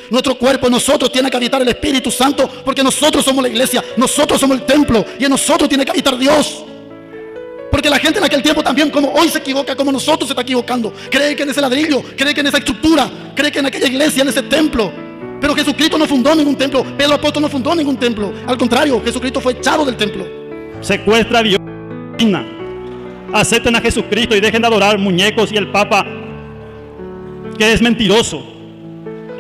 Nuestro cuerpo, nosotros, tiene que habitar el Espíritu Santo, porque nosotros somos la iglesia, nosotros somos el templo, y en nosotros tiene que habitar Dios. Porque la gente en aquel tiempo también, como hoy, se equivoca, como nosotros se está equivocando. Cree que en ese ladrillo, cree que en esa estructura, cree que en aquella iglesia, en ese templo. Pero Jesucristo no fundó ningún templo. Pedro apóstol no fundó ningún templo. Al contrario, Jesucristo fue echado del templo. Secuestra a Dios. Acepten a Jesucristo y dejen de adorar muñecos y el Papa, que es mentiroso.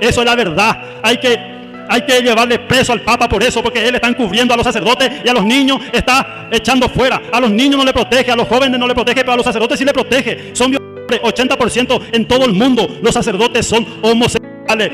Eso es la verdad. Hay que llevarle preso al Papa por eso, porque él está encubriendo a los sacerdotes y a los niños está echando fuera. A los niños no le protege, a los jóvenes no le protege, pero a los sacerdotes sí le protege. Son violadores, 80% en todo el mundo. Los sacerdotes son homosexuales.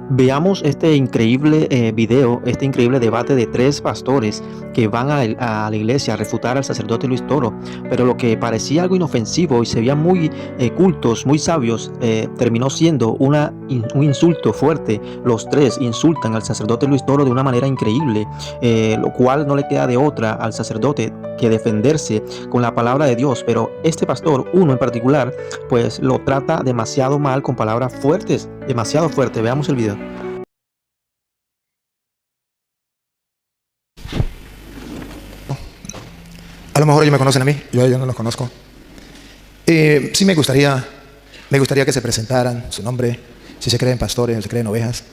Veamos este increíble video, este increíble debate de tres pastores que van a la iglesia a refutar al sacerdote Luis Toro. Pero lo que parecía algo inofensivo y se veían muy cultos, muy sabios, terminó siendo un insulto fuerte. Los tres insultan al sacerdote Luis Toro de una manera increíble, lo cual no le queda de otra al sacerdote que defenderse con la palabra de Dios. Pero este pastor, uno en particular, pues lo trata demasiado mal con palabras fuertes, demasiado fuerte. Veamos el video. A lo mejor ellos me conocen a mí, yo a ellos no los conozco. Sí me gustaría que se presentaran su nombre, si se creen pastores o se creen ovejas,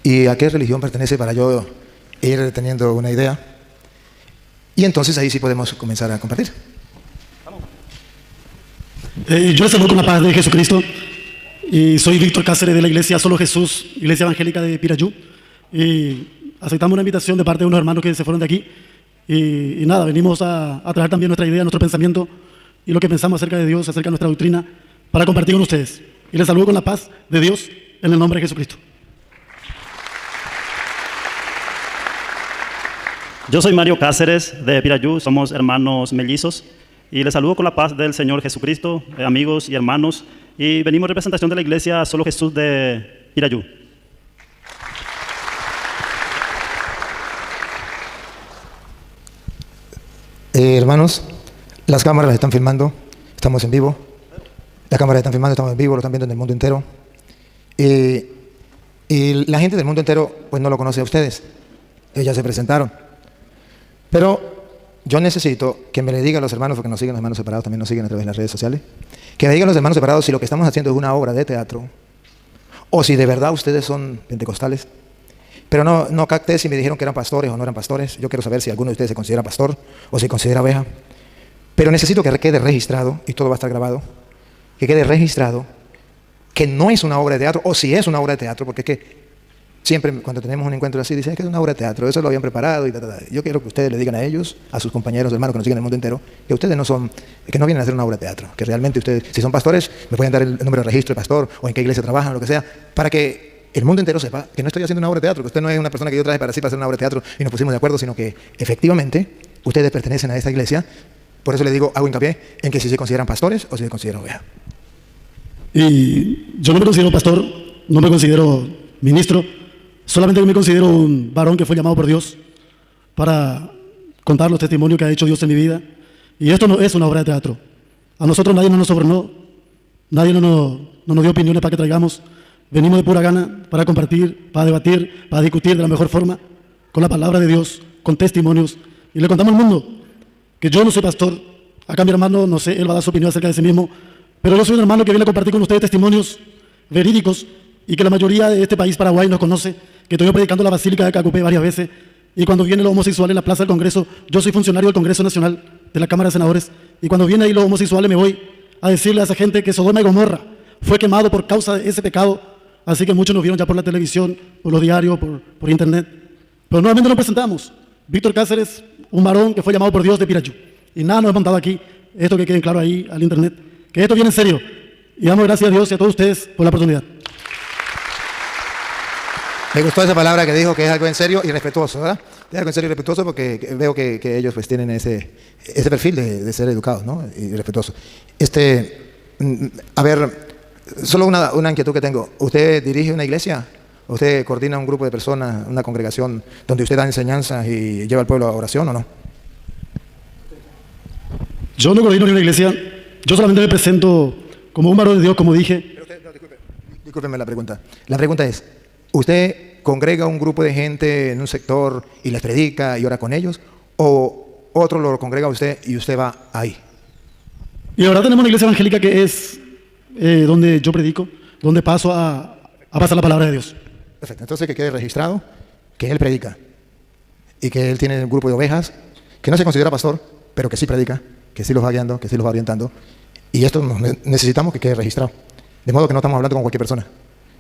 y a qué religión pertenece para yo ir teniendo una idea. Y entonces ahí sí podemos comenzar a compartir. Yo les saludo con la paz de Jesucristo. Y soy Víctor Cáceres de la iglesia Solo Jesús, iglesia evangélica de Pirayú. Y aceptamos una invitación de parte de unos hermanos que se fueron de aquí. Y nada, venimos a traer también nuestra idea, nuestro pensamiento y lo que pensamos acerca de Dios, acerca de nuestra doctrina, para compartir con ustedes. Y les saludo con la paz de Dios en el nombre de Jesucristo. Yo soy Mario Cáceres de Pirayú, somos hermanos mellizos y les saludo con la paz del Señor Jesucristo, amigos y hermanos, y venimos en representación de la iglesia Solo Jesús de Pirayú. Hermanos, las cámaras están filmando, estamos en vivo. Las cámaras están filmando, estamos en vivo, lo están viendo en el mundo entero. Y la gente del mundo entero pues no lo conoce a ustedes. Ellos ya se presentaron. Pero yo necesito que me le digan a los hermanos, porque nos siguen los hermanos separados, también nos siguen a través de las redes sociales, que me digan los hermanos separados si lo que estamos haciendo es una obra de teatro o si de verdad ustedes son pentecostales. Pero no capté si me dijeron que eran pastores o no eran pastores. Yo quiero saber si alguno de ustedes se considera pastor o se considera oveja. Pero necesito que quede registrado, y todo va a estar grabado, que quede registrado que no es una obra de teatro, o si es una obra de teatro, porque es que siempre cuando tenemos un encuentro así dicen que es una obra de teatro, eso lo habían preparado y Yo quiero que ustedes le digan a ellos, a sus compañeros, hermanos que nos siguen en el mundo entero, que ustedes que no vienen a hacer una obra de teatro, que realmente ustedes, si son pastores, me pueden dar el número de registro de pastor o en qué iglesia trabajan o lo que sea, para que el mundo entero sepa que no estoy haciendo una obra de teatro, que usted no es una persona que yo traje para hacer una obra de teatro y nos pusimos de acuerdo, sino que efectivamente ustedes pertenecen a esta iglesia. Por eso le digo, hago hincapié en que si se consideran pastores o si se consideran ovejas. Y yo no me considero pastor, no me considero ministro, solamente me considero un varón que fue llamado por Dios para contar los testimonios que ha hecho Dios en mi vida. Y esto no es una obra de teatro. A nosotros nadie nos sobornó, nadie no nos dio opiniones para que traigamos. Venimos de pura gana para compartir, para debatir, para discutir de la mejor forma, con la palabra de Dios, con testimonios. Y le contamos al mundo que yo no soy pastor. Acá mi hermano, no sé, él va a dar su opinión acerca de sí mismo, pero yo soy un hermano que viene a compartir con ustedes testimonios verídicos y que la mayoría de este país, Paraguay, nos conoce, que estoy predicando en la Basílica de Cacupé varias veces, y cuando vienen los homosexuales en la Plaza del Congreso, yo soy funcionario del Congreso Nacional de la Cámara de Senadores, y cuando vienen ahí los homosexuales me voy a decirle a esa gente que Sodoma y Gomorra fue quemado por causa de ese pecado. Así que muchos nos vieron ya por la televisión, por los diarios, por internet. Pero nuevamente nos presentamos. Víctor Cáceres, un varón que fue llamado por Dios de Pirayú. Y nada nos ha montado aquí, esto que quede claro ahí al internet, que esto viene en serio. Y damos gracias a Dios y a todos ustedes por la oportunidad. Me gustó esa palabra que dijo, que es algo en serio y respetuoso, ¿verdad? Es algo en serio y respetuoso porque veo que ellos pues tienen ese perfil de ser educados, ¿no? Y respetuosos. A ver, solo una inquietud que tengo. ¿Usted dirige una iglesia? ¿Usted coordina un grupo de personas, una congregación donde usted da enseñanzas y lleva al pueblo a oración o no? Yo no coordino ni una iglesia. Yo solamente me presento como un varón de Dios, como dije. Pero usted, no, discúlpeme la pregunta. La pregunta es, ¿usted congrega un grupo de gente en un sector y les predica y ora con ellos? ¿O otro lo congrega a usted y usted va ahí? Y ahora tenemos una iglesia evangélica que es donde yo predico, donde paso a pasar la palabra de Dios. Perfecto. Entonces que quede registrado que él predica y que él tiene un grupo de ovejas que no se considera pastor, pero que sí predica, que sí los va guiando, que sí los va orientando. Y esto necesitamos que quede registrado. De modo que no estamos hablando con cualquier persona,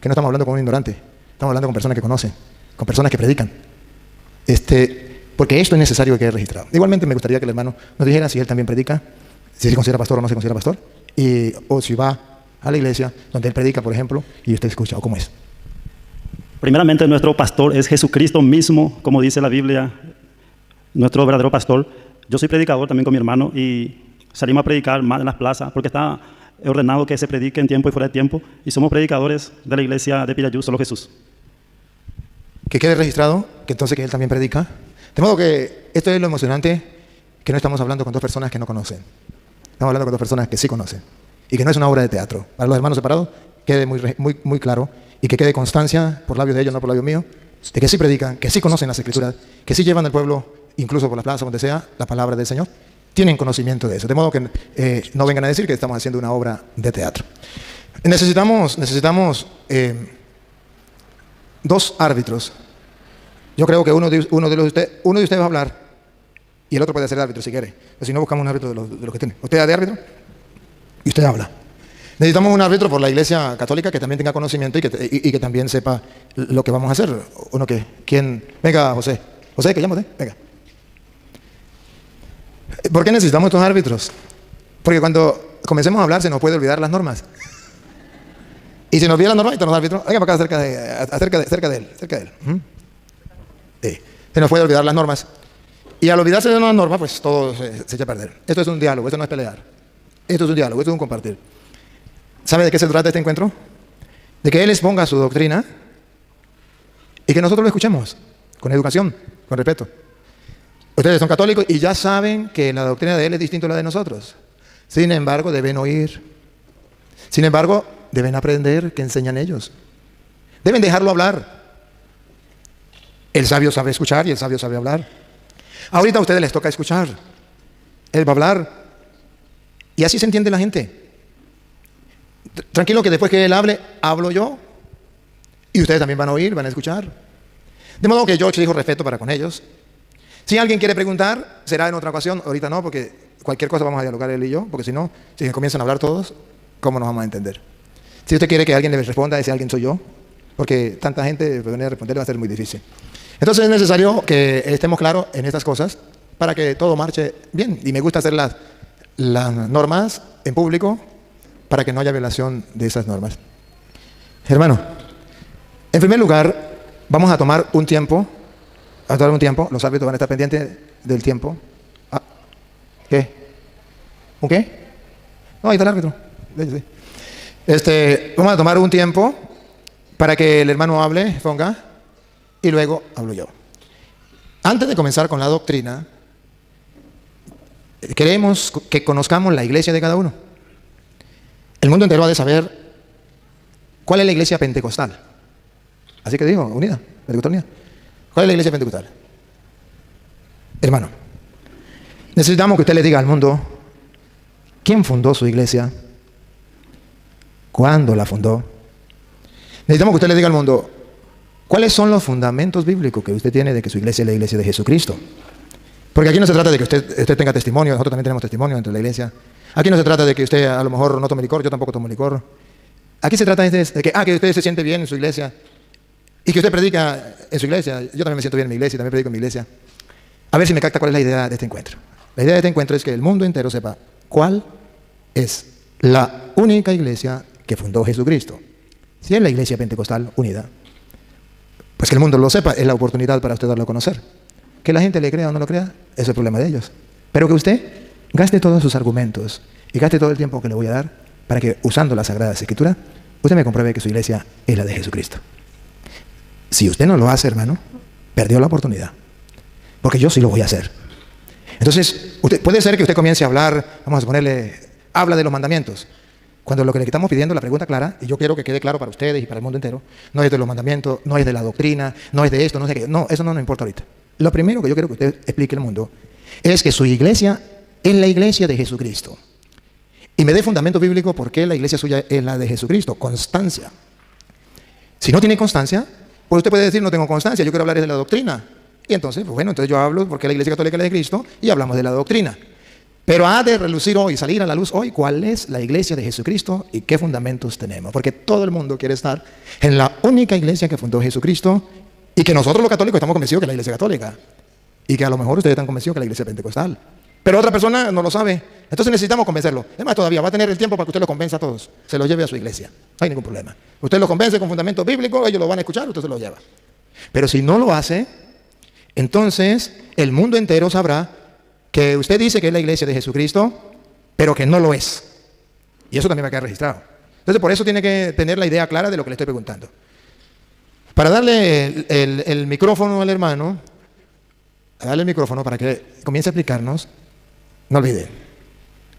que no estamos hablando con un ignorante, estamos hablando con personas que conocen, con personas que predican. Porque esto es necesario que quede registrado. Igualmente me gustaría que el hermano nos dijera si él también predica, si se considera pastor o no se considera pastor, o si va a la iglesia donde él predica, por ejemplo, y usted escucha, o cómo es. Primeramente, nuestro pastor es Jesucristo mismo, como dice la Biblia, nuestro verdadero pastor. Yo soy predicador también con mi hermano y salimos a predicar más en las plazas porque está ordenado que se predique en tiempo y fuera de tiempo, y somos predicadores de la iglesia de Pirayú, solo Jesús. Que quede registrado que entonces que él también predica. De modo que esto es lo emocionante, que no estamos hablando con dos personas que no conocen. Estamos hablando con dos personas que sí conocen. Y que no es una obra de teatro. Para los hermanos separados, quede muy claro y que quede constancia por labios de ellos, no por labios míos, de que sí predican, que sí conocen las Escrituras, que sí llevan al pueblo, incluso por la plaza, donde sea, la palabra del Señor. Tienen conocimiento de eso. De modo que no vengan a decir que estamos haciendo una obra de teatro. Necesitamos dos árbitros. Yo creo que uno de ustedes va a hablar y el otro puede ser el árbitro si quiere. Pero si no, buscamos un árbitro de los que tiene. Usted es de árbitro y usted habla. Necesitamos un árbitro por la iglesia católica que también tenga conocimiento y que también sepa lo que vamos a hacer. ¿Quién? Venga, José. José, que llámate. Venga. ¿Por qué necesitamos estos árbitros? Porque cuando comencemos a hablar se nos puede olvidar las normas. Y si nos olvida las normas, entonces los árbitros, venga para acá cerca de él. Sí. Se nos puede olvidar las normas. Y al olvidarse de las normas, pues todo se echa a perder. Esto es un diálogo, esto no es pelear. Esto es un diálogo, esto es un compartir. ¿Sabe de qué se trata este encuentro? De que él exponga su doctrina y que nosotros lo escuchemos con educación, con respeto. Ustedes son católicos y ya saben que la doctrina de él es distinta a la de nosotros. Sin embargo, deben oír. Sin embargo, deben aprender qué enseñan ellos. Deben dejarlo hablar. El sabio sabe escuchar y el sabio sabe hablar. Ahorita a ustedes les toca escuchar. Él va a hablar. Y así se entiende la gente. Tranquilo que después que él hable, hablo yo. Y ustedes también van a oír, van a escuchar. De modo que yo exijo respeto para con ellos. Si alguien quiere preguntar, será en otra ocasión. Ahorita no, porque cualquier cosa vamos a dialogar él y yo. Porque si no, si comienzan a hablar todos, ¿cómo nos vamos a entender? Si usted quiere que alguien le responda, ese alguien soy yo. Porque tanta gente venir a responder va a ser muy difícil. Entonces es necesario que estemos claros en estas cosas para que todo marche bien. Y me gusta hacer las normas en público para que no haya violación de esas normas. Hermano, en primer lugar, vamos a tomar un tiempo. Los árbitros van a estar pendientes del tiempo. ¿Qué? ¿Un qué? No, ahí está el árbitro. Vamos a tomar un tiempo para que el hermano hable, ponga, y luego hablo yo. Antes de comenzar con la doctrina, queremos que conozcamos la iglesia de cada uno. El mundo entero ha de saber cuál es la iglesia pentecostal. Así que digo, unida, pentecostal unida. ¿Cuál es la iglesia pentecostal? Hermano, necesitamos que usted le diga al mundo quién fundó su iglesia, cuándo la fundó. Necesitamos que usted le diga al mundo cuáles son los fundamentos bíblicos que usted tiene de que su iglesia es la iglesia de Jesucristo. Porque aquí no se trata de que usted tenga testimonio, nosotros también tenemos testimonio dentro de la iglesia. Aquí no se trata de que usted a lo mejor no tome licor, yo tampoco tomo licor. Aquí se trata de que usted se siente bien en su iglesia y que usted predica en su iglesia. Yo también me siento bien en mi iglesia y también predico en mi iglesia. A ver si me capta cuál es la idea de este encuentro. La idea de este encuentro es que el mundo entero sepa cuál es la única iglesia que fundó Jesucristo. Si es la iglesia pentecostal unida, pues que el mundo lo sepa, es la oportunidad para usted darlo a conocer. Que la gente le crea o no lo crea, es el problema de ellos. Pero que usted gaste todos sus argumentos y gaste todo el tiempo que le voy a dar para que, usando las Sagradas Escrituras, usted me compruebe que su iglesia es la de Jesucristo. Si usted no lo hace, hermano, perdió la oportunidad. Porque yo sí lo voy a hacer. Entonces, puede ser que usted comience a hablar, vamos a ponerle, habla de los mandamientos. cuando lo que le estamos pidiendo, la pregunta clara, y yo quiero que quede claro para ustedes y para el mundo entero, no es de los mandamientos, no es de la doctrina, no es de esto, no sé qué. No, eso no nos importa ahorita. Lo primero que yo quiero que usted explique al mundo es que su iglesia es la iglesia de Jesucristo. Y me dé fundamento bíblico por qué la iglesia suya es la de Jesucristo. Constancia. Si no tiene constancia, pues usted puede decir, no tengo constancia, yo quiero hablar de la doctrina. Y entonces, pues bueno, entonces yo hablo porque la iglesia católica es la de Cristo y hablamos de la doctrina. Pero ha de relucir hoy, salir a la luz hoy, cuál es la iglesia de Jesucristo y qué fundamentos tenemos. Porque todo el mundo quiere estar en la única iglesia que fundó Jesucristo y que nosotros los católicos estamos convencidos que es la iglesia católica. Y que a lo mejor ustedes están convencidos que es la iglesia pentecostal. Pero otra persona no lo sabe. Entonces necesitamos convencerlo. Es más, todavía va a tener el tiempo para que usted lo convenza a todos. Se lo lleve a su iglesia. No hay ningún problema. Usted lo convence con fundamento bíblico, ellos lo van a escuchar, usted se lo lleva. Pero si no lo hace, entonces el mundo entero sabrá que usted dice que es la iglesia de Jesucristo, pero que no lo es. Y eso también va a quedar registrado. Entonces por eso tiene que tener la idea clara de lo que le estoy preguntando. Para darle el micrófono al hermano, darle el micrófono para que comience a explicarnos, no olvide,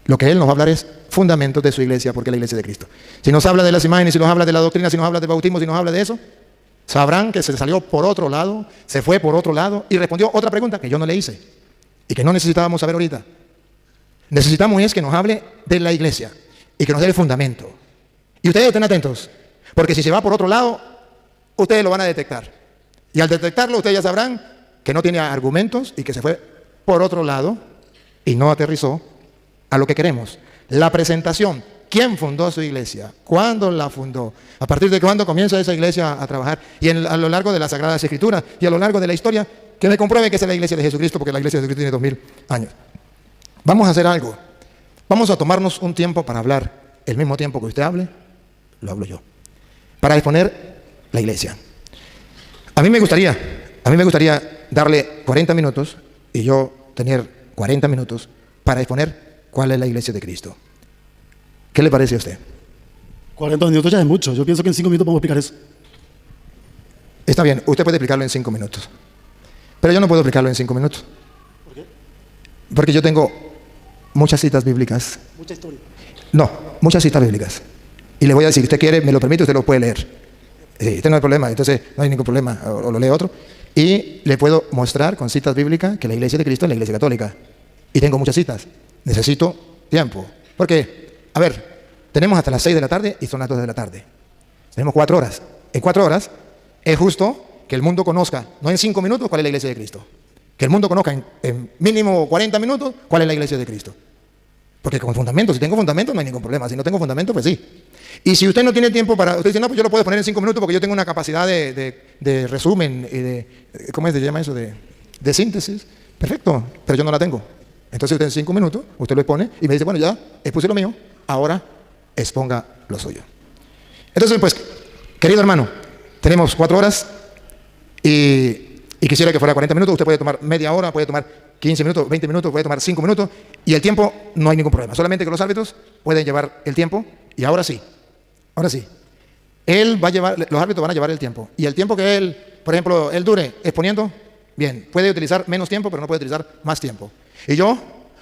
lo que él nos va a hablar es fundamentos de su iglesia, porque es la iglesia de Cristo. Si nos habla de las imágenes, si nos habla de la doctrina, si nos habla del bautismo, si nos habla de eso, sabrán que se salió por otro lado, se fue por otro lado y respondió otra pregunta que yo no le hice y que no necesitábamos saber ahorita. Necesitamos es que nos hable de la iglesia y que nos dé el fundamento. Y ustedes estén atentos, porque si se va por otro lado, ustedes lo van a detectar. Y al detectarlo, ustedes ya sabrán que no tiene argumentos y que se fue por otro lado y no aterrizó a lo que queremos. La presentación. ¿Quién fundó su iglesia? ¿Cuándo la fundó? ¿A partir de cuándo comienza esa iglesia a trabajar? Y a lo largo de las Sagradas Escrituras y a lo largo de la historia, que me compruebe que esa es la iglesia de Jesucristo, porque la iglesia de Jesucristo tiene 2000 años. Vamos a hacer algo. Vamos a tomarnos un tiempo para hablar. El mismo tiempo que usted hable, lo hablo yo. Para exponer la iglesia. A mí me gustaría darle 40 minutos y yo tener 40 minutos para exponer cuál es la iglesia de Cristo. ¿Qué le parece a usted? 40 minutos ya es mucho. Yo pienso que en 5 minutos podemos explicar eso. Está bien, usted puede explicarlo en 5 minutos. Pero yo no puedo explicarlo en 5 minutos. ¿Por qué? Porque yo tengo muchas citas bíblicas. Mucha historia. No, muchas citas bíblicas. Y le voy a decir, si usted quiere, me lo permite, usted lo puede leer. Este no hay problema, entonces no hay ningún problema, o lo lee otro. Y le puedo mostrar con citas bíblicas que la iglesia de Cristo es la iglesia católica. Y tengo muchas citas. Necesito tiempo. Porque, a ver, tenemos hasta las 6 de la tarde y son las 2 de la tarde. Tenemos 4 horas. En 4 horas es justo que el mundo conozca, no en 5 minutos, cuál es la iglesia de Cristo. Que el mundo conozca en mínimo 40 minutos cuál es la iglesia de Cristo. Porque con fundamento, si tengo fundamento no hay ningún problema. Si no tengo fundamento, pues sí. Y si usted no tiene tiempo para... Usted dice, no, pues yo lo puedo poner en 5 minutos porque yo tengo una capacidad de resumen y de... ¿Cómo se llama eso? De síntesis. Perfecto, pero yo no la tengo. Entonces usted en 5 minutos, usted lo expone y me dice, bueno, ya expuse lo mío, ahora exponga lo suyo. Entonces, pues, querido hermano, tenemos 4 horas y quisiera que fuera 40 minutos. Usted puede tomar media hora, puede tomar 15 minutos, 20 minutos, puede tomar 5 minutos y el tiempo no hay ningún problema. Solamente que los árbitros pueden llevar el tiempo y ahora sí, los árbitros van a llevar el tiempo. Y el tiempo que él, por ejemplo, él dure exponiendo, bien, puede utilizar menos tiempo, pero no puede utilizar más tiempo. Y yo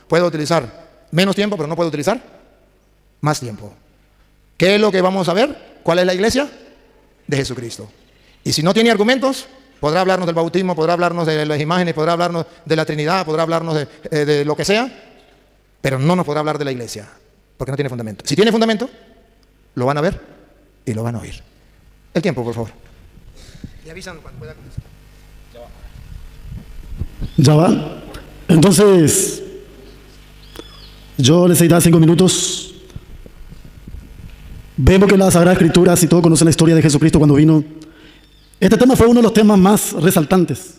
puedo utilizar menos tiempo, pero no puedo utilizar más tiempo. ¿Qué es lo que vamos a ver? ¿Cuál es la iglesia? De Jesucristo. Y si no tiene argumentos, podrá hablarnos del bautismo, podrá hablarnos de las imágenes, podrá hablarnos de la Trinidad, podrá hablarnos de lo que sea, pero no nos podrá hablar de la iglesia, porque no tiene fundamento. Si tiene fundamento, lo van a ver y lo van a oír. El tiempo, por favor. Y avisan cuando pueda comenzar. Ya va. Entonces, yo les daré 5 minutos. Vemos que las Sagradas Escrituras y todos conocen la historia de Jesucristo cuando vino. Este tema fue uno de los temas más resaltantes.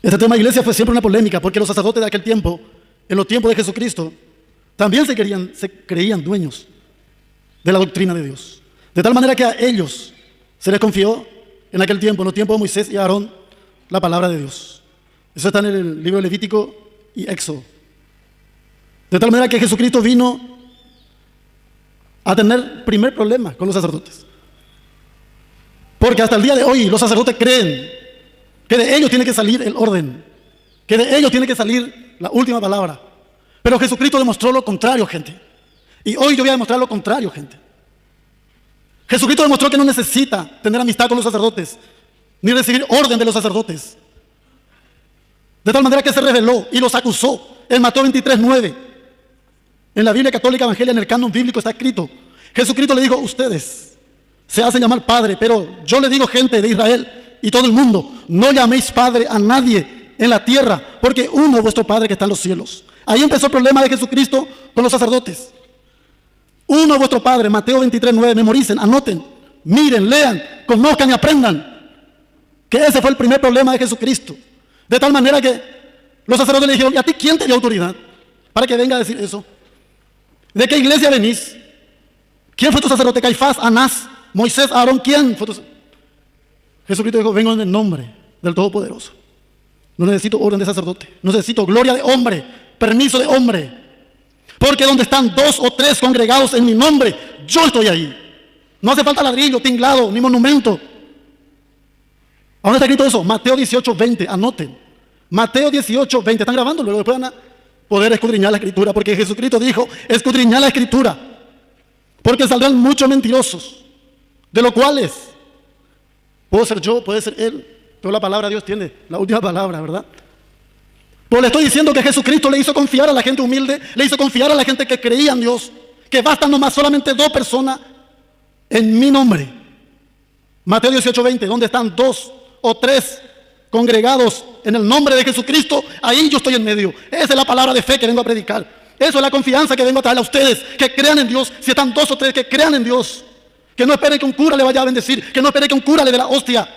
Este tema de iglesia fue siempre una polémica porque los sacerdotes de aquel tiempo, en los tiempos de Jesucristo, también se creían dueños de la doctrina de Dios. De tal manera que a ellos se les confió en aquel tiempo, en los tiempos de Moisés y Aarón, la palabra de Dios. Eso está en el libro de Levítico y Éxodo. De tal manera que Jesucristo vino a tener primer problema con los sacerdotes. Porque hasta el día de hoy los sacerdotes creen que de ellos tiene que salir el orden, que de ellos tiene que salir la última palabra. Pero Jesucristo demostró lo contrario, gente. Y hoy yo voy a demostrar lo contrario, gente. Jesucristo demostró que no necesita tener amistad con los sacerdotes, ni recibir orden de los sacerdotes. De tal manera que se rebeló y los acusó. En Mateo 23:9, en la Biblia Católica Evangelia, en el canon bíblico está escrito, Jesucristo le dijo: ustedes se hacen llamar padre, pero yo le digo, gente de Israel y todo el mundo, no llaméis padre a nadie en la tierra, porque uno es vuestro Padre que está en los cielos. Ahí empezó el problema de Jesucristo con los sacerdotes. Uno es vuestro Padre, Mateo 23:9, memoricen, anoten, miren, lean, conozcan y aprendan. Que ese fue el primer problema de Jesucristo. De tal manera que los sacerdotes le dijeron: ¿y a ti quién te dio autoridad para que venga a decir eso? ¿De qué iglesia venís? ¿Quién fue tu sacerdote? Caifás, Anás, Moisés, Aarón, ¿quién fue tu sacerdote? Jesucristo dijo: vengo en el nombre del Todopoderoso. No necesito orden de sacerdote, no necesito gloria de hombre, permiso de hombre. Porque donde están 2 o 3 congregados en mi nombre, yo estoy ahí. No hace falta ladrillo, tinglado, ni monumento. ¿A dónde está escrito eso? Mateo 18:20, anoten. Mateo 18:20, ¿están grabando? Luego después van a poder escudriñar la Escritura, porque Jesucristo dijo: escudriñar la Escritura, porque saldrán muchos mentirosos, de los cuales puedo ser yo, puede ser él, pero la palabra de Dios tiene la última palabra, ¿verdad? Pues le estoy diciendo que Jesucristo le hizo confiar a la gente humilde, le hizo confiar a la gente que creía en Dios, que bastan nomás solamente 2 personas en mi nombre. Mateo 18:20, donde están 2 o 3 congregados en el nombre de Jesucristo, ahí yo estoy en medio. Esa es la palabra de fe que vengo a predicar. Eso es la confianza que vengo a traerle a ustedes, que crean en Dios. Si están 2 o 3, que crean en Dios. Que no esperen que un cura le vaya a bendecir, que no esperen que un cura le dé la hostia.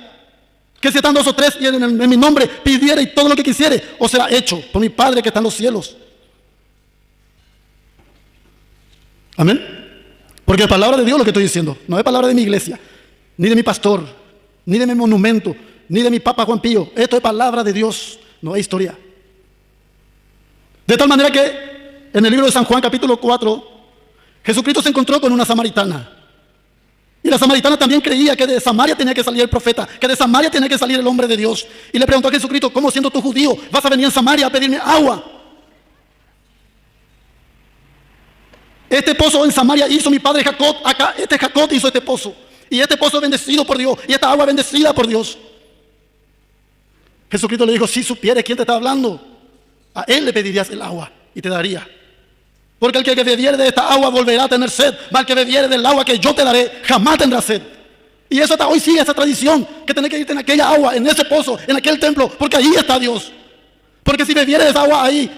Que si están 2 o 3 y en mi nombre pidiera y todo lo que quisiere, o será hecho por mi Padre que está en los cielos. Amén. Porque es palabra de Dios lo que estoy diciendo. No es palabra de mi iglesia, ni de mi pastor, ni de mi monumento, ni de mi Papa Juan Pío. Esto es palabra de Dios, no es historia. De tal manera que en el libro de San Juan capítulo 4, Jesucristo se encontró con una samaritana. Y la samaritana también creía que de Samaria tenía que salir el profeta, que de Samaria tenía que salir el hombre de Dios. Y le preguntó a Jesucristo: ¿cómo, siendo tú judío, vas a venir en Samaria a pedirme agua? Este pozo en Samaria hizo mi padre Jacob, acá este Jacob hizo este pozo. Y este pozo es bendecido por Dios, y esta agua es bendecida por Dios. Jesucristo le dijo: si supieres quién te está hablando, a él le pedirías el agua y te daría. Porque el que bebiere de esta agua volverá a tener sed, mas el que bebiere del agua que yo te daré jamás tendrá sed. Y eso hasta hoy sigue esa tradición, que tenés que irte en aquella agua, en ese pozo, en aquel templo, porque ahí está Dios. Porque si bebiere de esa agua ahí.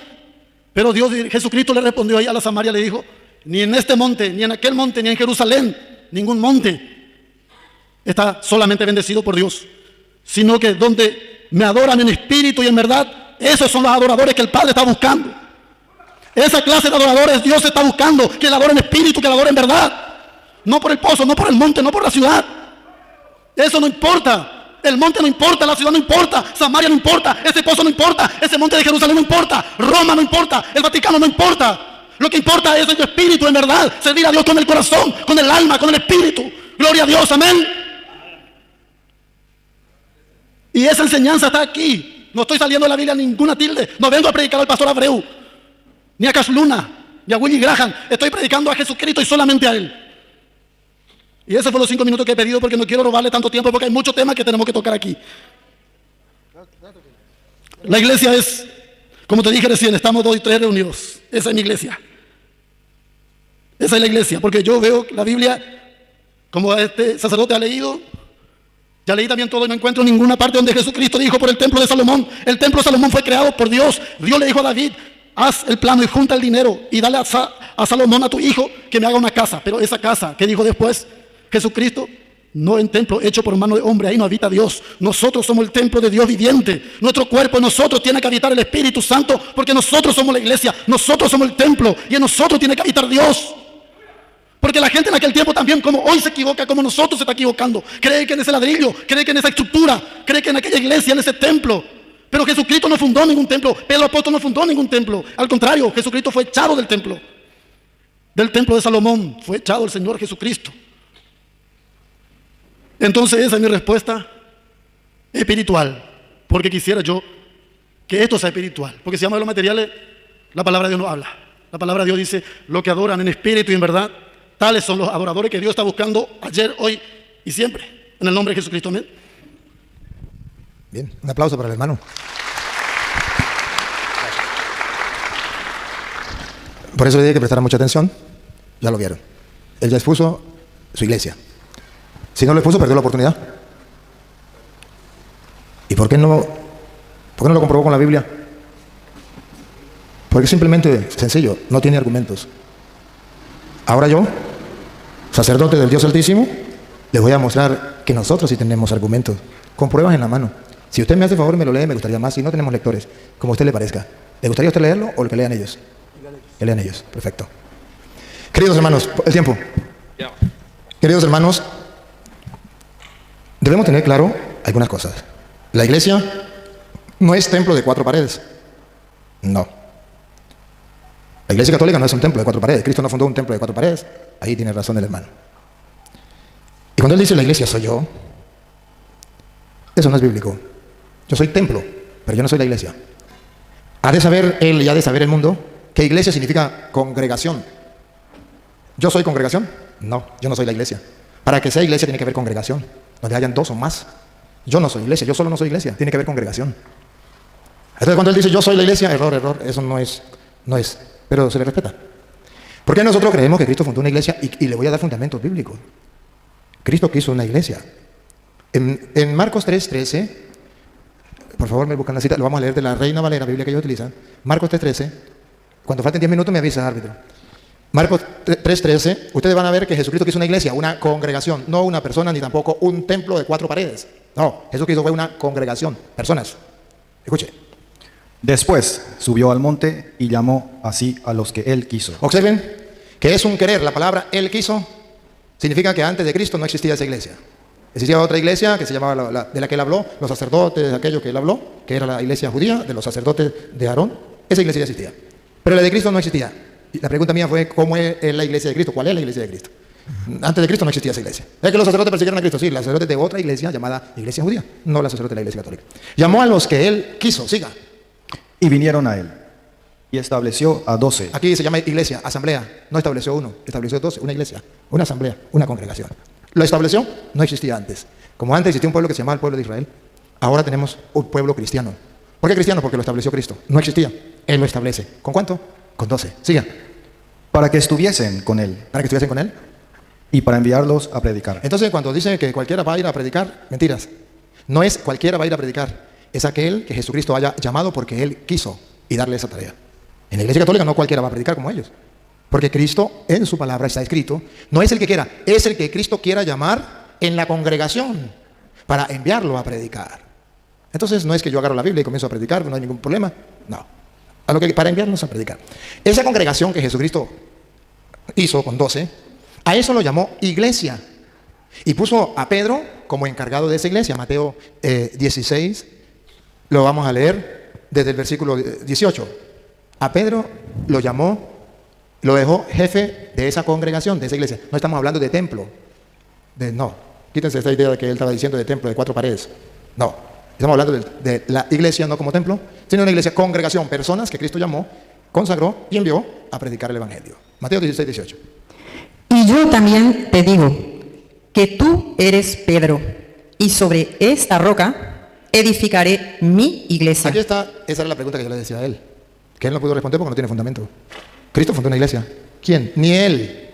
Pero Jesucristo le respondió ahí a la Samaria, le dijo: ni en este monte, ni en aquel monte, ni en Jerusalén, ningún monte está solamente bendecido por Dios, sino que donde me adoran en espíritu y en verdad, esos son los adoradores que el Padre está buscando. Esa clase de adoradores Dios está buscando, que le adoren en espíritu, que le adoren en verdad. No por el pozo, no por el monte, no por la ciudad. Eso no importa. El monte no importa, la ciudad no importa, Samaria no importa, ese pozo no importa, ese monte de Jerusalén no importa, Roma no importa, el Vaticano no importa. Lo que importa es el espíritu en verdad, servir a Dios con el corazón, con el alma, con el espíritu. Gloria a Dios, amén. Y esa enseñanza está aquí. No estoy saliendo de la Biblia ninguna tilde. No vengo a predicar al pastor Abreu, ni a Cash Luna, ni a Willy Graham. Estoy predicando a Jesucristo y solamente a Él. Y esos fueron los 5 minutos que he pedido, porque no quiero robarle tanto tiempo, porque hay muchos temas que tenemos que tocar aquí. La iglesia es, como te dije recién, estamos 2 y 3 reunidos. Esa es mi iglesia. Esa es la iglesia, porque yo veo la Biblia, como este sacerdote ha leído, ya leí también todo y no encuentro ninguna parte donde Jesucristo dijo por el templo de Salomón. El templo de Salomón fue creado por Dios. Dios le dijo a David: haz el plano y junta el dinero y dale a Salomón, a tu hijo, que me haga una casa. Pero esa casa, ¿qué dijo después Jesucristo? No en templo hecho por mano de hombre, ahí no habita Dios. Nosotros somos el templo de Dios viviente. Nuestro cuerpo en nosotros tiene que habitar el Espíritu Santo, porque nosotros somos la iglesia, nosotros somos el templo y en nosotros tiene que habitar Dios. Porque la gente en aquel tiempo también, como hoy se equivoca, como nosotros se está equivocando. Cree que en ese ladrillo, cree que en esa estructura, cree que en aquella iglesia, en ese templo. Pero Jesucristo no fundó ningún templo. Pedro apóstol no fundó ningún templo. Al contrario, Jesucristo fue echado del templo. Del templo de Salomón fue echado el Señor Jesucristo. Entonces esa es mi respuesta espiritual. Porque quisiera yo que esto sea espiritual. Porque si hablamos de los materiales, la palabra de Dios no habla. La palabra de Dios dice, lo que adoran en espíritu y en verdad, tales son los adoradores que Dios está buscando ayer, hoy y siempre. En el nombre de Jesucristo, amén. Bien, un aplauso para el hermano. Por eso le dije que prestaran mucha atención. Ya lo vieron. Él ya expuso su iglesia. Si no lo expuso, perdió la oportunidad. ¿Y por qué no lo comprobó con la Biblia? Porque simplemente, sencillo, no tiene argumentos. Ahora yo, sacerdote del Dios Altísimo, les voy a mostrar que nosotros sí tenemos argumentos, con pruebas en la mano. Si usted me hace favor y me lo lee, me gustaría más. Si no tenemos lectores, como a usted le parezca. ¿Le gustaría a usted leerlo o que lean ellos? Que lean ellos, perfecto. Queridos hermanos, el tiempo. Queridos hermanos, debemos tener claro algunas cosas. La iglesia no es templo de 4 paredes. No. La iglesia católica no es un templo de 4 paredes. Cristo no fundó un templo de 4 paredes. Ahí tiene razón el hermano. Y cuando él dice la iglesia soy yo, eso no es bíblico. Yo soy templo, pero yo no soy la iglesia. Ha de saber él y ha de saber el mundo que iglesia significa congregación. ¿Yo soy congregación? No, yo no soy la iglesia. Para que sea iglesia tiene que haber congregación, donde hayan 2 o más. Yo no soy iglesia, yo solo no soy iglesia, tiene que haber congregación. Entonces cuando él dice yo soy la iglesia, error, eso no es, pero se le respeta. Porque nosotros creemos que Cristo fundó una iglesia y le voy a dar fundamentos bíblicos. Cristo quiso una iglesia. En Marcos 3:13, por favor me buscan la cita, lo vamos a leer de la Reina Valera, Biblia que ellos utilizan. Marcos 3:13, cuando falten 10 minutos me avisa, árbitro. Marcos 3:13, ustedes van a ver que Jesucristo quiso una iglesia, una congregación, no una persona ni tampoco un templo de 4 paredes. No, Jesucristo fue una congregación, personas. Escuche. Después subió al monte y llamó así a los que él quiso. Observen que es un querer. La palabra él quiso significa que antes de Cristo no existía esa iglesia. Existía otra iglesia que se llamaba de la que él habló, los sacerdotes, aquello que él habló, que era la iglesia judía de los sacerdotes de Aarón. Esa iglesia ya existía. Pero la de Cristo no existía. Y la pregunta mía fue, ¿cómo es la iglesia de Cristo? ¿Cuál es la iglesia de Cristo? Antes de Cristo no existía esa iglesia. ¿Es que los sacerdotes persiguieron a Cristo? Sí, los sacerdotes de otra iglesia llamada iglesia judía, no los sacerdotes de la iglesia católica. Llamó a los que él quiso, siga. Y vinieron a él, y estableció a 12. Aquí se llama iglesia, asamblea. No estableció 1, estableció 12, una iglesia, una asamblea, una congregación. Lo estableció, no existía antes. Como antes existía un pueblo que se llamaba el pueblo de Israel, ahora tenemos un pueblo cristiano. ¿Por qué cristiano? Porque lo estableció Cristo. No existía, él lo establece. ¿Con cuánto? Con 12. Siga. Para que estuviesen con él. Para que estuviesen con él. Y para enviarlos a predicar. Entonces cuando dice que cualquiera va a ir a predicar, mentiras. No es cualquiera va a ir a predicar. Es aquel que Jesucristo haya llamado porque él quiso y darle esa tarea. En la iglesia católica no cualquiera va a predicar como ellos. Porque Cristo en su palabra está escrito, no es el que quiera, es el que Cristo quiera llamar en la congregación para enviarlo a predicar. Entonces no es que yo agarro la Biblia y comienzo a predicar, no hay ningún problema. No. Para enviarnos a predicar. Esa congregación que Jesucristo hizo con 12, a eso lo llamó iglesia. Y puso a Pedro como encargado de esa iglesia. Mateo 16, lo vamos a leer desde el versículo 18. A Pedro lo llamó, lo dejó jefe de esa congregación, de esa iglesia. No estamos hablando de templo. No, quítense esta idea de que él estaba diciendo de templo de 4 paredes. No, estamos hablando de la iglesia no como templo, sino una iglesia, congregación, personas que Cristo llamó, consagró y envió a predicar el evangelio. Mateo 16, 18. Y yo también te digo que tú eres Pedro, y sobre esta roca edificaré mi iglesia. Aquí está, esa era la pregunta que yo le decía a él, que él no pudo responder porque no tiene fundamento. Cristo fundó una iglesia. ¿Quién? Ni él,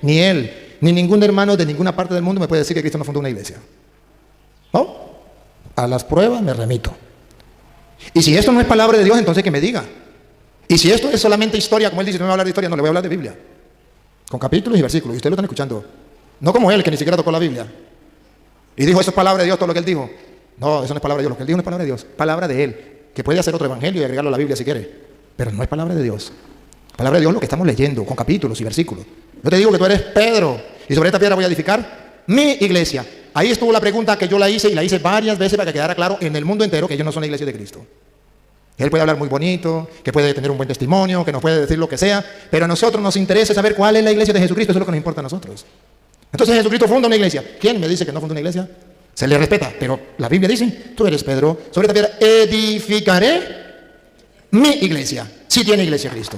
ni ningún hermano de ninguna parte del mundo me puede decir que Cristo no fundó una iglesia. ¿No? A las pruebas me remito. Y si esto no es palabra de Dios, entonces que me diga. Y si esto es solamente historia, como él dice, no me va a hablar de historia, no le voy a hablar de Biblia. Con capítulos y versículos. Y ustedes lo están escuchando. No como él, que ni siquiera tocó la Biblia. Y dijo, eso es palabra de Dios, todo lo que él dijo. No, eso no es palabra de Dios. Lo que él dijo no es palabra de Dios. Palabra de él. Que puede hacer otro evangelio y agregarlo a la Biblia si quiere. Pero no es palabra de Dios. Palabra de Dios es lo que estamos leyendo, con capítulos y versículos. Yo te digo que tú eres Pedro. Y sobre esta piedra voy a edificar mi iglesia. Ahí estuvo la pregunta que yo la hice y la hice varias veces para que quedara claro en el mundo entero que ellos no son la iglesia de Cristo. Él puede hablar muy bonito, que puede tener un buen testimonio, que nos puede decir lo que sea, pero a nosotros nos interesa saber cuál es la iglesia de Jesucristo, eso es lo que nos importa a nosotros. Entonces Jesucristo funda una iglesia. ¿Quién me dice que no funda una iglesia? Se le respeta, pero la Biblia dice, tú eres Pedro, sobre esta piedra edificaré mi iglesia. Sí tiene iglesia Cristo.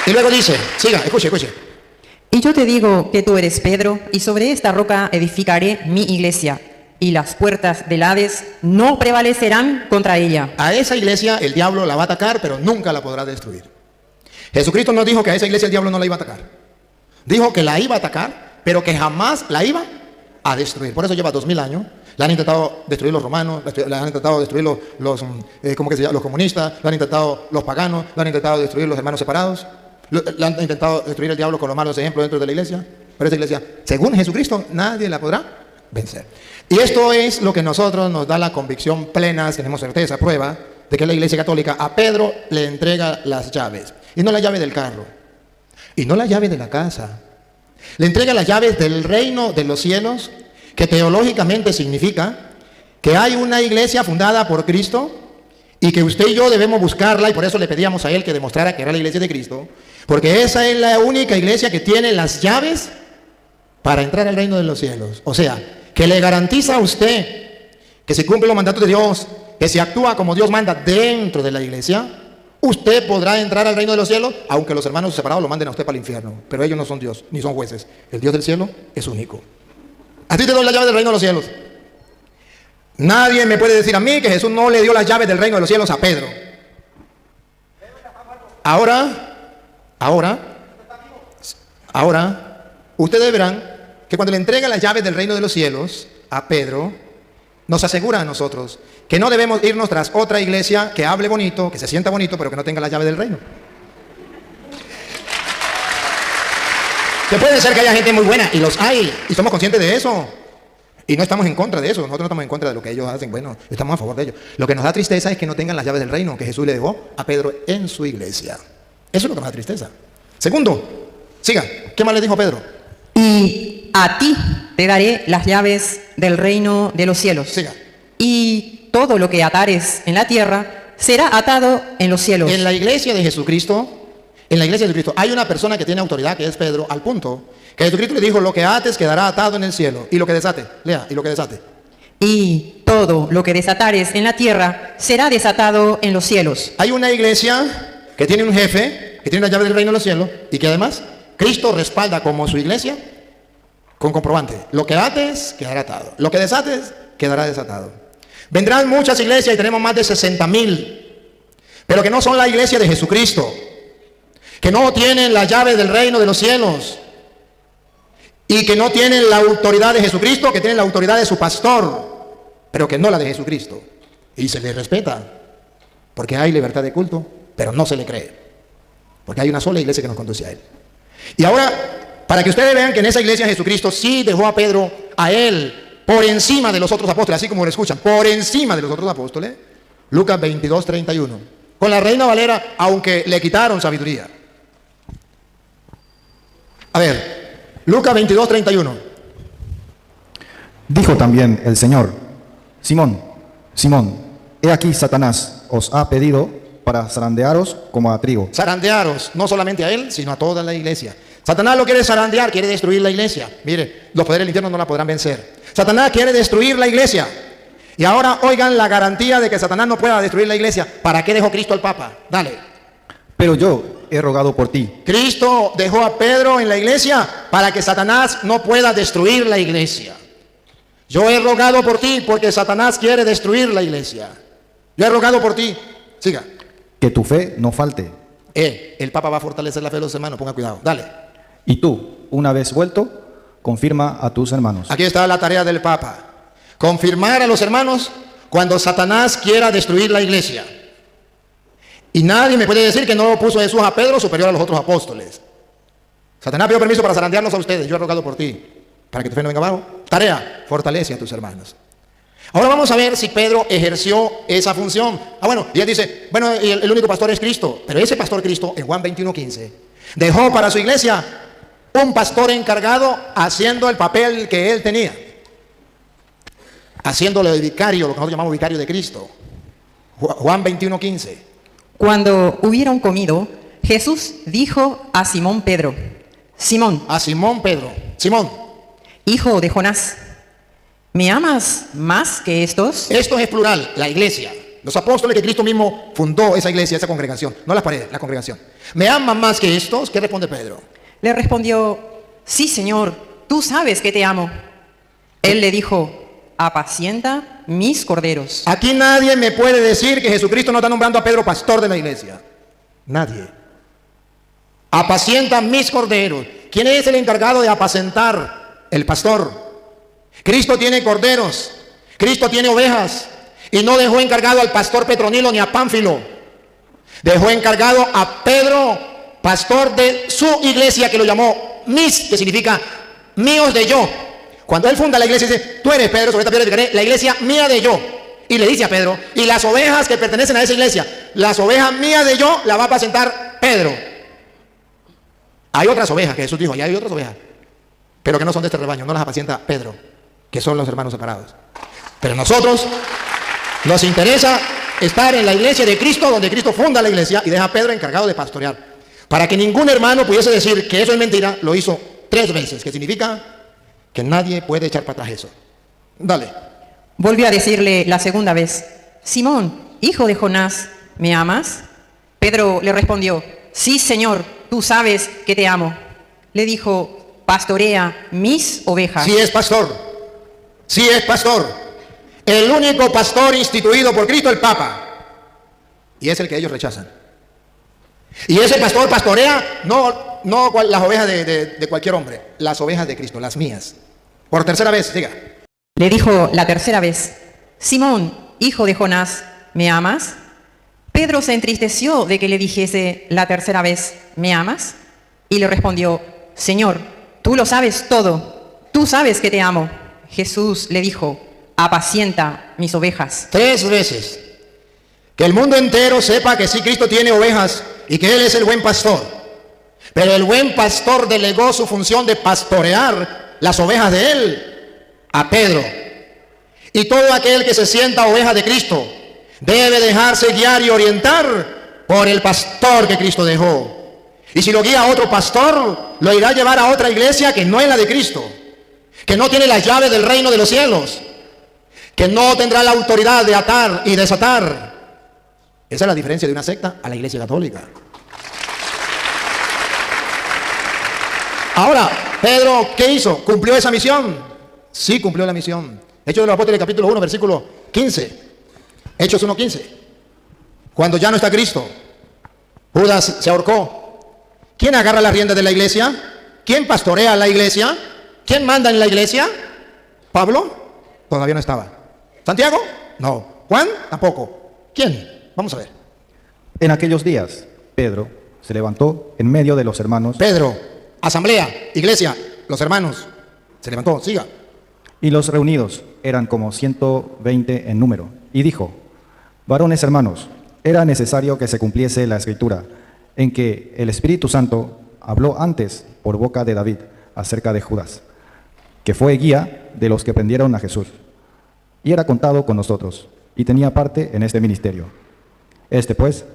Y luego dice, siga, escuche, escuche. Y yo te digo que tú eres Pedro, y sobre esta roca edificaré mi iglesia, y las puertas del Hades no prevalecerán contra ella. A esa iglesia el diablo la va a atacar, pero nunca la podrá destruir. Jesucristo nos dijo que a esa iglesia el diablo no la iba a atacar. Dijo que la iba a atacar, pero que jamás la iba a destruir. Por eso lleva 2000 años. La han intentado destruir los romanos, la han intentado destruir los comunistas, la han intentado los paganos, la han intentado destruir los hermanos separados, la han intentado destruir el diablo con los malos ejemplos dentro de la iglesia. Pero esa iglesia, según Jesucristo, nadie la podrá vencer. Y esto es lo que nosotros nos da la convicción plena, tenemos certeza, prueba, de que la iglesia católica a Pedro le entrega las llaves. Y no la llave del carro, y no la llave de la casa. Le entrega las llaves del reino de los cielos, que teológicamente significa que hay una iglesia fundada por Cristo y que usted y yo debemos buscarla, y por eso le pedíamos a él que demostrara que era la iglesia de Cristo, porque esa es la única iglesia que tiene las llaves para entrar al reino de los cielos. O sea, que le garantiza a usted que si cumple los mandatos de Dios, que si actúa como Dios manda dentro de la iglesia, usted podrá entrar al reino de los cielos, aunque los hermanos separados lo manden a usted para el infierno. Pero ellos no son Dios, ni son jueces. El Dios del cielo es único. A ti te doy la llave del reino de los cielos. Nadie me puede decir a mí que Jesús no le dio las llaves del reino de los cielos a Pedro. Ahora, ustedes verán que cuando le entrega las llaves del reino de los cielos a Pedro, nos asegura a nosotros que no debemos irnos tras otra iglesia que hable bonito, que se sienta bonito, pero que no tenga la llave del reino. Que puede ser que haya gente muy buena, y los hay, y somos conscientes de eso. Y no estamos en contra de eso, nosotros no estamos en contra de lo que ellos hacen, bueno, estamos a favor de ellos. Lo que nos da tristeza es que no tengan las llaves del reino que Jesús le dejó a Pedro en su iglesia. Eso es lo que nos da tristeza. Segundo, siga, ¿qué más le dijo Pedro? Y a ti te daré las llaves del reino de los cielos. Siga. Y todo lo que atares en la tierra será atado en los cielos. En la iglesia de Jesucristo, hay una persona que tiene autoridad, que es Pedro, al punto que Jesucristo le dijo: lo que ates quedará atado en el cielo, y lo que desate, lea, y lo que desate. Y todo lo que desatares en la tierra será desatado en los cielos. Hay una iglesia que tiene un jefe, que tiene la llave del reino de los cielos, y que además Cristo respalda como su iglesia con comprobante. Lo que ates quedará atado, lo que desates quedará desatado. Vendrán muchas iglesias, y tenemos más de 60,000, pero que no son la iglesia de Jesucristo, que no tienen la llave del reino de los cielos, y que no tienen la autoridad de Jesucristo, que tienen la autoridad de su pastor, pero que no la de Jesucristo. Y se le respeta, porque hay libertad de culto, pero no se le cree, porque hay una sola iglesia que nos conduce a él. Y ahora, para que ustedes vean que en esa iglesia Jesucristo sí dejó a Pedro, a él, por encima de los otros apóstoles, así como lo escuchan, por encima de los otros apóstoles. Lucas 22:31. Con la Reina Valera, aunque le quitaron sabiduría. A ver, Lucas 22:31. Dijo también el Señor: Simón, Simón, he aquí Satanás os ha pedido para zarandearos como a trigo. Zarandearos, no solamente a él, sino a toda la iglesia. Satanás lo quiere zarandear, quiere destruir la iglesia. Mire, los poderes del infierno no la podrán vencer. Satanás quiere destruir la iglesia. Y ahora oigan la garantía de que Satanás no pueda destruir la iglesia. ¿Para qué dejó Cristo al Papa? Dale. Pero yo he rogado por ti. Cristo dejó a Pedro en la iglesia para que Satanás no pueda destruir la iglesia. Yo he rogado por ti porque Satanás quiere destruir la iglesia. Yo he rogado por ti. Siga. Que tu fe no falte. El Papa va a fortalecer la fe de los hermanos, ponga cuidado. Dale. Y tú, una vez vuelto, confirma a tus hermanos. Aquí está la tarea del Papa. Confirmar a los hermanos cuando Satanás quiera destruir la iglesia. Y nadie me puede decir que no puso Jesús a Pedro superior a los otros apóstoles. Satanás pidió permiso para zarandearnos a ustedes. Yo he rogado por ti, para que tu fe no venga abajo. Tarea, fortalece a tus hermanos. Ahora vamos a ver si Pedro ejerció esa función. Bueno, y él dice, bueno, el único pastor es Cristo. Pero ese pastor Cristo, en Juan 21:15, dejó para su iglesia un pastor encargado haciendo el papel que él tenía. Haciéndole de vicario, lo que nosotros llamamos vicario de Cristo. Juan 21:15. Cuando hubieron comido, Jesús dijo a Simón Pedro: Simón, A Simón Pedro. Simón, hijo de Jonás, ¿me amas más que estos? esto es plural, la iglesia. los apóstoles que Cristo mismo fundó esa iglesia, esa congregación, no las paredes, la congregación. ¿Me aman más que estos? ¿Qué responde Pedro? Le respondió, sí, Señor, tú sabes que te amo. Él le dijo, apacienta mis corderos. Aquí nadie me puede decir que Jesucristo no está nombrando a Pedro pastor de la iglesia. Nadie. Apacienta mis corderos. ¿Quién es el encargado de apacentar? El pastor. Cristo tiene corderos. Cristo tiene ovejas. Y no dejó encargado al pastor Petronilo ni a Pánfilo. Dejó encargado a Pedro, pastor de su iglesia, que lo llamó mis, que significa míos de yo. Cuando él funda la iglesia, dice, tú eres Pedro, sobre esta piedra edificaré la iglesia mía de yo. Y le dice a Pedro, y las ovejas que pertenecen a esa iglesia, las ovejas mías de yo, las va a apacentar Pedro. Hay otras ovejas, que Jesús dijo, ya hay otras ovejas, pero que no son de este rebaño, no las apacienta Pedro, que son los hermanos separados. Pero nosotros nos interesa estar en la iglesia de Cristo, donde Cristo funda la iglesia y deja a Pedro encargado de pastorear. Para que ningún hermano pudiese decir que eso es mentira, lo hizo 3 veces, que significa que nadie puede echar para atrás eso. Dale. Volvió a decirle la segunda vez, Simón, hijo de Jonás, ¿me amas? Pedro le respondió, sí, Señor, tú sabes que te amo. Le dijo, pastorea mis ovejas. Sí es pastor. Sí es pastor. El único pastor instituido por Cristo, el Papa. Y es el que ellos rechazan. Y ese pastor pastorea no las ovejas de cualquier hombre, las ovejas de Cristo, las mías. Por tercera vez, diga. Le dijo la tercera vez, Simón, hijo de Jonás, ¿me amas? Pedro se entristeció de que le dijese la tercera vez, ¿me amas? Y le respondió, Señor, tú lo sabes todo, tú sabes que te amo. Jesús le dijo, apacienta mis ovejas. 3 veces. Que el mundo entero sepa que sí, Cristo tiene ovejas y que Él es el buen pastor. Pero el buen pastor delegó su función de pastorear las ovejas de Él a Pedro. Y todo aquel que se sienta oveja de Cristo debe dejarse guiar y orientar por el pastor que Cristo dejó. Y si lo guía a otro pastor, lo irá a llevar a otra iglesia que no es la de Cristo, que no tiene las llaves del reino de los cielos, que no tendrá la autoridad de atar y desatar. Esa es la diferencia de una secta a la iglesia católica. Ahora, Pedro, ¿qué hizo? ¿Cumplió esa misión? Sí, cumplió la misión. Hechos de los Apóstoles, capítulo 1, versículo 15. Hechos 1:15. Cuando ya no está Cristo, Judas se ahorcó. ¿Quién agarra las riendas de la iglesia? ¿Quién pastorea la iglesia? ¿Quién manda en la iglesia? ¿Pablo? Todavía no estaba. ¿Santiago? No. ¿Juan? Tampoco. ¿Quién? Vamos a ver. En aquellos días, Pedro se levantó en medio de los hermanos. Pedro, asamblea, iglesia, los hermanos. Se levantó, siga. Y los reunidos eran como 120 en número. Y dijo, varones hermanos, era necesario que se cumpliese la escritura, en que el Espíritu Santo habló antes por boca de David acerca de Judas, que fue guía de los que prendieron a Jesús. Y era contado con nosotros, y tenía parte en este ministerio. Este pues,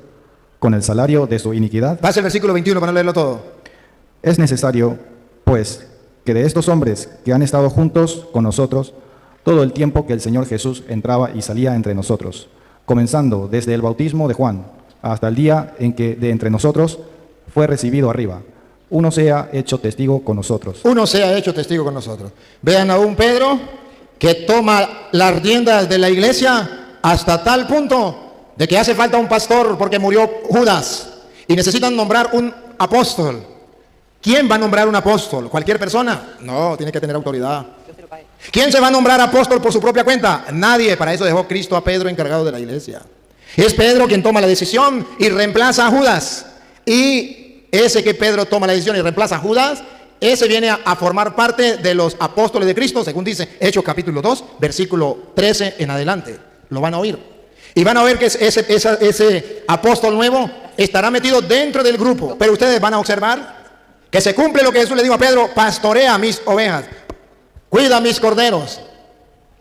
con el salario de su iniquidad. Pasa el versículo 21 para no leerlo todo. Es necesario, pues, que de estos hombres que han estado juntos con nosotros todo el tiempo que el Señor Jesús entraba y salía entre nosotros, comenzando desde el bautismo de Juan hasta el día en que de entre nosotros fue recibido arriba, uno sea hecho testigo con nosotros. Uno sea hecho testigo con nosotros. Vean a un Pedro que toma las riendas de la iglesia hasta tal punto de que hace falta un pastor porque murió Judas y necesitan nombrar un apóstol. ¿Quién va a nombrar un apóstol? ¿Cualquier persona? No, tiene que tener autoridad. ¿Quién se va a nombrar apóstol por su propia cuenta? Nadie. Para eso dejó Cristo a Pedro encargado de la iglesia. Es Pedro quien toma la decisión y reemplaza a Judas. Y ese que Pedro toma la decisión y reemplaza a Judas, ese viene a formar parte de los apóstoles de Cristo, según dice Hechos capítulo 2, versículo 13 en adelante. Lo van a oír. Y van a ver que ese apóstol nuevo estará metido dentro del grupo. Pero ustedes van a observar que se cumple lo que Jesús le dijo a Pedro: pastorea mis ovejas, cuida mis corderos.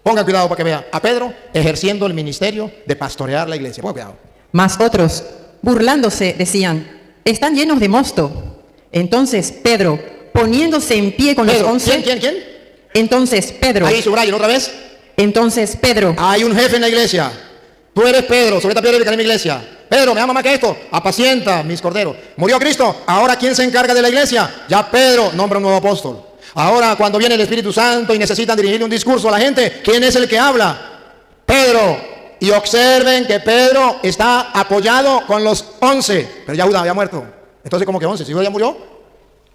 Ponga cuidado para que vea a Pedro ejerciendo el ministerio de pastorear la iglesia. Ponga cuidado. Mas otros, burlándose, decían, están llenos de mosto. Entonces Pedro, poniéndose en pie con Pedro, los 11... ¿Quién? Entonces Pedro... Ahí subrayen otra vez. Entonces Pedro... Hay un jefe en la iglesia. tú eres Pedro, sobre esta piedra edificaré mi iglesia. Pedro, me ama más que esto, apacienta mis corderos. Murió Cristo, ahora ¿quién se encarga de la iglesia? Ya Pedro nombra un nuevo apóstol. Ahora cuando viene el Espíritu Santo y necesitan dirigir un discurso a la gente, ¿quién es el que habla? Pedro. Y observen que Pedro está apoyado con los 11, pero ya Judas había muerto. Entonces, ¿cómo que 11? Si Judas ya murió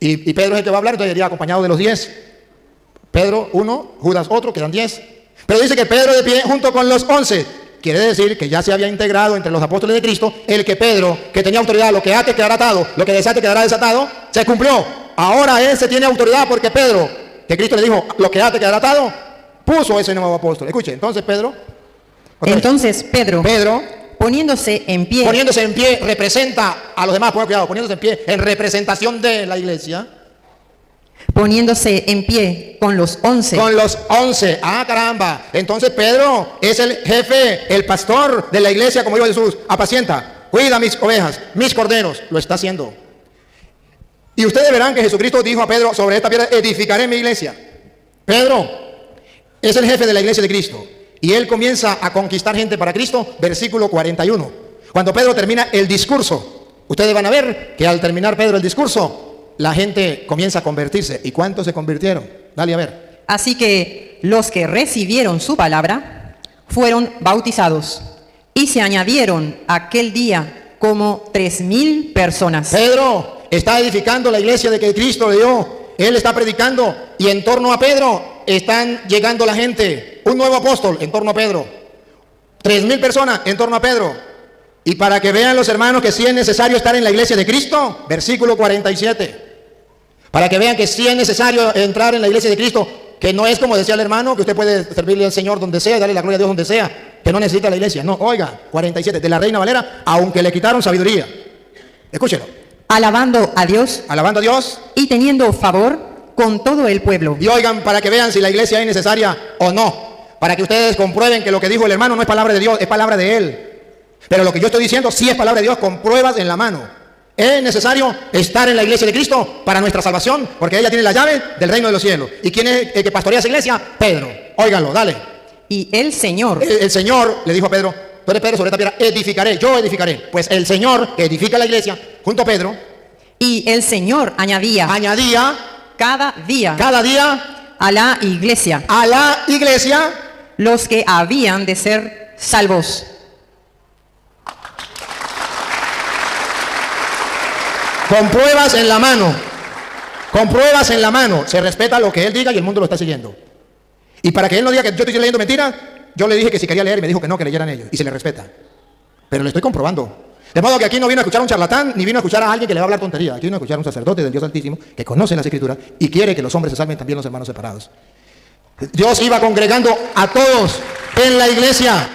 y Pedro es el que va a hablar, entonces iría acompañado de los 10. Pedro 1, Judas otro, quedan 10. Pero dice que Pedro de pie junto con los 11. Quiere decir que ya se había integrado entre los apóstoles de Cristo el que Pedro, que tenía autoridad, lo que ate quedará atado, lo que desate quedará desatado, se cumplió. Ahora él se tiene autoridad porque Pedro, que Cristo le dijo, lo que ate quedará atado, puso ese nuevo apóstol. Escuche, entonces Pedro, Pedro, poniéndose en pie, representa a los demás, pongan cuidado, poniéndose en pie en representación de la iglesia. Poniéndose en pie con los 11. Con los 11. Ah, caramba. Entonces Pedro es el jefe, el pastor de la iglesia, como dijo Jesús. Apacienta, cuida mis ovejas, mis corderos. Lo está haciendo. Y ustedes verán que Jesucristo dijo a Pedro, sobre esta piedra edificaré mi iglesia. Pedro es el jefe de la iglesia de Cristo. Y él comienza a conquistar gente para Cristo. Versículo 41. Cuando Pedro termina el discurso, ustedes van a ver que al terminar Pedro el discurso, la gente comienza a convertirse. ¿Y cuántos se convirtieron? Dale a ver. Así que los que recibieron su palabra fueron bautizados y se añadieron aquel día como 3,000 personas. Pedro está edificando la iglesia de que Cristo le dio. Él está predicando y en torno a Pedro están llegando la gente. Un nuevo apóstol en torno a Pedro. 3,000 personas en torno a Pedro. Y para que vean los hermanos que sí es necesario estar en la iglesia de Cristo, versículo 47. Para que vean que sí es necesario entrar en la iglesia de Cristo, que no es como decía el hermano, que usted puede servirle al Señor donde sea, darle la gloria a Dios donde sea, que no necesita la iglesia. No, oiga, 47, de la Reina Valera, aunque le quitaron sabiduría. Escúchelo. Alabando a Dios y teniendo favor con todo el pueblo. Y oigan, para que vean si la iglesia es necesaria o no, para que ustedes comprueben que lo que dijo el hermano no es palabra de Dios, es palabra de él. Pero lo que yo estoy diciendo sí es palabra de Dios con pruebas en la mano. Es necesario estar en la iglesia de Cristo para nuestra salvación, porque ella tiene la llave del reino de los cielos. ¿Y quién es el que pastorea esa iglesia? Pedro. Óiganlo, dale. Y el Señor. El Señor le dijo a Pedro, tú eres Pedro, sobre esta piedra edificaré, yo edificaré. Pues el Señor que edifica la iglesia junto a Pedro. Y el Señor añadía cada día a la iglesia los que habían de ser salvos. Con pruebas en la mano, se respeta lo que él diga y el mundo lo está siguiendo. Y para que él no diga que yo estoy leyendo mentiras, yo le dije que si quería leer y me dijo que no, que leyeran ellos, y se le respeta. Pero le estoy comprobando. De modo que aquí no vino a escuchar a un charlatán, ni vino a escuchar a alguien que le va a hablar tontería. Aquí vino a escuchar a un sacerdote del Dios Altísimo, que conoce las Escrituras y quiere que los hombres se salven, también los hermanos separados. Dios iba congregando a todos en la iglesia,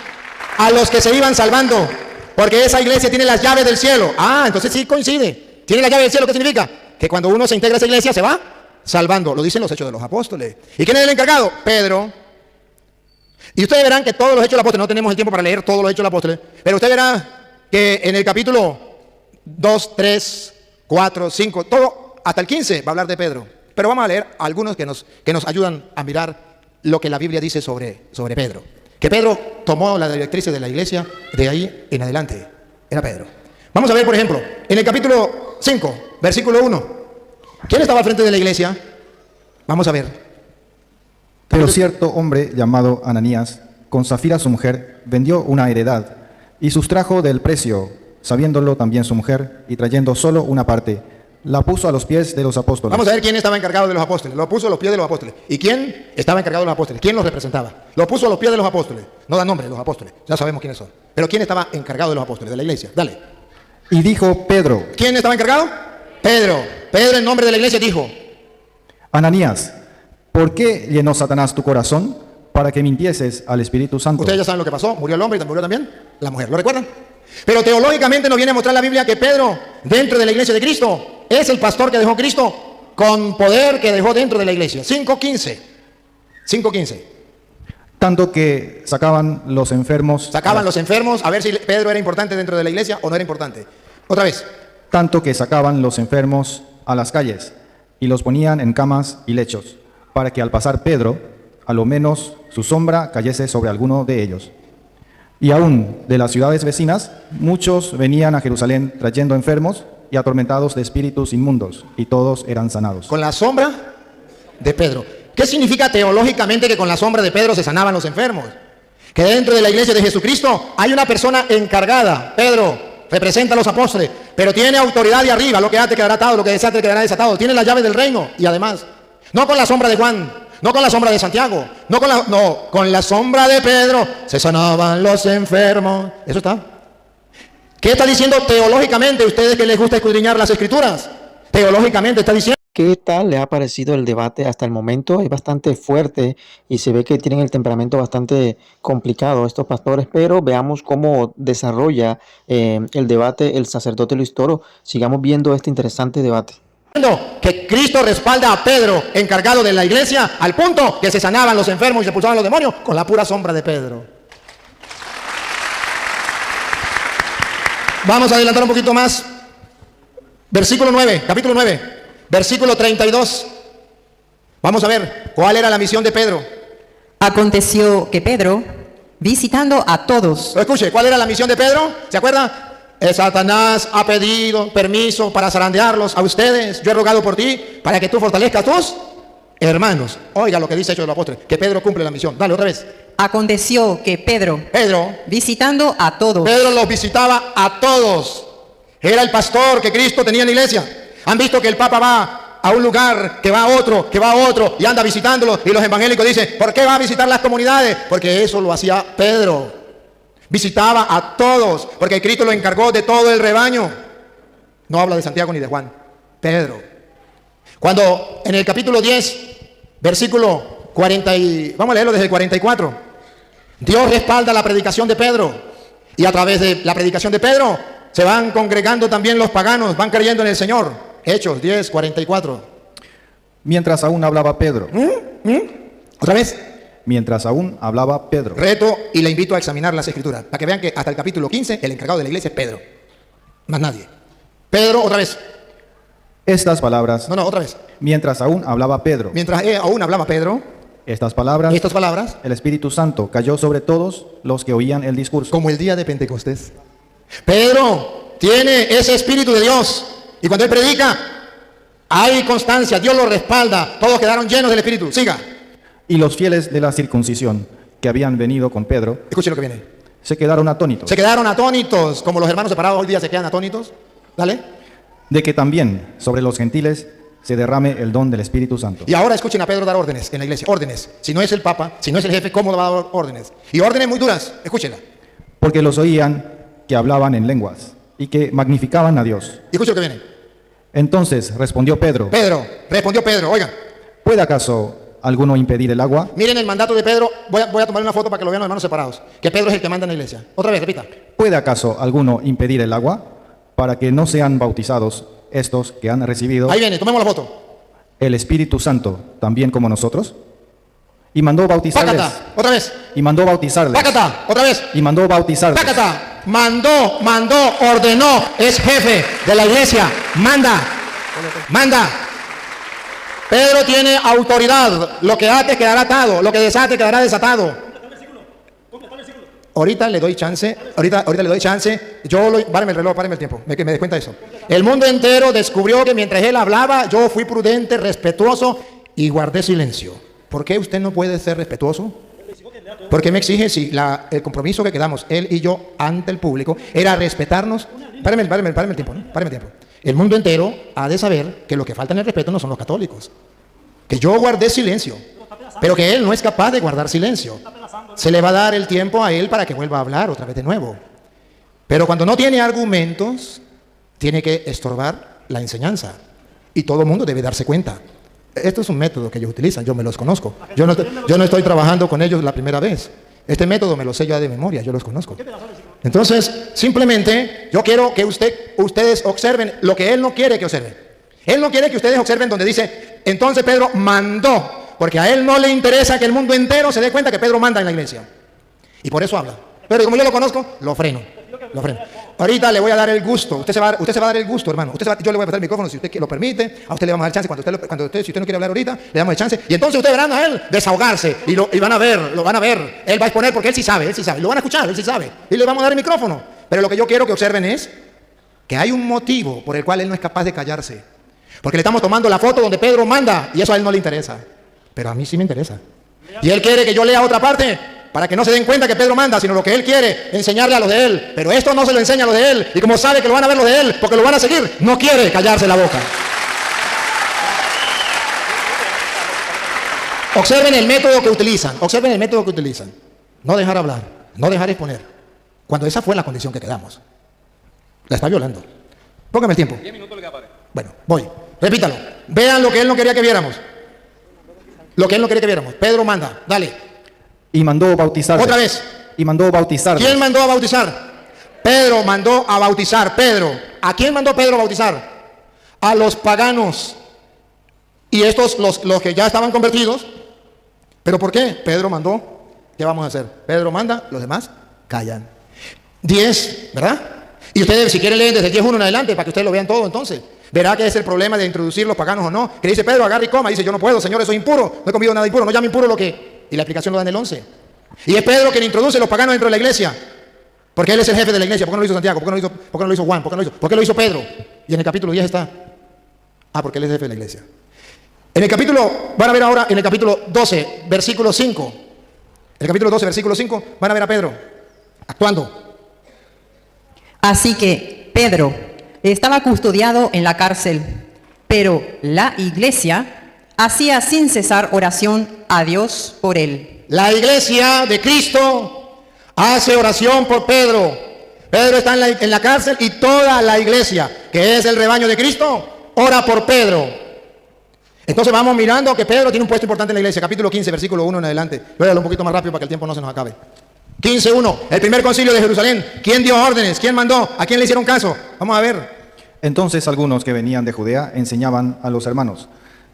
a los que se iban salvando, porque esa iglesia tiene las llaves del cielo. Ah, entonces sí coincide. Tiene la llave del cielo, ¿qué significa? Que cuando uno se integra a esa iglesia se va salvando. Lo dicen los Hechos de los Apóstoles. ¿Y quién es el encargado? Pedro. Y ustedes verán que todos los Hechos de los Apóstoles, no tenemos el tiempo para leer todos los Hechos de los Apóstoles, pero usted verá que en el capítulo 2, 3, 4, 5, todo, hasta el 15 va a hablar de Pedro. Pero vamos a leer algunos que nos ayudan a mirar lo que la Biblia dice sobre Pedro. Que Pedro tomó la directriz de la iglesia de ahí en adelante. Era Pedro. Vamos a ver, por ejemplo, en el capítulo 5, versículo 1. ¿Quién estaba al frente de la iglesia? Vamos a ver. Pero cierto hombre llamado Ananías, con Zafira su mujer, vendió una heredad y sustrajo del precio, sabiéndolo también su mujer, y trayendo solo una parte, la puso a los pies de los apóstoles. Vamos a ver quién estaba encargado de los apóstoles. Lo puso a los pies de los apóstoles. ¿Y quién estaba encargado de los apóstoles? ¿Quién los representaba? Lo puso a los pies de los apóstoles. No da nombre, los apóstoles. Ya sabemos quiénes son. Pero ¿quién estaba encargado de los apóstoles? De la iglesia. Dale. Y dijo Pedro. ¿Quién estaba encargado? Pedro. Pedro en nombre de la iglesia dijo: Ananías, ¿por qué llenó Satanás tu corazón para que mintieses al Espíritu Santo? Ustedes ya saben lo que pasó. Murió el hombre y murió también la mujer. ¿Lo recuerdan? Pero teológicamente nos viene a mostrar la Biblia que Pedro, dentro de la iglesia de Cristo, es el pastor que dejó Cristo con poder que dejó dentro de la iglesia. 5:15. Tanto que sacaban los enfermos. A ver si Pedro era importante dentro de la iglesia o no era importante. Otra vez. Tanto que sacaban los enfermos a las calles y los ponían en camas y lechos, para que al pasar Pedro, a lo menos su sombra cayese sobre alguno de ellos. Y aún de las ciudades vecinas, muchos venían a Jerusalén trayendo enfermos y atormentados de espíritus inmundos, y todos eran sanados. Con la sombra de Pedro. ¿Qué significa teológicamente que con la sombra de Pedro se sanaban los enfermos? Que dentro de la iglesia de Jesucristo hay una persona encargada. Pedro representa a los apóstoles, pero tiene autoridad de arriba. Lo que ate quedará atado, lo que desate quedará desatado. Tiene la llave del reino. Y además, no con la sombra de Juan, no con la sombra de Santiago, con la sombra de Pedro se sanaban los enfermos. Eso está. ¿Qué está diciendo teológicamente? Ustedes que les gusta escudriñar las escrituras, teológicamente está diciendo. ¿Qué tal le ha parecido el debate hasta el momento? Es bastante fuerte y se ve que tienen el temperamento bastante complicado estos pastores, pero veamos cómo desarrolla el debate el sacerdote Luis Toro. Sigamos viendo este interesante debate. Que Cristo respalda a Pedro, encargado de la iglesia, al punto que se sanaban los enfermos y se expulsaban los demonios con la pura sombra de Pedro. Vamos a adelantar un poquito más. Versículo 9, capítulo 9. Versículo 32. Vamos a ver cuál era la misión de Pedro. Aconteció que Pedro, visitando a todos, Escuche, ¿cuál era la misión de Pedro? ¿Se acuerda? Satanás ha pedido permiso para zarandearlos a ustedes. Yo he rogado por ti para que tú fortalezcas a tus hermanos. Oiga lo que dice Hechos de los Apóstoles, que Pedro cumple la misión. Dale otra vez. aconteció que Pedro, visitando a todos, Pedro los visitaba a todos. Era el pastor que Cristo tenía en la iglesia. Han visto que el Papa va a un lugar, que va a otro, y anda visitándolos, y los evangélicos dicen, ¿por qué va a visitar las comunidades? Porque eso lo hacía Pedro. Visitaba a todos, porque Cristo lo encargó de todo el rebaño. No habla de Santiago ni de Juan, Pedro. Cuando en el capítulo 10, versículo 40, vamos a leerlo desde el 44. Dios respalda la predicación de Pedro, y a través de la predicación de Pedro se van congregando también los paganos, van creyendo en el Señor. Hechos 10, 44. Mientras aún hablaba Pedro. Otra vez. Mientras aún hablaba Pedro. Reto y le invito a examinar las escrituras, para que vean que hasta el capítulo 15 el encargado de la iglesia es Pedro. Más nadie. Pedro, otra vez. Estas palabras. No, otra vez. Mientras aún hablaba Pedro. Mientras aún hablaba Pedro. Estas palabras. El Espíritu Santo cayó sobre todos los que oían el discurso. Como el día de Pentecostés. Pedro tiene ese Espíritu de Dios. Y cuando él predica, hay constancia, Dios lo respalda, todos quedaron llenos del Espíritu. Siga. Y los fieles de la circuncisión que habían venido con Pedro, escuche lo que viene, se quedaron atónitos. Se quedaron atónitos, como los hermanos separados hoy día se quedan atónitos. Dale. De que también sobre los gentiles se derrame el don del Espíritu Santo. Y ahora escuchen a Pedro dar órdenes en la iglesia. Órdenes. Si no es el Papa, si no es el jefe, ¿cómo le va a dar órdenes? Y órdenes muy duras. Escúchenla. Porque los oían que hablaban en lenguas y que magnificaban a Dios. Y escuche lo que viene. Entonces respondió Pedro. Respondió Pedro, oigan. ¿Puede acaso alguno impedir el agua? Miren el mandato de Pedro. Voy a tomar una foto para que lo vean los hermanos separados. Que Pedro es el que manda en la iglesia. Otra vez, repita. ¿Puede acaso alguno impedir el agua para que no sean bautizados estos que han recibido? Ahí viene, tomemos la foto. El Espíritu Santo, también como nosotros. Y mandó bautizarles. Pácata, otra vez. Y mandó bautizarles. Pácata, otra vez. Y mandó bautizarles. Pácata. Mandó, ordenó, es jefe de la iglesia. Manda. Pedro tiene autoridad. Lo que ate quedará atado, lo que desate quedará desatado. Ahorita le doy chance. Páreme el reloj, páreme el tiempo. Me des cuenta de eso. El mundo entero descubrió que mientras él hablaba, yo fui prudente, respetuoso y guardé silencio. ¿Por qué usted no puede ser respetuoso? ¿Por qué me exige si el compromiso que quedamos él y yo ante el público era respetarnos? Páreme el tiempo, ¿no? Páreme el tiempo. El mundo entero ha de saber que lo que falta en el respeto no son los católicos. Que yo guardé silencio, pero que él no es capaz de guardar silencio. Se le va a dar el tiempo a él para que vuelva a hablar otra vez de nuevo. Pero cuando no tiene argumentos, tiene que estorbar la enseñanza. Y todo el mundo debe darse cuenta. Esto es un método que ellos utilizan, yo me los conozco. Yo no estoy trabajando con ellos la primera vez. Este método me lo sé ya de memoria, yo los conozco. Entonces, simplemente, yo quiero que ustedes observen lo que él no quiere que observen. Él no quiere que ustedes observen donde dice, entonces Pedro mandó, porque a él no le interesa que el mundo entero se dé cuenta que Pedro manda en la iglesia. Y por eso habla. Pero como yo lo conozco, lo freno. Ahorita le voy a dar el gusto. Usted se va a dar el gusto, hermano. Yo le voy a pasar el micrófono si usted lo permite. A usted le vamos a dar chance. Si usted no quiere hablar ahorita, le damos el chance. Y entonces ustedes verán a él desahogarse. Y van a ver, lo van a ver. Él va a exponer porque él sí sabe. Lo van a escuchar, él sí sabe. Y le vamos a dar el micrófono. Pero lo que yo quiero que observen es que hay un motivo por el cual él no es capaz de callarse. Porque le estamos tomando la foto donde Pedro manda. Y eso a él no le interesa. Pero a mí sí me interesa. Y él quiere que yo lea otra parte para que no se den cuenta que Pedro manda, sino lo que él quiere, enseñarle a los de él. Pero esto no se lo enseña a los de él. Y como sabe que lo van a ver los de él, porque lo van a seguir, no quiere callarse la boca. Observen el método que utilizan. Observen el método que utilizan. No dejar hablar, no dejar exponer. Cuando esa fue la condición que quedamos. La está violando. Póngame el tiempo. 10 minutos le queda para. Bueno, voy. Repítalo. Vean lo que él no quería que viéramos. Lo que él no quería que viéramos. Pedro manda. Dale. Y mandó bautizar. Otra vez. Y mandó bautizar. ¿Quién mandó a bautizar? Pedro mandó a bautizar. Pedro. ¿A quién mandó Pedro a bautizar? A los paganos. Y estos, los que ya estaban convertidos. ¿Pero por qué? Pedro mandó. ¿Qué vamos a hacer? Pedro manda, los demás callan. 10, ¿verdad? Y ustedes, si quieren, leen desde el 10:1 en adelante para que ustedes lo vean todo entonces. Verá que es el problema de introducir los paganos o no. Que dice Pedro, agarra y coma. Dice, yo no puedo, Señor, eso es impuro. No he comido nada impuro. No llame impuro lo que... Y la explicación lo da en el 11. Y es Pedro quien introduce los paganos dentro de la iglesia. Porque él es el jefe de la iglesia. ¿Por qué no lo hizo Santiago? ¿Por qué no lo hizo Juan? ¿Por qué lo hizo Pedro? Y en el capítulo 10 está. Porque él es el jefe de la iglesia. En el capítulo, van a ver ahora, en el capítulo 12, versículo 5. En el capítulo 12, versículo 5, van a ver a Pedro actuando. Así que Pedro estaba custodiado en la cárcel, pero la iglesia hacía sin cesar oración a Dios por él. La iglesia de Cristo hace oración por Pedro. Pedro está en la cárcel y toda la iglesia, que es el rebaño de Cristo, ora por Pedro. Entonces vamos mirando que Pedro tiene un puesto importante en la iglesia. Capítulo 15, versículo 1 en adelante. Léalo un poquito más rápido para que el tiempo no se nos acabe. 15:1, el primer concilio de Jerusalén. ¿Quién dio órdenes? ¿Quién mandó? ¿A quién le hicieron caso? Vamos a ver. Entonces algunos que venían de Judea enseñaban a los hermanos: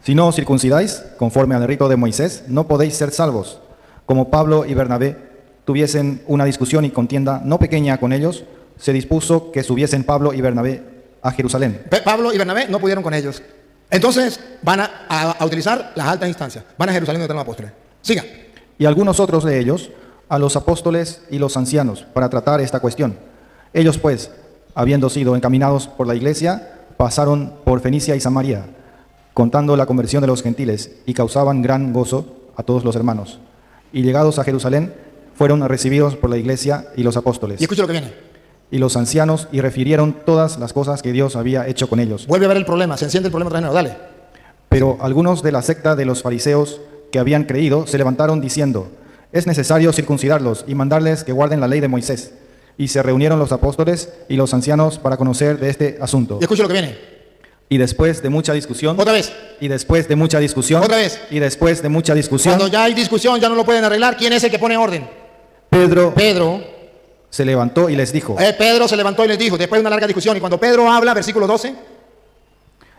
si no os circuncidáis, conforme al rito de Moisés, no podéis ser salvos. Como Pablo y Bernabé tuviesen una discusión y contienda no pequeña con ellos, se dispuso que subiesen Pablo y Bernabé a Jerusalén. Pablo y Bernabé no pudieron con ellos. Entonces van a utilizar las altas instancias. Van a Jerusalén donde están los apóstoles. Siga. Y algunos otros de ellos a los apóstoles y los ancianos para tratar esta cuestión. Ellos pues, habiendo sido encaminados por la iglesia, pasaron por Fenicia y Samaria, contando la conversión de los gentiles, y causaban gran gozo a todos los hermanos. Y llegados a Jerusalén, fueron recibidos por la iglesia y los apóstoles. Y escucha lo que viene. Y los ancianos, y refirieron todas las cosas que Dios había hecho con ellos. Vuelve a ver el problema, se enciende el problema otra vez, dale. Pero algunos de la secta de los fariseos que habían creído se levantaron diciendo: es necesario circuncidarlos y mandarles que guarden la ley de Moisés. Y se reunieron los apóstoles y los ancianos para conocer de este asunto. Y escucha lo que viene. Y después de mucha discusión. Otra vez. Y después de mucha discusión. Otra vez. Y después de mucha discusión. Cuando ya hay discusión, ya no lo pueden arreglar. ¿Quién es el que pone orden? Pedro se levantó y les dijo. Pedro se levantó y les dijo, después de una larga discusión. Y cuando Pedro habla, versículo 12.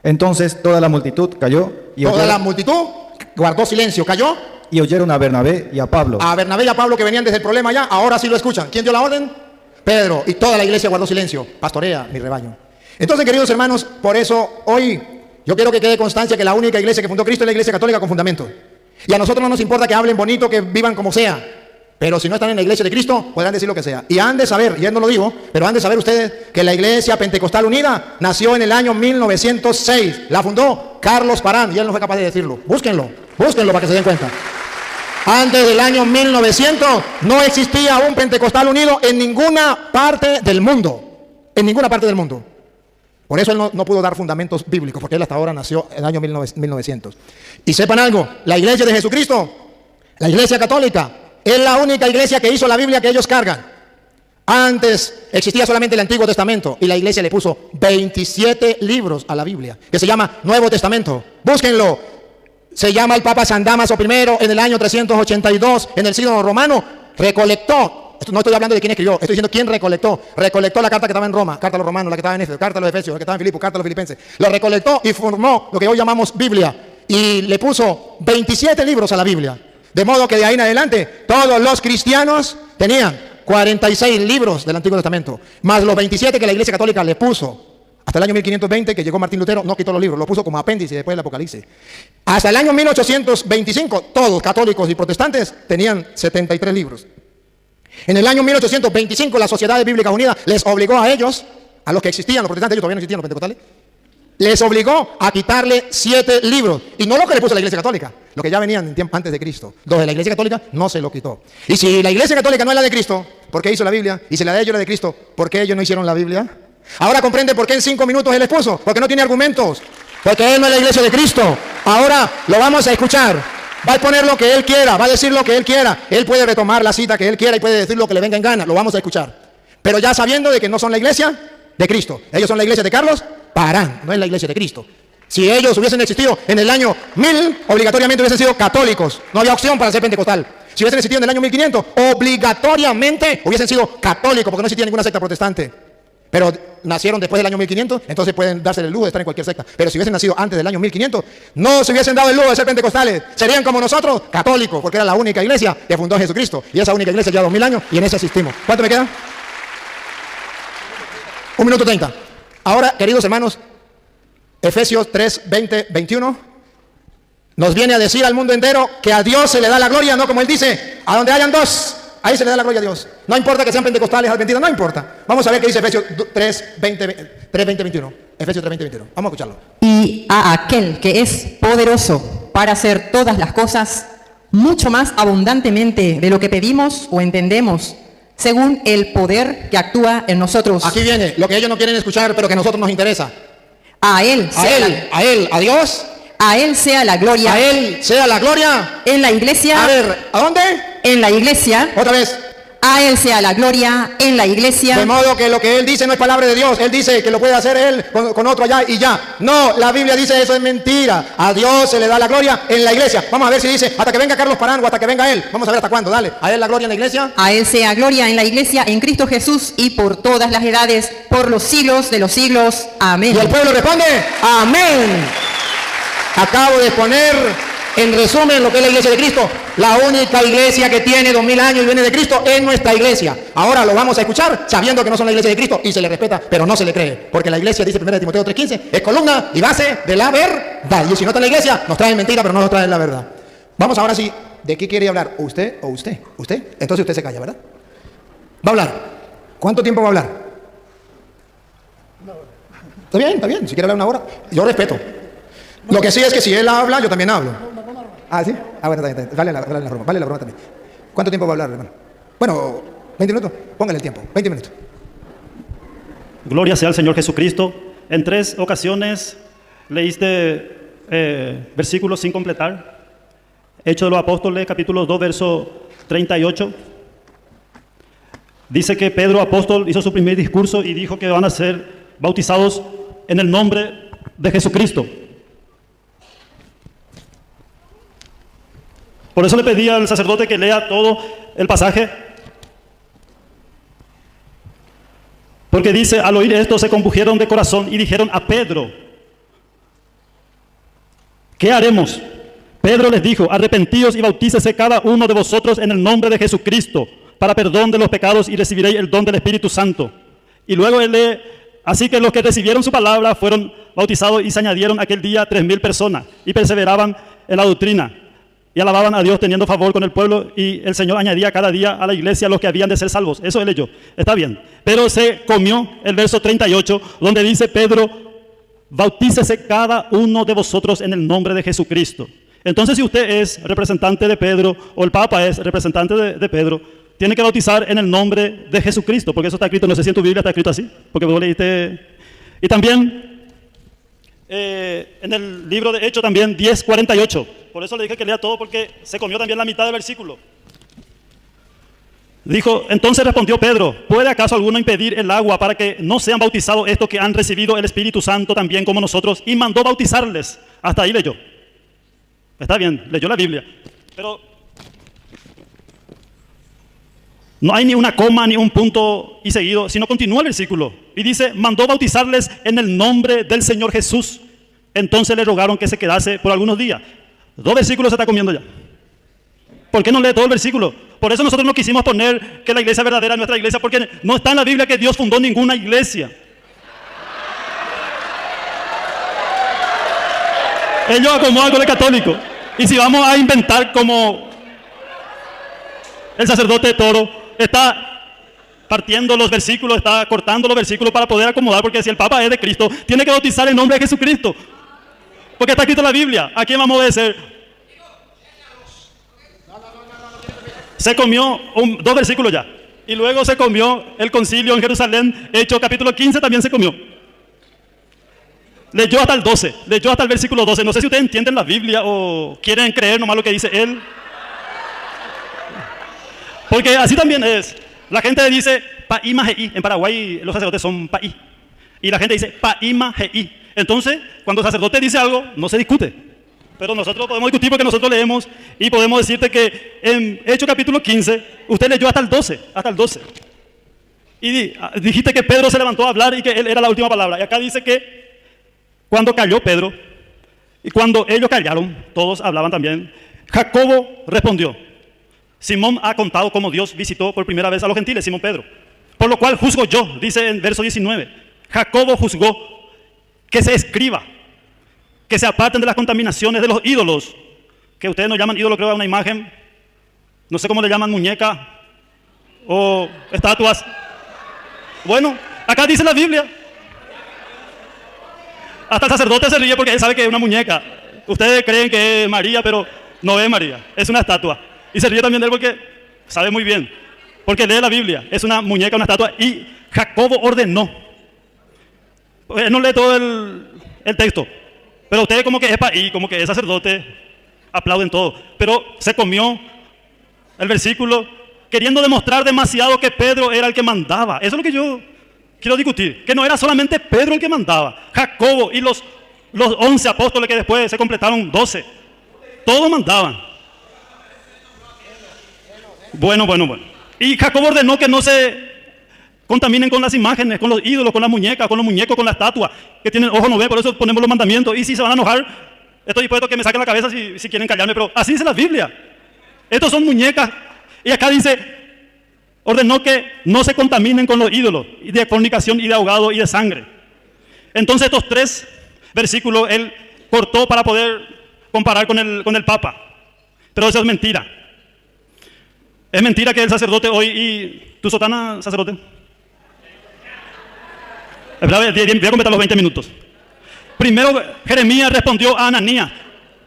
Entonces toda la multitud cayó. La multitud guardó silencio, cayó. Y oyeron a Bernabé y a Pablo. A Bernabé y a Pablo que venían desde el problema allá, ahora sí lo escuchan. ¿Quién dio la orden? Pedro. Y toda la iglesia guardó silencio. Pastorea mi rebaño. Entonces, queridos hermanos, por eso hoy yo quiero que quede constancia que la única iglesia que fundó Cristo es la iglesia católica con fundamento. Y a nosotros no nos importa que hablen bonito, que vivan como sea. Pero si no están en la iglesia de Cristo, podrán decir lo que sea. Y han de saber, y él no lo digo, pero han de saber ustedes que la iglesia Pentecostal Unida nació en el año 1906. La fundó Carlos Parán, y él no fue capaz de decirlo. Búsquenlo para que se den cuenta. Antes del año 1900 no existía un Pentecostal unido en ninguna parte del mundo. En ninguna parte del mundo. Por eso él no pudo dar fundamentos bíblicos, porque él hasta ahora nació en el año 1900. Y sepan algo, la iglesia de Jesucristo, la iglesia católica, es la única iglesia que hizo la Biblia que ellos cargan. Antes existía solamente el Antiguo Testamento y la iglesia le puso 27 libros a la Biblia, que se llama Nuevo Testamento. Búsquenlo. Se llama el Papa San Dámaso I en el año 382 en el Sínodo Romano. Recolectó, no estoy hablando de quién escribió, estoy diciendo quién recolectó. Recolectó la carta que estaba en Roma, carta a los romanos, la que estaba en Éfeso, carta a los Efesios, la que estaba en Filipos, carta a los filipenses. Lo recolectó y formó lo que hoy llamamos Biblia. Y le puso 27 libros a la Biblia. De modo que de ahí en adelante todos los cristianos tenían 46 libros del Antiguo Testamento, más los 27 que la Iglesia Católica le puso. Hasta el año 1520, que llegó Martín Lutero, no quitó los libros, lo puso como apéndice después del Apocalipsis. Hasta el año 1825, todos, católicos y protestantes, tenían 73 libros. En el año 1825, la Sociedad Bíblica Unida les obligó a ellos, a los que existían, los protestantes, ellos todavía no existían, los pentecostales, les obligó a quitarle 7 libros. Y no lo que le puso la Iglesia Católica, lo que ya venían en tiempo antes de Cristo. Los de la Iglesia Católica no se lo quitó. Y si la Iglesia Católica no es la de Cristo, ¿por qué hizo la Biblia? Y si la de ellos era de Cristo, ¿por qué ellos no hicieron la Biblia? Ahora comprende por qué en 5 minutos él expuso, porque no tiene argumentos, porque él no es la Iglesia de Cristo. Ahora lo vamos a escuchar. Va a poner lo que él quiera, va a decir lo que él quiera. Él puede retomar la cita que él quiera y puede decir lo que le venga en gana. Lo vamos a escuchar. Pero ya sabiendo de que no son la Iglesia de Cristo. Ellos son la Iglesia de Carlos Parán, no es la Iglesia de Cristo. Si ellos hubiesen existido en el año 1000, obligatoriamente hubiesen sido católicos. No había opción para ser pentecostal. Si hubiesen existido en el año 1500, obligatoriamente hubiesen sido católicos, porque no existía ninguna secta protestante. Pero nacieron después del año 1500, entonces pueden darse el lujo de estar en cualquier secta. Pero si hubiesen nacido antes del año 1500, no se hubiesen dado el lujo de ser pentecostales. Serían como nosotros, católicos, porque era la única iglesia que fundó Jesucristo. Y esa única iglesia lleva 2000 años y en esa asistimos. ¿Cuánto me queda? 1 minuto 30. Ahora, queridos hermanos, Efesios 3, 20, 21 nos viene a decir al mundo entero que a Dios se le da la gloria, no como él dice, a donde hayan dos, ahí se le da la gloria a Dios. No importa que sean pentecostales, adventidos, no importa. Vamos a ver qué dice Efesios 3, 20, 21. Efesios 3, 20, 21. Vamos a escucharlo. Y a aquel que es poderoso para hacer todas las cosas mucho más abundantemente de lo que pedimos o entendemos, según el poder que actúa en nosotros. Aquí viene lo que ellos no quieren escuchar, pero que a nosotros nos interesa. A Él, a Dios. A Él sea la gloria. A Él sea la gloria. En la iglesia. A ver, ¿a dónde? En la iglesia. Otra vez. A Él sea la gloria en la iglesia. De modo que lo que Él dice no es palabra de Dios. Él dice que lo puede hacer Él con otro allá y ya. No, la Biblia dice eso es mentira. A Dios se le da la gloria en la iglesia. Vamos a ver si dice hasta que venga Carlos Parán o hasta que venga Él. Vamos a ver hasta cuándo, dale. A Él la gloria en la iglesia. A Él sea gloria en la iglesia, en Cristo Jesús y por todas las edades, por los siglos de los siglos. Amén. Y el pueblo responde, amén. Acabo de poner en resumen lo que es la iglesia de Cristo. La única iglesia que tiene 2000 años y viene de Cristo es nuestra iglesia. Ahora lo vamos a escuchar sabiendo que no son la iglesia de Cristo y se le respeta, pero no se le cree. Porque la iglesia, dice 1 Timoteo 3:15, es columna y base de la verdad. Y si no está en la iglesia, nos traen mentira, pero no nos traen la verdad. Vamos ahora sí, ¿de qué quiere hablar? ¿Usted o usted? ¿Usted? Entonces usted se calla, ¿verdad? Va a hablar. ¿Cuánto tiempo va a hablar? Está bien, está bien. Si quiere hablar 1 hora, yo respeto. Lo que sí es que si él habla, yo también hablo. Ah, ¿sí? Ah, bueno, está bien. Vale la broma. Vale la broma también. ¿Cuánto tiempo va a hablar, hermano? Bueno, 20 minutos. Póngale el tiempo. 20 minutos. Gloria sea al Señor Jesucristo. En 3 ocasiones leíste versículos sin completar. Hechos de los Apóstoles, capítulo 2, verso 38. Dice que Pedro, apóstol, hizo su primer discurso y dijo que van a ser bautizados en el nombre de Jesucristo. Por eso le pedí al sacerdote que lea todo el pasaje. Porque dice, al oír esto se compungieron de corazón y dijeron a Pedro, ¿qué haremos? Pedro les dijo, arrepentíos y bautícese cada uno de vosotros en el nombre de Jesucristo para perdón de los pecados y recibiréis el don del Espíritu Santo. Y luego él lee, así que los que recibieron su palabra fueron bautizados y se añadieron aquel día 3000 personas y perseveraban en la doctrina. Y alababan a Dios teniendo favor con el pueblo y el Señor añadía cada día a la iglesia los que habían de ser salvos. Eso él leyó. Está bien. Pero se comió el verso 38 donde dice Pedro, bautícese cada uno de vosotros en el nombre de Jesucristo. Entonces si usted es representante de Pedro o el Papa es representante de Pedro, tiene que bautizar en el nombre de Jesucristo. Porque eso está escrito, no sé si en tu Biblia está escrito así. Porque vos leíste. Y también en el libro de Hechos también 10:48. Por eso le dije que lea todo porque se comió también la mitad del versículo. Dijo, entonces respondió Pedro, ¿puede acaso alguno impedir el agua para que no sean bautizados estos que han recibido el Espíritu Santo también como nosotros? Y mandó bautizarles. Hasta ahí leyó. Está bien, leyó la Biblia. Pero no hay ni una coma ni un punto y seguido, sino continúa el versículo. Y dice, mandó bautizarles en el nombre del Señor Jesús. Entonces le rogaron que se quedase por algunos días. 2 versículos se está comiendo ya. ¿Por qué no lee todo el versículo? Por eso nosotros no quisimos poner que la iglesia verdadera es nuestra iglesia, porque no está en la Biblia que Dios fundó ninguna iglesia. Ellos acomodan con el católico. Y si vamos a inventar como el sacerdote Toro está partiendo los versículos, está cortando los versículos para poder acomodar, porque si el Papa es de Cristo, tiene que bautizar en nombre de Jesucristo. Porque está escrito en la Biblia. ¿A quién vamos a obedecer? Se comió 2 versículos ya. Y luego se comió el concilio en Jerusalén. Hechos capítulo 15 también se comió. Leyó hasta el 12. Leyó hasta el versículo 12. No sé si ustedes entienden la Biblia o quieren creer nomás lo que dice él. Porque así también es. La gente dice Paima Gei. En Paraguay los sacerdotes son Paí. Y la gente dice Paima Gei. Entonces, cuando el sacerdote dice algo, no se discute. Pero nosotros podemos discutir porque nosotros leemos y podemos decirte que en Hechos capítulo 15, usted leyó hasta el 12, hasta el 12. Y dijiste que Pedro se levantó a hablar y que él era la última palabra. Y acá dice que cuando calló Pedro, y cuando ellos callaron, todos hablaban también, Jacobo respondió. Simón ha contado cómo Dios visitó por primera vez a los gentiles, Simón Pedro. Por lo cual juzgo yo, dice en verso 19. Jacobo juzgó que se escriba, que se aparten de las contaminaciones de los ídolos, que ustedes no llaman ídolo, creo, a una imagen, no sé cómo le llaman, muñeca o estatuas. Bueno, acá dice la Biblia. Hasta el sacerdote se ríe porque él sabe que es una muñeca. Ustedes creen que es María, pero no es María, es una estatua. Y se ríe también de él porque sabe muy bien, porque lee la Biblia, es una muñeca, una estatua. Y Jacobo ordenó. Él no lee todo el texto, pero ustedes como que es país, como que es sacerdote, aplauden todo. Pero se comió el versículo queriendo demostrar demasiado que Pedro era el que mandaba. Eso es lo que yo quiero discutir, que no era solamente Pedro el que mandaba, Jacobo y los 11 apóstoles que después se completaron 12, todos mandaban. Bueno. Y Jacobo ordenó que no se contaminen con las imágenes, con los ídolos, con las muñecas, con los muñecos, con la estatua, que tienen ojo no ve, por eso ponemos los mandamientos. Y si se van a enojar, estoy dispuesto a que me saquen la cabeza si quieren callarme, pero así dice la Biblia. Estos son muñecas. Y acá dice, ordenó que no se contaminen con los ídolos, y de fornicación, y de ahogado, y de sangre. Entonces estos 3 versículos él cortó para poder comparar con el Papa. Pero eso es mentira. Es mentira que el sacerdote hoy, y tu sotana, sacerdote. Voy a completar los 20 minutos. Primero Jeremías respondió a Ananías,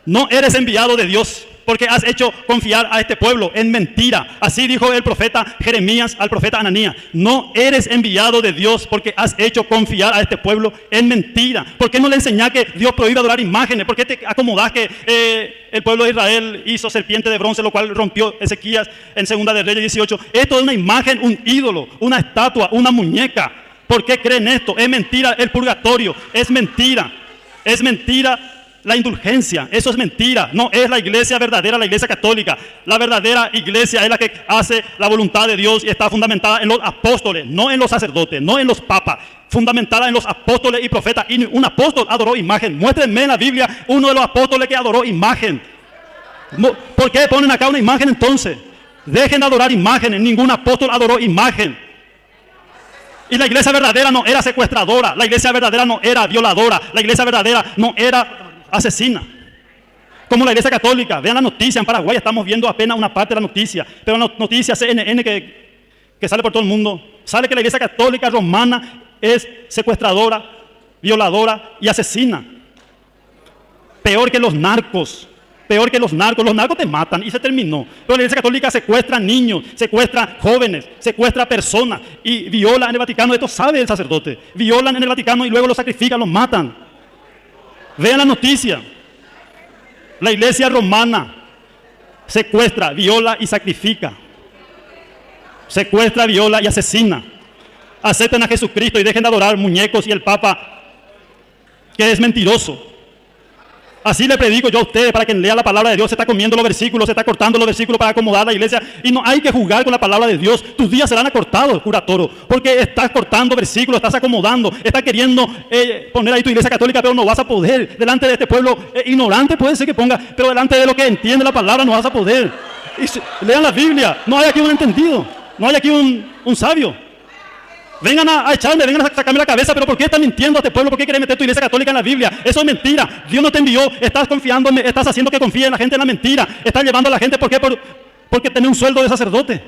no eres enviado de Dios, porque has hecho confiar a este pueblo en mentira. Así dijo el profeta Jeremías al profeta Ananías, no eres enviado de Dios, porque has hecho confiar a este pueblo en mentira. ¿Por qué no le enseñás que Dios prohíbe adorar imágenes? ¿Por qué te acomodás que el pueblo de Israel hizo serpiente de bronce, lo cual rompió Ezequías en 2 de Reyes 18? Esto es una imagen, un ídolo, una estatua, una muñeca. ¿Por qué creen esto? Es mentira el purgatorio, es mentira la indulgencia, eso es mentira. No es la iglesia verdadera, la iglesia católica. La verdadera iglesia es la que hace la voluntad de Dios y está fundamentada en los apóstoles, no en los sacerdotes, no en los papas, fundamentada en los apóstoles y profetas. Y un apóstol adoró imagen. Muéstrenme en la Biblia uno de los apóstoles que adoró imagen. ¿Por qué ponen acá una imagen entonces? Dejen de adorar imágenes, ningún apóstol adoró imagen. Y la iglesia verdadera no era secuestradora, la iglesia verdadera no era violadora, la iglesia verdadera no era asesina. Como la iglesia católica, vean la noticia, en Paraguay estamos viendo apenas una parte de la noticia, pero la noticia CNN que sale por todo el mundo, sale que la iglesia católica romana es secuestradora, violadora y asesina. Peor que los narcos. Los narcos te matan y se terminó. Pero la iglesia católica secuestra niños, secuestra jóvenes, secuestra personas y viola en el Vaticano. Esto sabe el sacerdote. Violan en el Vaticano y luego los sacrifican, los matan. Vean la noticia. La iglesia romana secuestra, viola y sacrifica. Secuestra, viola y asesina. Acepten a Jesucristo y dejen de adorar muñecos y el Papa, que es mentiroso. Así le predico yo a ustedes para que lea la palabra de Dios. Se está comiendo los versículos, se está cortando los versículos para acomodar la iglesia. Y no hay que jugar con la palabra de Dios. Tus días serán acortados, cura Toro, porque estás cortando versículos, estás acomodando, estás queriendo poner ahí tu iglesia católica, pero no vas a poder. Delante de este pueblo ignorante puede ser que ponga, pero delante de lo que entiende la palabra no vas a poder. Lean la Biblia. No hay aquí un entendido. No hay aquí un sabio. Vengan a echarme, vengan a sacarme la cabeza. Pero ¿por qué estás mintiendo a este pueblo? ¿Por qué quieres meter tu iglesia católica en la Biblia? Eso es mentira. Dios no te envió. Estás confiando, estás haciendo que confíe en la gente en la mentira. Estás llevando a la gente. ¿Por qué? Porque tenés un sueldo de sacerdote.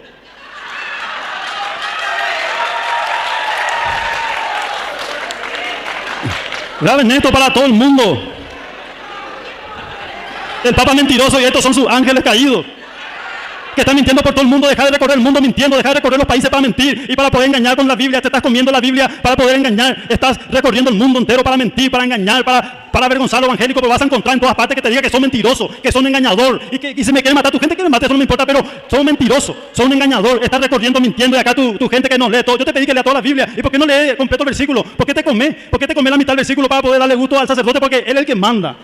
Graben esto para todo el mundo. El Papa mentiroso y estos son sus ángeles caídos, que están mintiendo por todo el mundo. Deja de recorrer el mundo mintiendo, deja de recorrer los países para mentir y para poder engañar con la Biblia. Te estás comiendo la Biblia para poder engañar. Estás recorriendo el mundo entero para mentir, para engañar, para avergonzar a los evangélicos. Pero vas a encontrar en todas partes que te diga que son mentirosos, que son engañador y si me quieren matar tu gente, que me mate, eso no me importa, pero son mentirosos, son engañador. Estás recorriendo mintiendo y acá tu gente que no lee todo. Yo te pedí que lea toda la Biblia. ¿Y por qué no lee completo el versículo? ¿Por qué te comés? ¿Por qué te comés la mitad del versículo para poder darle gusto al sacerdote? Porque él es el que manda.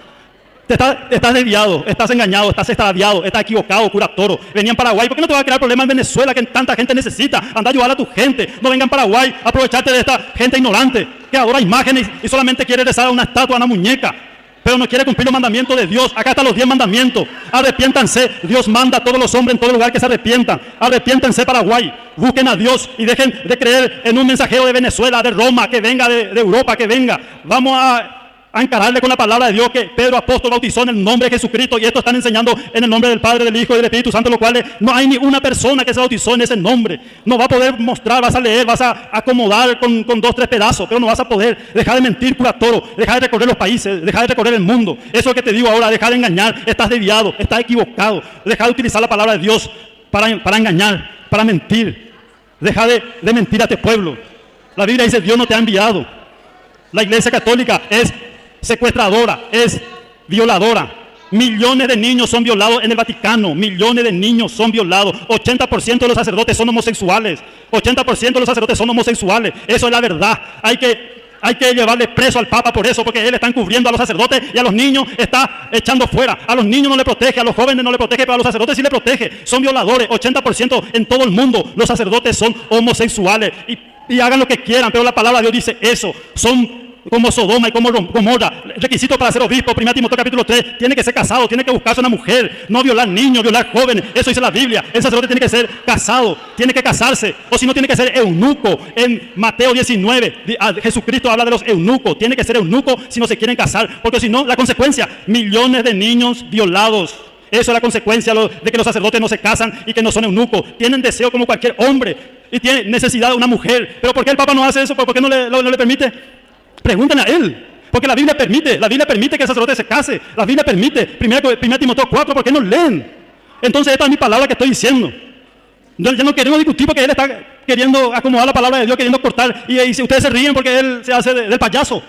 Estás desviado, estás engañado, estás extraviado, estás equivocado, cura toro. Venía en Paraguay. ¿Por qué no te va a crear problemas en Venezuela que tanta gente necesita? Anda a ayudar a tu gente. No venga en Paraguay a aprovecharte de esta gente ignorante que adora imágenes y solamente quiere rezar a una estatua, a una muñeca, pero no quiere cumplir los mandamientos de Dios. Acá están los 10 mandamientos. Arrepiéntanse. Dios manda a todos los hombres en todo lugar que se arrepientan. Arrepiéntanse, Paraguay. Busquen a Dios y dejen de creer en un mensajero de Venezuela, de Roma, que venga de Europa, que venga. Vamos a encararle con la palabra de Dios que Pedro apóstol bautizó en el nombre de Jesucristo, y esto están enseñando en el nombre del Padre, del Hijo y del Espíritu Santo, lo cual no hay ni una persona que se bautizó en ese nombre. No va a poder mostrar, vas a leer, vas a acomodar con 2 o 3 pedazos, pero no vas a poder. Deja de mentir, cura toro. Deja de recorrer los países, deja de recorrer el mundo. Eso es lo que te digo ahora. Deja de engañar. Estás desviado, estás equivocado. Deja de utilizar la palabra de Dios para engañar, para mentir. Deja de mentir a este pueblo. La Biblia dice: Dios no te ha enviado. La Iglesia Católica es secuestradora, es violadora. Millones de niños son violados en el Vaticano. Millones de niños son violados. 80% de los sacerdotes son homosexuales. 80% de los sacerdotes son homosexuales. Eso es la verdad. Hay que llevarle preso al Papa por eso, porque él está encubriendo a los sacerdotes y a los niños está echando fuera. A los niños no le protege, a los jóvenes no le protege, pero a los sacerdotes sí le protege. Son violadores. 80% en todo el mundo los sacerdotes son homosexuales. Y hagan lo que quieran, pero la palabra de Dios dice eso. Son como Sodoma y como Gomorra. Requisito para ser obispo, 1 Timoteo capítulo 3, tiene que ser casado, tiene que buscarse una mujer, no violar niños, violar jóvenes. Eso dice la Biblia. El sacerdote tiene que ser casado, tiene que casarse, o si no tiene que ser eunuco. En Mateo 19, Jesucristo habla de los eunucos. Tiene que ser eunuco si no se quieren casar, porque si no, la consecuencia, millones de niños violados. Eso es la consecuencia de que los sacerdotes no se casan y que no son eunucos. Tienen deseo como cualquier hombre y tienen necesidad de una mujer. Pero ¿por qué el Papa no hace eso? ¿Por qué no le permite? Pregúntenle a él, porque la Biblia permite que el sacerdote se case. La Biblia permite, 1 Timoteo 4, ¿por qué no leen? Entonces esta es mi palabra que estoy diciendo. Ya no queremos discutir porque él está queriendo acomodar la palabra de Dios, queriendo cortar, y si ustedes se ríen porque él se hace del payaso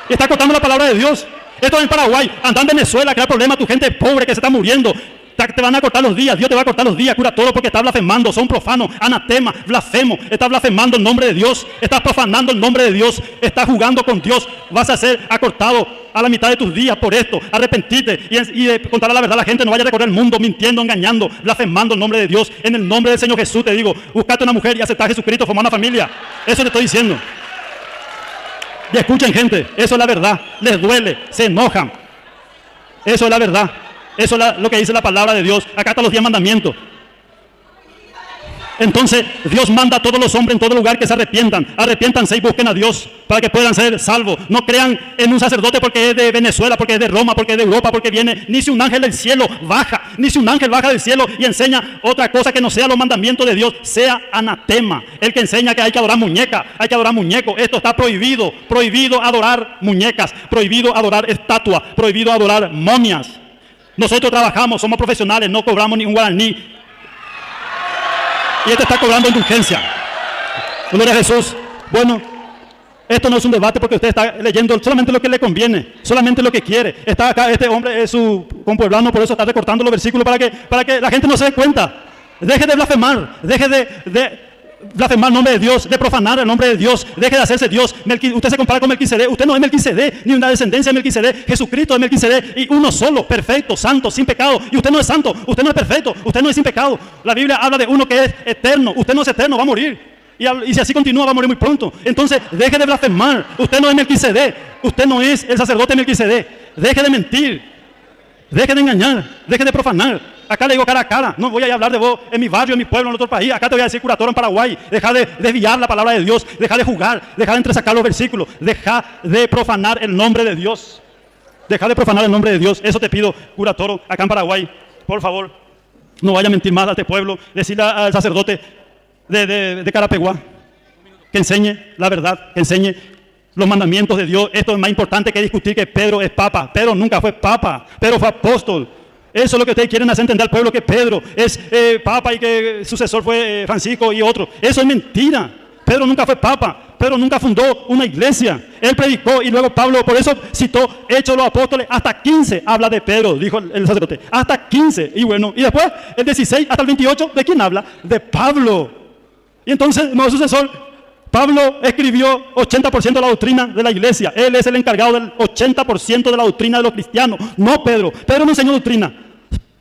y está cortando la palabra de Dios. Esto es en Paraguay. Anda en Venezuela, crea problemas a tu gente pobre que se está muriendo. Te van a cortar los días, Dios te va a cortar los días, cura todo, porque estás blasfemando, son profanos, anatema, blasfemo, estás blasfemando el nombre de Dios, estás profanando el nombre de Dios, estás jugando con Dios. Vas a ser acortado a la mitad de tus días por esto. Arrepentirte y contar la verdad a la gente. No vaya a recorrer el mundo mintiendo, engañando, blasfemando el nombre de Dios. En el nombre del Señor Jesús te digo, buscate una mujer y aceptar a Jesucristo, formar una familia. Eso te estoy diciendo. Y escuchen, gente, eso es la verdad. Les duele, se enojan. Eso es la verdad. Eso es lo que dice la palabra de Dios. Acá están los 10 mandamientos. Entonces Dios manda a todos los hombres en todo lugar que se arrepientan. Arrepiéntanse y busquen a Dios para que puedan ser salvos. No crean en un sacerdote porque es de Venezuela, porque es de Roma, porque es de Europa, porque viene. Ni si un ángel del cielo baja, ni si un ángel baja del cielo y enseña otra cosa que no sea los mandamientos de Dios, sea anatema. El que enseña que hay que adorar muñecas, hay que adorar muñecos. Esto está prohibido. Prohibido adorar muñecas, prohibido adorar estatuas, prohibido adorar momias. Nosotros trabajamos, somos profesionales, no cobramos ni un guaraní. Y este está cobrando indulgencia. Gloria a Jesús. Bueno, esto no es un debate porque usted está leyendo solamente lo que le conviene, solamente lo que quiere. Está acá, este hombre es su compueblano, por eso está recortando los versículos para que la gente no se dé cuenta. Deje de blasfemar, deje de blasfemar el nombre de Dios, de profanar el nombre de Dios, deje de hacerse Dios. Usted se compara con Melquisedec. Usted no es Melquisedec, ni una descendencia de Melquisedec. Jesucristo es Melquisedec y uno solo, perfecto, santo, sin pecado. Y usted no es santo, usted no es perfecto, usted no es sin pecado. La Biblia habla de uno que es eterno. Usted no es eterno, va a morir. Y si así continúa, va a morir muy pronto. Entonces, deje de blasfemar. Usted no es Melquisedec, usted no es el sacerdote Melquisedec. Deje de mentir. Deje de engañar, deje de profanar. Acá le digo cara a cara. No voy a hablar de vos en mi barrio, en mi pueblo, en otro país. Acá te voy a decir curatoro en Paraguay. Deja de desviar la palabra de Dios. Deja de jugar. Deja de entresacar los versículos. Deja de profanar el nombre de Dios. Deja de profanar el nombre de Dios. Eso te pido, curatoro, acá en Paraguay. Por favor, no vaya a mentir más a este pueblo. Decirle al sacerdote de Carapeguá que enseñe la verdad, que enseñe los mandamientos de Dios. Esto es más importante que discutir que Pedro es papa. Pedro nunca fue papa. Pedro fue apóstol. Eso es lo que ustedes quieren hacer entender al pueblo, que Pedro es papa y que sucesor fue Francisco y otro. Eso es mentira. Pedro nunca fue papa. Pedro nunca fundó una iglesia. Él predicó y luego Pablo, por eso citó Hechos de los Apóstoles, hasta 15 habla de Pedro, dijo el sacerdote. Hasta 15. Y bueno, y después el 16 hasta el 28, ¿de quién habla? De Pablo. Y entonces, nuevo sucesor, Pablo escribió 80% de la doctrina de la iglesia. Él es el encargado del 80% de la doctrina de los cristianos. No Pedro. Pedro no enseñó doctrina.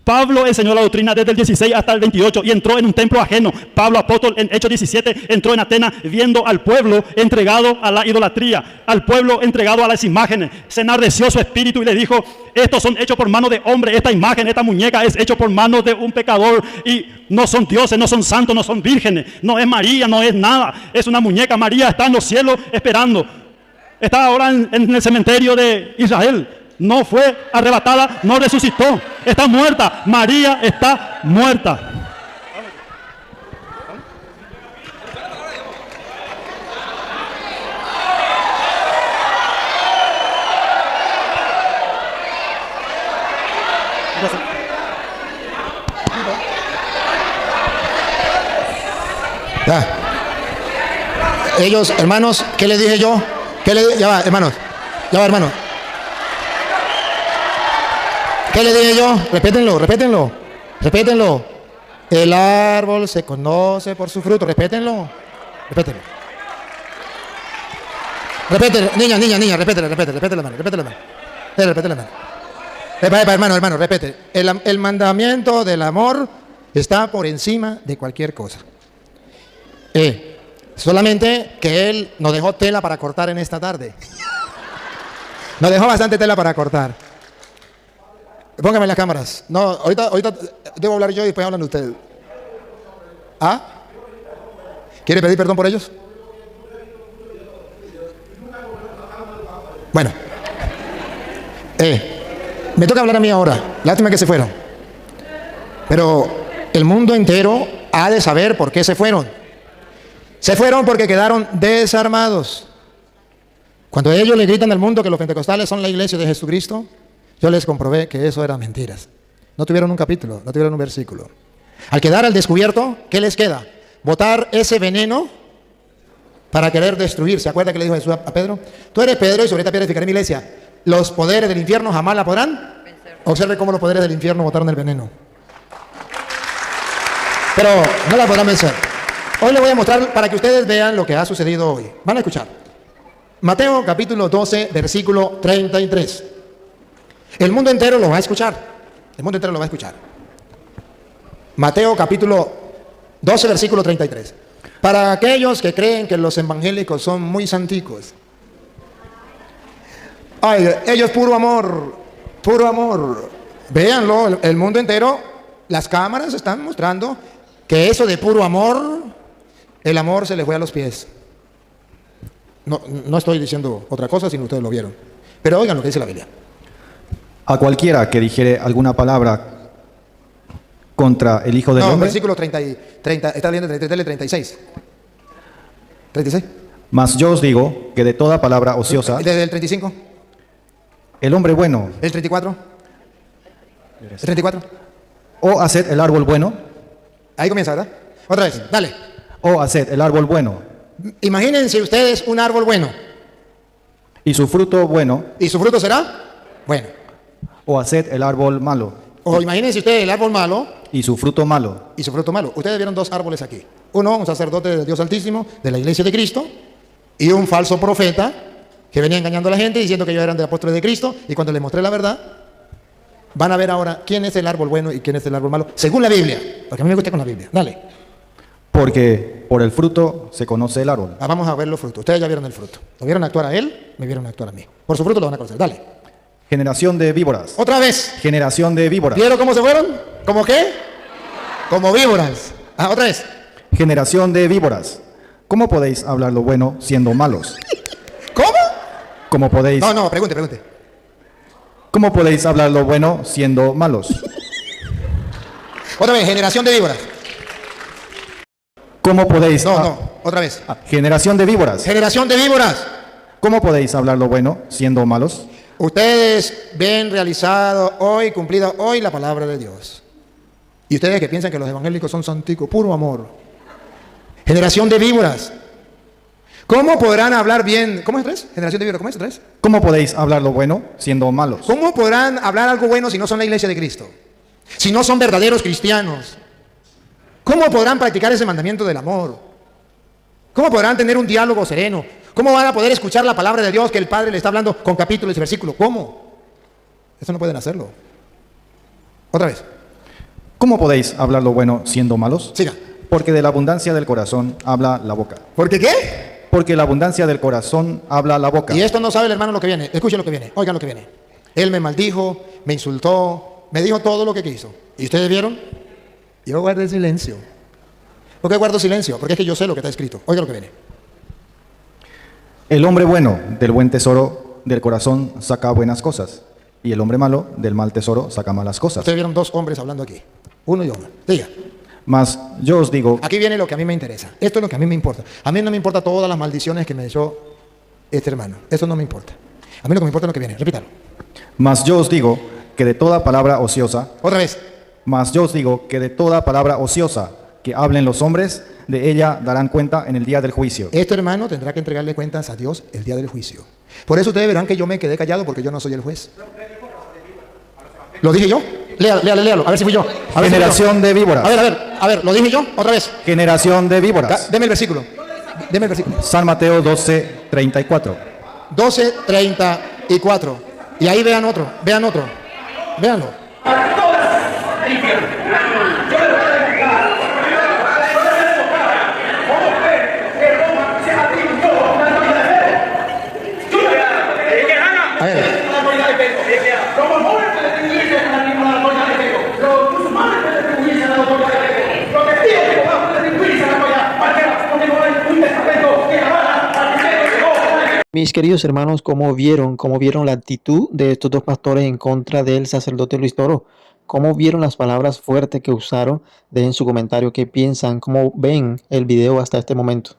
Pablo enseñó la doctrina desde el 16 hasta el 28 y entró en un templo ajeno. Pablo, apóstol, en Hechos 17, entró en Atenas viendo al pueblo entregado a la idolatría, al pueblo entregado a las imágenes. Se enardeció su espíritu y le dijo: estos son hechos por mano de hombre. Esta imagen, esta muñeca es hecho por mano de un pecador y no son dioses, no son santos, no son vírgenes. No es María, no es nada. Es una muñeca. María está en los cielos esperando. Está ahora en el cementerio de Israel. No fue arrebatada, no resucitó. Está muerta. María está muerta. Ya. Ellos, hermanos, ¿qué les dije yo? Ya va, hermanos. Ya va, hermanos. ¿Qué le dije yo? Repétenlo. El árbol se conoce por su fruto. Repétenlo. Niña, repételo, hermano, repete. El mandamiento del amor está por encima de cualquier cosa. Solamente que él nos dejó tela para cortar en esta tarde. Nos dejó bastante tela para cortar. Póngame las cámaras. No, ahorita debo hablar yo y después hablan ustedes. ¿Ah? ¿Quiere pedir perdón por ellos? Bueno. Me toca hablar a mí ahora. Lástima que se fueron. Pero el mundo entero ha de saber por qué se fueron. Se fueron porque quedaron desarmados. Cuando ellos le gritan al mundo que los pentecostales son la iglesia de Jesucristo, yo les comprobé que eso eran mentiras. No tuvieron un capítulo, no tuvieron un versículo. Al quedar al descubierto, ¿qué les queda? Botar ese veneno para querer destruir. ¿Se acuerda que le dijo Jesús a Pedro? Tú eres Pedro y sobre esta piedra edificaré mi iglesia. Los poderes del infierno jamás la podrán. Observe cómo los poderes del infierno botaron el veneno. Pero no la podrán vencer. Hoy les voy a mostrar para que ustedes vean lo que ha sucedido hoy. Van a escuchar. Mateo capítulo 12, versículo 33. El mundo entero lo va a escuchar. Mateo capítulo 12, versículo 33. Para aquellos que creen que los evangélicos son muy santicos. Ay, ellos puro amor. Véanlo, el mundo entero, las cámaras están mostrando que eso de puro amor, el amor se les fue a los pies. No estoy diciendo otra cosa, sino ustedes lo vieron. Pero oigan lo que dice la Biblia. A cualquiera que dijere alguna palabra contra el Hijo del Hombre. Versículo 30, está leyendo 33, 36. 36. Mas yo os digo que de toda palabra ociosa. Desde el 35. El hombre bueno. El 34. El 34. O haced el árbol bueno. Ahí comienza, ¿verdad? Otra vez, dale. O haced el árbol bueno. Imagínense ustedes un árbol bueno. Y su fruto bueno. ¿Y su fruto será? Bueno. O haced el árbol malo. O imagínense ustedes el árbol malo. Y su fruto malo. Y su fruto malo. Ustedes vieron dos árboles aquí. Uno, un sacerdote del Dios Altísimo, de la iglesia de Cristo. Y un falso profeta que venía engañando a la gente diciendo que ellos eran de apóstoles de Cristo. Y cuando les mostré la verdad, van a ver ahora quién es el árbol bueno y quién es el árbol malo. Según la Biblia. Porque a mí me gusta con la Biblia. Dale. Porque por el fruto se conoce el árbol. Vamos a ver los frutos. Ustedes ya vieron el fruto. Lo vieron actuar a él, me vieron actuar a mí. Por su fruto lo van a conocer. Dale. Generación de víboras. Otra vez. Generación de víboras. ¿Vieron cómo se fueron? ¿Cómo qué? Como víboras. Ah, otra vez. Generación de víboras. ¿Cómo podéis hablar lo bueno siendo malos? ¿Cómo? ¿Cómo podéis? No, pregunte. ¿Cómo podéis hablar lo bueno siendo malos? Otra vez, generación de víboras. ¿Cómo podéis? Otra vez. Generación de víboras. Generación de víboras. ¿Cómo podéis hablar lo bueno siendo malos? Ustedes ven realizado hoy, cumplido hoy la palabra de Dios. Y ustedes que piensan que los evangélicos son santicos, puro amor. Generación de víboras. ¿Cómo podrán hablar bien? ¿Cómo es otra vez? Generación de víboras, ¿cómo es otra vez? ¿Cómo podéis hablar lo bueno siendo malos? ¿Cómo podrán hablar algo bueno si no son la iglesia de Cristo? Si no son verdaderos cristianos. ¿Cómo podrán practicar ese mandamiento del amor? ¿Cómo podrán tener un diálogo sereno? ¿Cómo van a poder escuchar la palabra de Dios que el Padre le está hablando con capítulos y versículos? ¿Cómo? Eso no pueden hacerlo. Otra vez. ¿Cómo podéis hablar lo bueno siendo malos? Siga. Porque de la abundancia del corazón habla la boca. ¿Por qué qué? Porque la abundancia del corazón habla la boca. Y esto no sabe el hermano lo que viene. Escuchen lo que viene. Oigan lo que viene. Él me maldijo, me insultó, me dijo todo lo que quiso. ¿Y ustedes vieron? Yo guardé silencio. ¿Por qué guardo silencio? Porque es que yo sé lo que está escrito. Oigan lo que viene. El hombre bueno del buen tesoro del corazón saca buenas cosas. Y el hombre malo del mal tesoro saca malas cosas. Ustedes vieron dos hombres hablando aquí. Uno y uno. Diga. Mas yo os digo... Aquí viene lo que a mí me interesa. Esto es lo que a mí me importa. A mí no me importa todas las maldiciones que me echó este hermano. Eso no me importa. A mí lo que me importa es lo que viene. Repítalo. Mas yo os digo que de toda palabra ociosa... Otra vez. Mas yo os digo que de toda palabra ociosa que hablen los hombres, de ella darán cuenta en el día del juicio. Este hermano tendrá que entregarle cuentas a Dios el día del juicio. Por eso ustedes verán que yo me quedé callado porque yo no soy el juez. ¿Lo dije yo? Léalo, a ver si fui yo. Generación de víboras. A ver, ¿lo dije yo? Otra vez. Generación de víboras. Deme el versículo. San Mateo 12:34. 12:34. Y ahí vean otro. Véanlo. A ver. Mis queridos hermanos, ¿cómo vieron la actitud de estos dos pastores en contra del sacerdote Luis Toro? ¿Cómo vieron las palabras fuertes que usaron? Dejen su comentario, qué piensan, cómo ven el video hasta este momento.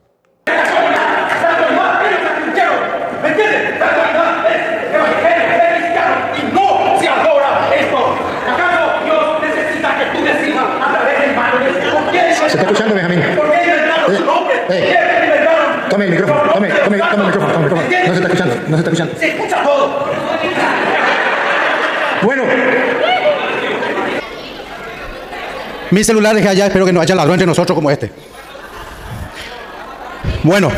¿Se está escuchando, Benjamín? Tome el micrófono. No se está escuchando. Se escucha todo. Bueno. Mi celular es allá, espero que no haya ladrón entre nosotros como este. Bueno.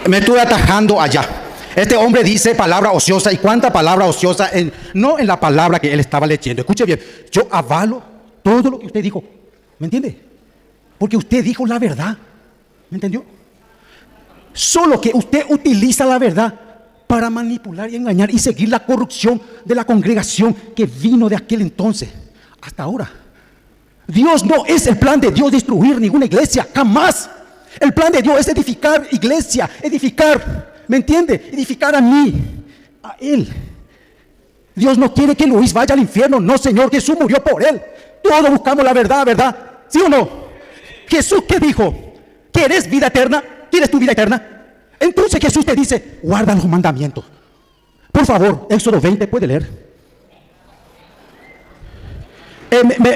Me estuve atajando allá. Este hombre dice palabra ociosa. ¿Y cuánta palabra ociosa? No en la palabra que él estaba leyendo. Escuche bien. Yo avalo todo lo que usted dijo. ¿Me entiende? Porque usted dijo la verdad. ¿Me entendió? Solo que usted utiliza la verdad para manipular y engañar y seguir la corrupción de la congregación que vino de aquel entonces hasta ahora. Dios no es el plan de Dios destruir ninguna iglesia, jamás. El plan de Dios es edificar iglesia, edificar, ¿me entiende? Edificar a mí, a Él. Dios no quiere que Luis vaya al infierno, no, Señor, Jesús murió por él. Todos buscamos la verdad, ¿verdad? ¿Sí o no? Jesús, ¿qué dijo? ¿Quieres vida eterna? ¿Quieres tu vida eterna? Entonces Jesús te dice, guarda los mandamientos. Por favor, Éxodo 20, ¿puede leer?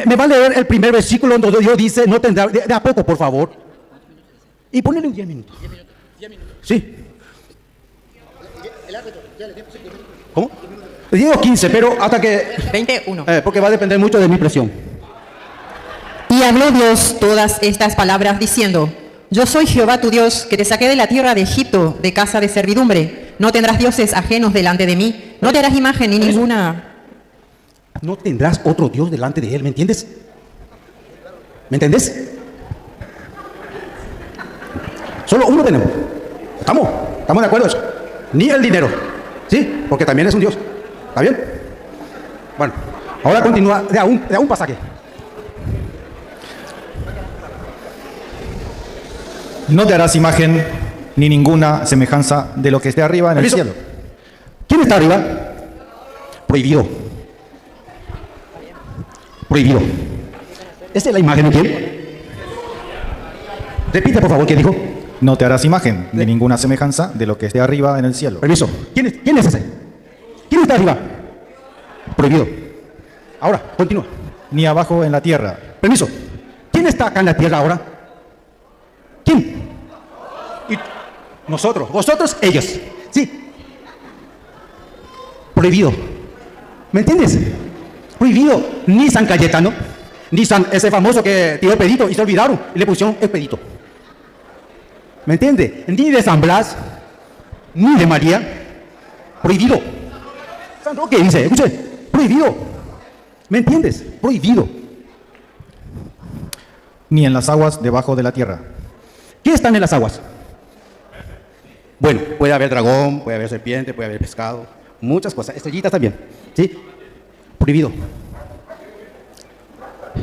Me va a leer el primer versículo donde Dios dice, no tendrá, de a poco, por favor. Y ponele 10 minutos. 10 minutos. Sí. ¿Cómo? 10 o 15, pero hasta que... 21. Porque va a depender mucho de mi presión. Y habló Dios todas estas palabras diciendo, yo soy Jehová tu Dios, que te saqué de la tierra de Egipto, de casa de servidumbre. No tendrás dioses ajenos delante de mí, no te harás imagen ni ninguna... No tendrás otro Dios delante de Él, ¿me entiendes? ¿Me entiendes? Solo uno tenemos. ¿Estamos de acuerdo en eso? Ni el dinero, Sí, porque también es un Dios. ¿Está bien? Bueno, ahora continúa de a un pasaje. No te harás imagen ni ninguna semejanza de lo que esté arriba en el Permiso. cielo. ¿Quién está arriba? Prohibido. Prohibido. ¿Esta es la imagen de quién? Repite, por favor, ¿qué dijo? No te harás imagen ni ninguna semejanza de lo que esté arriba en el cielo. Permiso. ¿Quién es ese? ¿Quién está arriba? Prohibido. Ahora, continúa. Ni abajo en la tierra. Permiso. ¿Quién está acá en la tierra ahora? ¿Quién? Y nosotros. Vosotros, ellos. Sí. Prohibido. ¿Me entiendes? Prohibido. Ni San Cayetano, ni San ese famoso que tiró Pedito y se olvidaron y le pusieron Expedito. ¿Me entiende? Ni de San Blas, ni de María. Prohibido. San Roque dice, escuche, prohibido. ¿Me entiendes? Prohibido. Ni en las aguas debajo de la tierra. ¿Qué están en las aguas? Bueno, puede haber dragón, puede haber serpiente, puede haber pescado, muchas cosas, estrellitas también, ¿sí? Prohibido.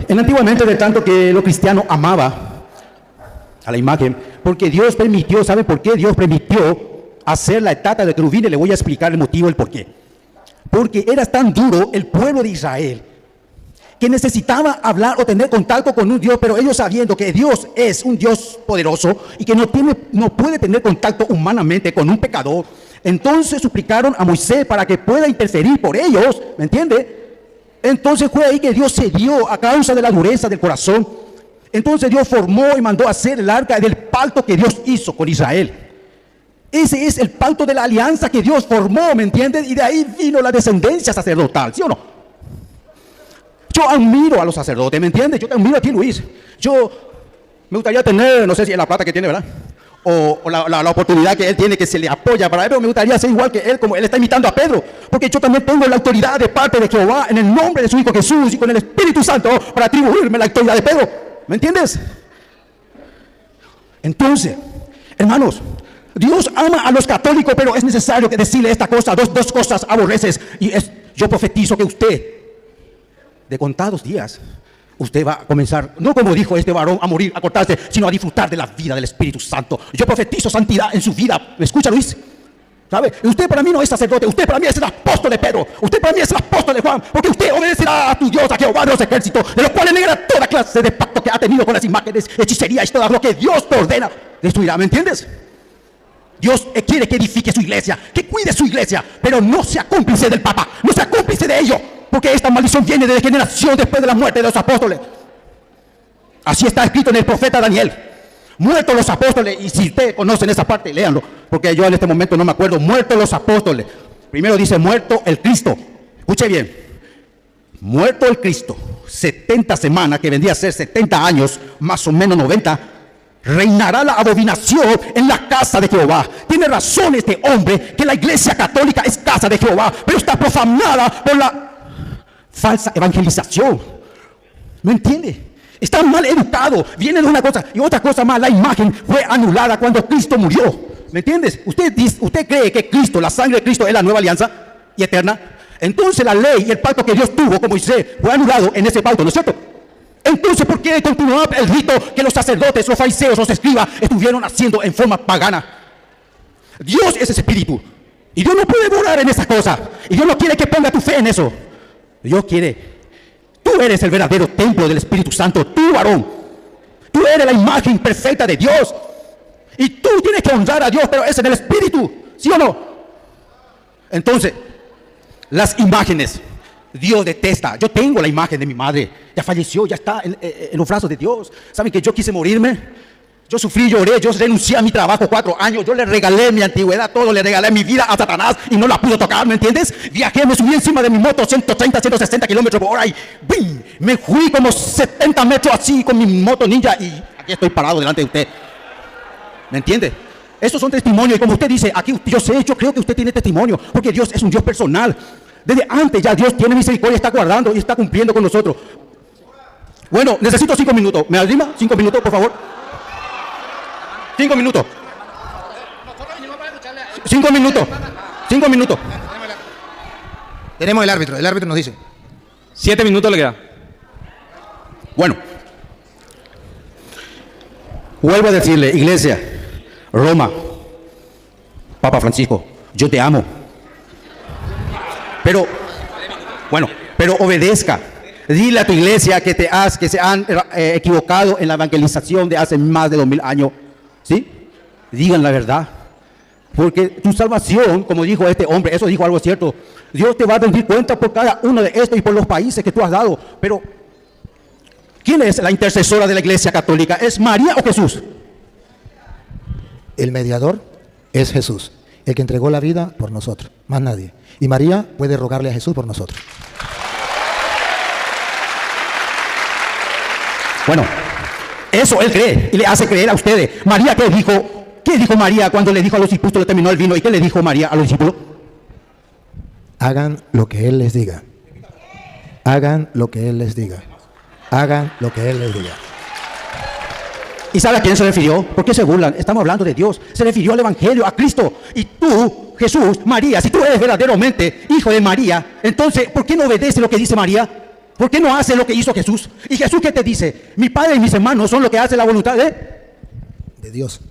Antiguamente, de tanto que lo cristiano amaba a la imagen, porque Dios permitió, ¿saben por qué Dios permitió hacer la estatua de querubines? Le voy a explicar el motivo, el por qué. Porque era tan duro el pueblo de Israel que necesitaba hablar o tener contacto con un Dios, pero ellos sabiendo que Dios es un Dios poderoso y que no puede tener contacto humanamente con un pecador, entonces suplicaron a Moisés para que pueda interferir por ellos, ¿me entiende? Entonces fue ahí que Dios cedió a causa de la dureza del corazón. Entonces Dios formó y mandó a hacer el arca del pacto que Dios hizo con Israel. Ese es el pacto de la alianza que Dios formó, ¿me entienden? Y de ahí vino la descendencia sacerdotal, ¿sí o no? Yo admiro a los sacerdotes, ¿me entiendes? Yo te admiro a ti, Luis. Yo me gustaría tener, no sé si es la plata que tiene, ¿verdad? O la oportunidad que él tiene, que se le apoya para él, pero me gustaría ser igual que él, como él está imitando a Pedro. Porque yo también tengo la autoridad de parte de Jehová en el nombre de su Hijo Jesús y con el Espíritu Santo para atribuirme la autoridad de Pedro. ¿Me entiendes? Entonces, hermanos, Dios ama a los católicos, pero es necesario que decirle esta cosa, dos cosas aborreces. Y yo profetizo que usted, de contados días, usted va a comenzar, no como dijo este varón, a morir, a cortarse, sino a disfrutar de la vida del Espíritu Santo. Yo profetizo santidad en su vida. ¿Me escucha, Luis? ¿Sabe? Usted para mí no es sacerdote, usted para mí es el apóstol de Pedro, usted para mí es el apóstol de Juan, porque usted obedecerá a tu Dios, a Jehová de los ejércitos, de los cuales negará toda clase de pacto que ha tenido con las imágenes, hechicería y todo lo que Dios te ordena, destruirá, ¿me entiendes? Dios quiere que edifique su iglesia, que cuide su iglesia, pero no sea cómplice del Papa, no sea cómplice de ello, porque esta maldición viene de generación después de la muerte de los apóstoles. Así está escrito en el profeta Daniel. Muertos los apóstoles, y si ustedes conocen esa parte, léanlo, porque yo en este momento no me acuerdo. Muertos los apóstoles. Primero dice muerto el Cristo. Escuche bien. Muerto el Cristo. 70 semanas, que vendría a ser 70 años, más o menos 90. Reinará la abominación en la casa de Jehová. Tiene razón este hombre que la iglesia católica es casa de Jehová, pero está profanada por la falsa evangelización. ¿Me entiende? Está mal educado, viene de una cosa y otra cosa más. La imagen fue anulada cuando Cristo murió. ¿Me entiendes? ¿Usted cree que Cristo, la sangre de Cristo, es la nueva alianza y eterna? Entonces la ley y el pacto que Dios tuvo con Moisés fue anulado en ese pacto, ¿no es cierto? Entonces, ¿por qué continuó el rito que los sacerdotes, los fariseos, los escribas estuvieron haciendo en forma pagana? Dios es ese espíritu y Dios no puede morar en esa cosa, y Dios no quiere que ponga tu fe en eso. Dios quiere. Tú eres el verdadero templo del Espíritu Santo, tú, varón. Tú eres la imagen perfecta de Dios. Y tú tienes que honrar a Dios, pero es en el Espíritu, ¿sí o no? Entonces, las imágenes, Dios detesta. Yo tengo la imagen de mi madre, ya falleció, ya está en los brazos de Dios. ¿Saben que yo quise morirme? Yo sufrí, lloré, yo renuncié a mi trabajo 4 años, yo le regalé mi antigüedad, todo, le regalé mi vida a Satanás y no la pudo tocar, ¿me entiendes? Viajé, me subí encima de mi moto 130, 160 kilómetros por hora y ¡bing! Me fui como 70 metros así con mi moto ninja y aquí estoy parado delante de usted. ¿Me entiende? Estos son testimonios y como usted dice, aquí yo creo que usted tiene testimonio porque Dios es un Dios personal. Desde antes ya Dios tiene misericordia, está guardando y está cumpliendo con nosotros. Bueno, necesito 5 minutos. ¿Me arrima? 5 minutos, por favor. 5 minutos. 5 minutos. 5 minutos. Tenemos el árbitro nos dice. 7 minutos le queda. Bueno, vuelvo a decirle, iglesia, Roma, Papa Francisco, yo te amo. Pero, bueno, pero obedezca. Dile a tu iglesia que se han equivocado en la evangelización de hace más de 2000 años. ¿Sí? Digan la verdad. Porque tu salvación, como dijo este hombre, eso dijo algo cierto. Dios te va a rendir cuenta por cada uno de estos y por los países que tú has dado. Pero, ¿quién es la intercesora de la iglesia católica? ¿Es María o Jesús? El mediador es Jesús, el que entregó la vida por nosotros, más nadie. Y María puede rogarle a Jesús por nosotros. Bueno, eso él cree y le hace creer a ustedes. María, ¿qué dijo? ¿Qué dijo María cuando le dijo a los discípulos, le terminó el vino? ¿Y qué le dijo María a los discípulos? Hagan lo que Él les diga. Hagan lo que Él les diga. Hagan lo que Él les diga. ¿Y sabe a quién se refirió? ¿Por qué se burlan? Estamos hablando de Dios. Se refirió al Evangelio, a Cristo. Y tú, Jesús, María, si tú eres verdaderamente hijo de María, entonces, ¿por qué no obedeces lo que dice María? ¿Por qué no haces lo que hizo Jesús? ¿Y Jesús qué te dice? Mi padre y mis hermanos son los que hacen la voluntad de Dios.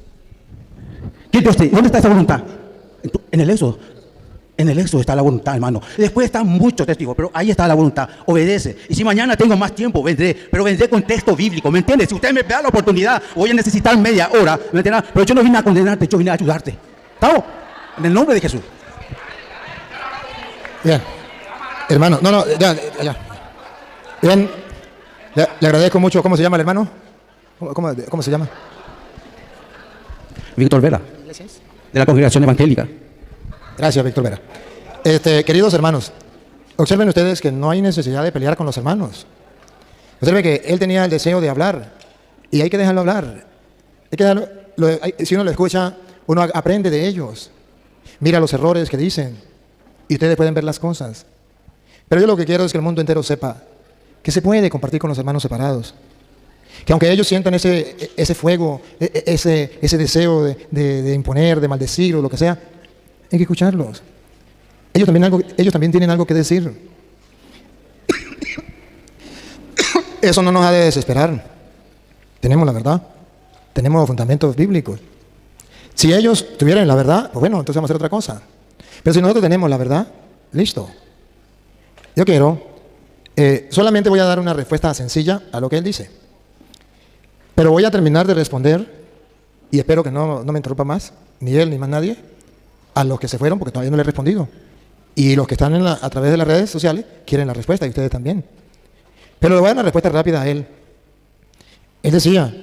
¿Dónde está esa voluntad? En el Éxodo. En el Éxodo está la voluntad, hermano. Después están muchos testigos, pero ahí está la voluntad. Obedece. Y si mañana tengo más tiempo, vendré. Pero vendré con texto bíblico, ¿me entiendes? Si usted me da la oportunidad, voy a necesitar media hora, ¿me entiendes? Pero yo no vine a condenarte, yo vine a ayudarte. ¿Estamos? En el nombre de Jesús. Bien. Hermano, ya. Bien. Le agradezco mucho. ¿Cómo se llama el hermano? ¿Cómo se llama? Víctor Vera, de la Congregación Evangélica. Gracias, Víctor Vera. Queridos hermanos, observen ustedes que no hay necesidad de pelear con los hermanos. Observen que él tenía el deseo de hablar y hay que dejarlo hablar. Si uno lo escucha, uno aprende de ellos. Mira los errores que dicen y ustedes pueden ver las cosas. Pero yo lo que quiero es que el mundo entero sepa que se puede compartir con los hermanos separados. Que aunque ellos sientan ese fuego, ese deseo de imponer, de maldecir o lo que sea, hay que escucharlos. Ellos también tienen algo que decir. Eso no nos ha de desesperar. Tenemos la verdad. Tenemos fundamentos bíblicos. Si ellos tuvieran la verdad, pues bueno, entonces vamos a hacer otra cosa. Pero si nosotros tenemos la verdad, listo. Yo quiero, solamente voy a dar una respuesta sencilla a lo que él dice. Pero voy a terminar de responder, y espero que no me interrumpa más, ni él ni más nadie, a los que se fueron, porque todavía no le he respondido. Y los que están a través de las redes sociales quieren la respuesta, y ustedes también. Pero le voy a dar una respuesta rápida a él. Él decía,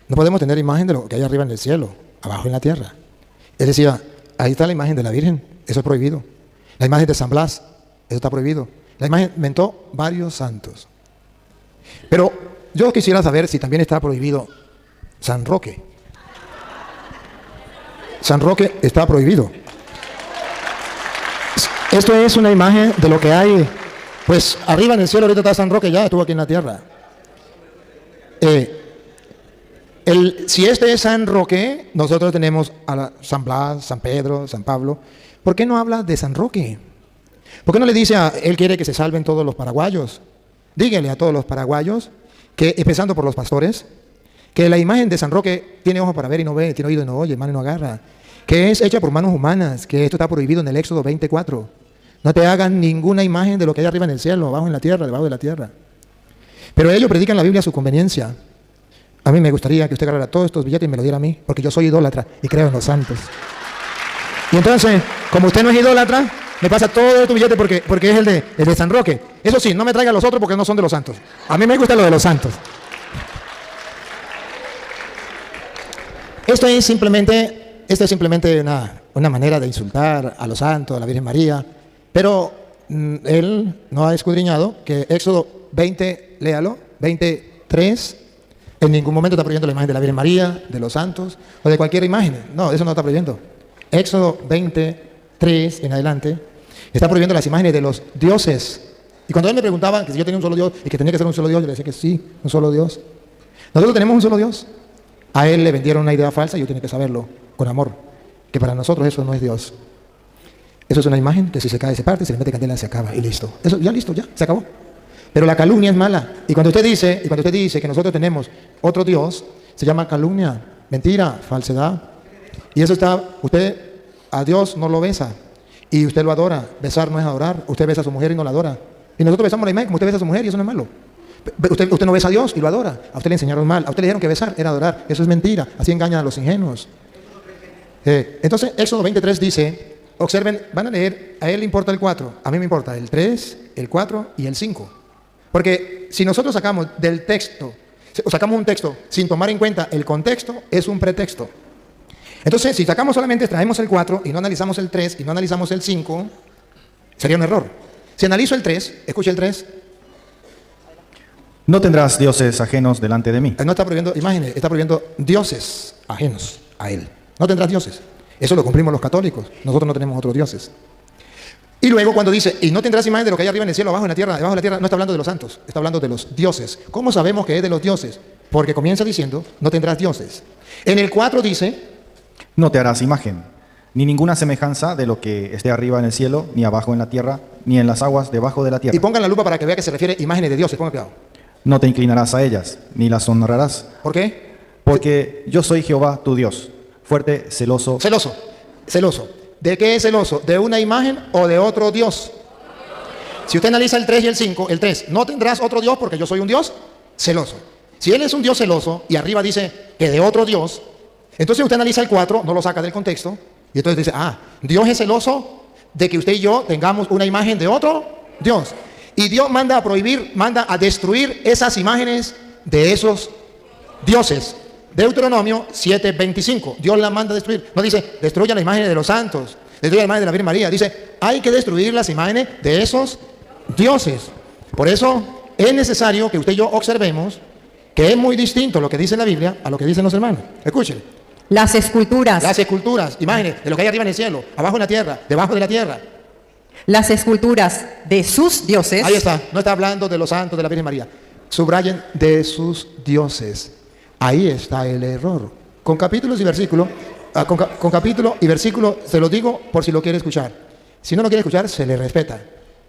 no podemos tener imagen de lo que hay arriba en el cielo, abajo en la tierra. Él decía, ahí está la imagen de la Virgen, eso es prohibido. La imagen de San Blas, eso está prohibido. La imagen inventó varios santos. Pero yo quisiera saber si también está prohibido San Roque. San Roque está prohibido. Esto es una imagen de lo que hay, pues arriba en el cielo. Ahorita está San Roque, ya estuvo aquí en la tierra. Si este es San Roque, nosotros tenemos a San Blas, San Pedro, San Pablo. ¿Por qué no habla de San Roque? ¿Por qué no le dice él quiere que se salven todos los paraguayos? Dígale a todos los paraguayos, que empezando por los pastores, que la imagen de San Roque tiene ojos para ver y no ve, tiene oído y no oye, mano y no agarra, que es hecha por manos humanas, que esto está prohibido en el Éxodo 24. No te hagan ninguna imagen de lo que hay arriba en el cielo, abajo en la tierra, debajo de la tierra. Pero ellos predican la Biblia a su conveniencia. A mí me gustaría que usted agarrara todos estos billetes y me lo diera a mí, porque yo soy idólatra y creo en los santos. Y entonces, como usted no es idólatra, me pasa todo tu billete porque es el de San Roque. Eso sí, no me traiga los otros porque no son de los santos. A mí me gusta lo de los santos. Esto es simplemente una manera de insultar a los santos, a la Virgen María. Pero él no ha escudriñado que Éxodo 20, léalo, 23, en ningún momento está prohibiendo la imagen de la Virgen María, de los santos o de cualquier imagen. No, eso no está prohibiendo. Éxodo 23 en adelante está prohibiendo las imágenes de los dioses. Y cuando él me preguntaba que si yo tenía un solo Dios y que tenía que ser un solo Dios, yo le decía que sí, un solo Dios. Nosotros tenemos un solo Dios. A él le vendieron una idea falsa y yo tenía que saberlo con amor, que para nosotros eso no es Dios. Eso es una imagen que si se cae se parte, se le mete candela, se acaba y listo. Eso ya listo, ya, se acabó. Pero la calumnia es mala. Y cuando usted dice que nosotros tenemos otro Dios, se llama calumnia, mentira, falsedad. Y eso está, usted a Dios no lo besa y usted lo adora. Besar no es adorar. Usted besa a su mujer y no la adora. Y nosotros besamos la imagen como usted besa a su mujer y eso no es malo. Usted no besa a Dios y lo adora. A usted le enseñaron mal. A usted le dijeron que besar era adorar. Eso es mentira. Así engañan a los ingenuos. Entonces, Éxodo 23 dice, observen, van a leer, a él le importa el 4, a mí me importa el 3, el 4 y el 5. Porque si nosotros sacamos del texto, o sacamos un texto sin tomar en cuenta el contexto, es un pretexto. Entonces, si sacamos solamente, traemos el 4 y no analizamos el 3 y no analizamos el 5, sería un error. Si analizo el 3, escuche el 3. No tendrás dioses ajenos delante de mí. No está prohibiendo imágenes, está prohibiendo dioses ajenos a él. No tendrás dioses. Eso lo cumplimos los católicos. Nosotros no tenemos otros dioses. Y luego cuando dice, y no tendrás imagen de lo que hay arriba en el cielo, abajo en la tierra, debajo de la tierra, no está hablando de los santos, está hablando de los dioses. ¿Cómo sabemos que es de los dioses? Porque comienza diciendo, no tendrás dioses. En el 4 dice, no te harás imagen, ni ninguna semejanza de lo que esté arriba en el cielo, ni abajo en la tierra, ni en las aguas debajo de la tierra. Y pongan la lupa para que vea que se refiere a imágenes de dioses, pongan cuidado. No te inclinarás a ellas, ni las honrarás. ¿Por qué? Porque yo soy Jehová tu Dios, fuerte, celoso. Celoso. ¿De qué es celoso? ¿De una imagen o de otro Dios? Si usted analiza el 3 y el 5, el 3, no tendrás otro Dios porque yo soy un Dios celoso. Si él es un Dios celoso y arriba dice que de otro Dios, entonces usted analiza el 4, no lo saca del contexto y entonces dice, Dios es celoso de que usted y yo tengamos una imagen de otro Dios. Y Dios manda a prohibir, manda a destruir esas imágenes de esos dioses. Deuteronomio 7:25, Dios la manda a destruir. No dice, destruya las imágenes de los santos, destruya la imagen de la Virgen María. Dice, hay que destruir las imágenes de esos dioses. Por eso es necesario que usted y yo observemos que es muy distinto lo que dice la Biblia a lo que dicen los hermanos. Escuchen. Las esculturas. Las esculturas, imágenes de lo que hay arriba en el cielo, abajo en la tierra, debajo de la tierra. Las esculturas de sus dioses. Ahí está, no está hablando de los santos de la Virgen María. Subrayen de sus dioses. Ahí está el error. Con capítulos y versículos, con capítulo y versículo, se lo digo por si lo quiere escuchar. Si no lo quiere escuchar, se le respeta.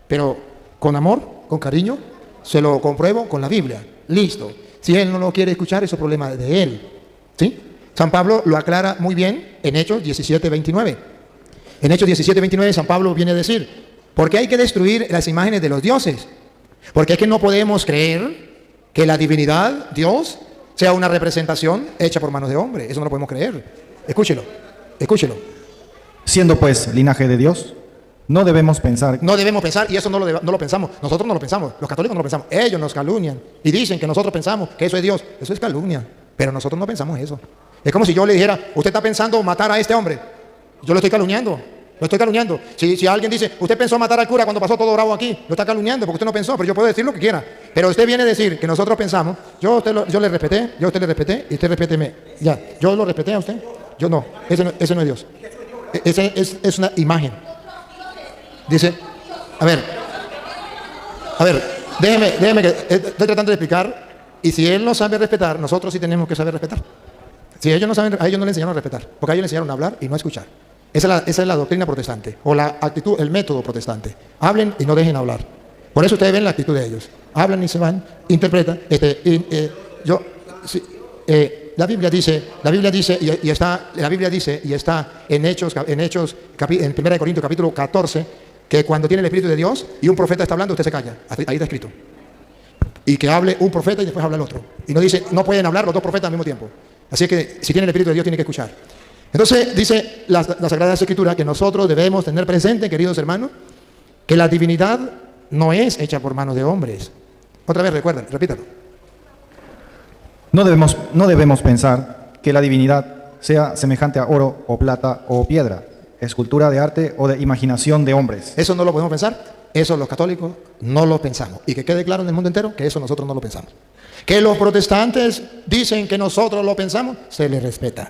Pero con amor, con cariño, se lo compruebo con la Biblia. Listo. Si él no lo quiere escuchar, eso es problema de él. ¿Sí? San Pablo lo aclara muy bien en Hechos 17:29. En Hechos 17:29 San Pablo viene a decir, ¿por qué hay que destruir las imágenes de los dioses? Porque es que no podemos creer que la divinidad, Dios, sea una representación hecha por manos de hombre. Eso no lo podemos creer. Escúchelo. Siendo pues linaje de Dios, no debemos pensar. No debemos pensar, y eso no lo pensamos. Nosotros no lo pensamos. Los católicos no lo pensamos. Ellos nos calumnian y dicen que nosotros pensamos que eso es Dios. Eso es calumnia. Pero nosotros no pensamos eso. Es como si yo le dijera, usted está pensando matar a este hombre. Yo lo estoy calumniando. Lo estoy calumniando. Si alguien dice, usted pensó matar al cura cuando pasó todo bravo aquí, lo está calumniando porque usted no pensó, pero yo puedo decir lo que quiera. Pero usted viene a decir que nosotros pensamos, yo le respeté, y usted respéteme. Ya, yo lo respeté a usted. Yo no, ese no es Dios. Ese es una imagen. Dice, a ver, déjeme que estoy tratando de explicar, y si él no sabe respetar, nosotros sí tenemos que saber respetar. Si ellos no saben, a ellos no le enseñaron a respetar, porque a ellos le enseñaron a hablar y no a escuchar. Esa es la doctrina protestante, o la actitud, el método protestante. Hablen y no dejen hablar. Por eso ustedes ven la actitud de ellos. Hablan y se van, interpretan. La Biblia dice y está en Hechos, en 1 Corintios capítulo 14, que cuando tiene el Espíritu de Dios y un profeta está hablando, usted se calla. Ahí está escrito. Y que hable un profeta y después habla el otro. Y no dice, no pueden hablar los dos profetas al mismo tiempo. Así que si tiene el Espíritu de Dios, tiene que escuchar. Entonces dice la Sagrada Escritura que nosotros debemos tener presente, queridos hermanos, que la divinidad no es hecha por manos de hombres. Otra vez, recuerden, repítalo. No debemos pensar que la divinidad sea semejante a oro o plata o piedra, escultura de arte o de imaginación de hombres. Eso no lo podemos pensar, eso los católicos no lo pensamos. Y que quede claro en el mundo entero que eso nosotros no lo pensamos. Que los protestantes dicen que nosotros lo pensamos, se les respeta.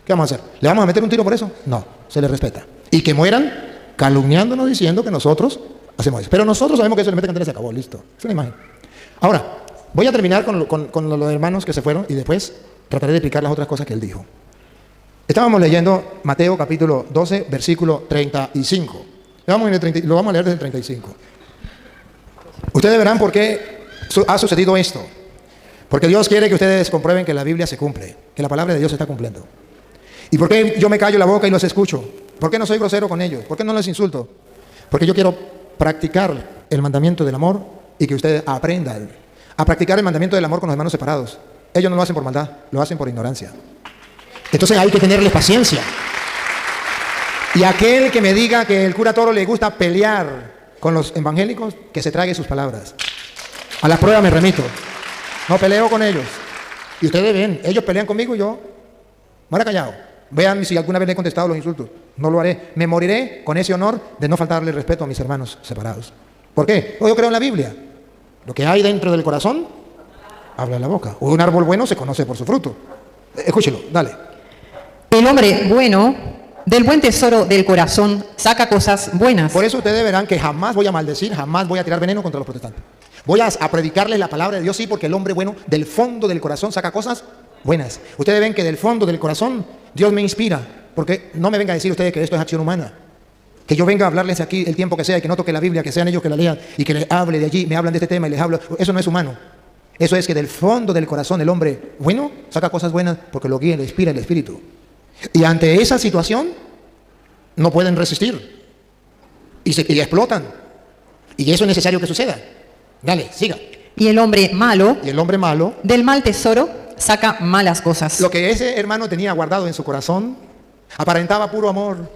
¿Qué vamos a hacer? ¿Le vamos a meter un tiro por eso? No, se les respeta. Y que mueran calumniándonos diciendo que nosotros hacemos eso. Pero nosotros sabemos que eso le mete candela y se acabó, listo. Es una imagen. Ahora, voy a terminar con los hermanos que se fueron y después trataré de explicar las otras cosas que él dijo. Estábamos leyendo Mateo capítulo 12, versículo 35. Lo vamos a leer desde el 35. Ustedes verán por qué ha sucedido esto. Porque Dios quiere que ustedes comprueben que la Biblia se cumple, que la palabra de Dios se está cumpliendo. ¿Y por qué yo me callo la boca y los escucho? ¿Por qué no soy grosero con ellos? ¿Por qué no les insulto? Porque yo quiero practicar el mandamiento del amor y que ustedes aprendan a practicar el mandamiento del amor con los hermanos separados. Ellos no lo hacen por maldad, lo hacen por ignorancia. Entonces hay que tenerles paciencia. Y aquel que me diga que el cura Toro le gusta pelear con los evangélicos, que se trague sus palabras. A la prueba me remito. No peleo con ellos. Y ustedes ven, ellos pelean conmigo y yo me haré callado. Vean si alguna vez le he contestado los insultos. No lo haré. Me moriré con ese honor de no faltarle respeto a mis hermanos separados. ¿Por qué? Yo creo en la Biblia. Lo que hay dentro del corazón, habla en la boca. Un árbol bueno se conoce por su fruto. Escúchelo, dale. El hombre bueno, del buen tesoro del corazón, saca cosas buenas. Por eso ustedes verán que jamás voy a maldecir, jamás voy a tirar veneno contra los protestantes. Voy a predicarles la palabra de Dios, sí, porque el hombre bueno del fondo del corazón saca cosas buenas. Ustedes ven que del fondo del corazón Dios me inspira, porque no me venga a decir ustedes que esto es acción humana. Que yo venga a hablarles aquí el tiempo que sea y que no toque la Biblia, que sean ellos que la lean y que les hable de allí, me hablan de este tema y les hablo. Eso no es humano. Eso es que del fondo del corazón el hombre bueno saca cosas buenas porque lo guía y le inspira el Espíritu. Y ante esa situación no pueden resistir y explotan. Y eso es necesario que suceda. Dale, siga. Y el hombre malo, del mal tesoro, saca malas cosas. Lo que ese hermano tenía guardado en su corazón aparentaba puro amor,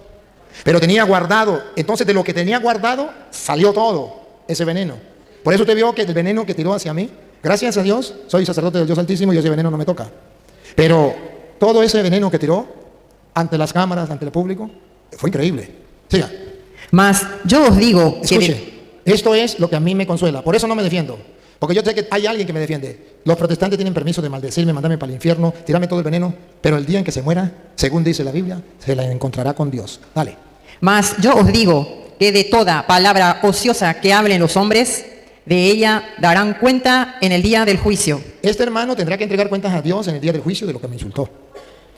pero tenía guardado. Entonces de lo que tenía guardado salió todo ese veneno. Por eso usted vio que el veneno que tiró hacia mí, gracias a Dios, soy sacerdote del Dios Altísimo y ese veneno no me toca. Pero todo ese veneno que tiró ante las cámaras, ante el público, fue increíble. Siga. Mas yo os digo, escuche, esto es lo que a mí me consuela. Por eso no me defiendo. Porque yo sé que hay alguien que me defiende. Los protestantes tienen permiso de maldecirme, mandarme para el infierno, tirarme todo el veneno, pero el día en que se muera, según dice la Biblia, se la encontrará con Dios. Dale. Mas yo os digo que de toda palabra ociosa que hablen los hombres, de ella darán cuenta en el día del juicio. Este hermano tendrá que entregar cuentas a Dios en el día del juicio de lo que me insultó.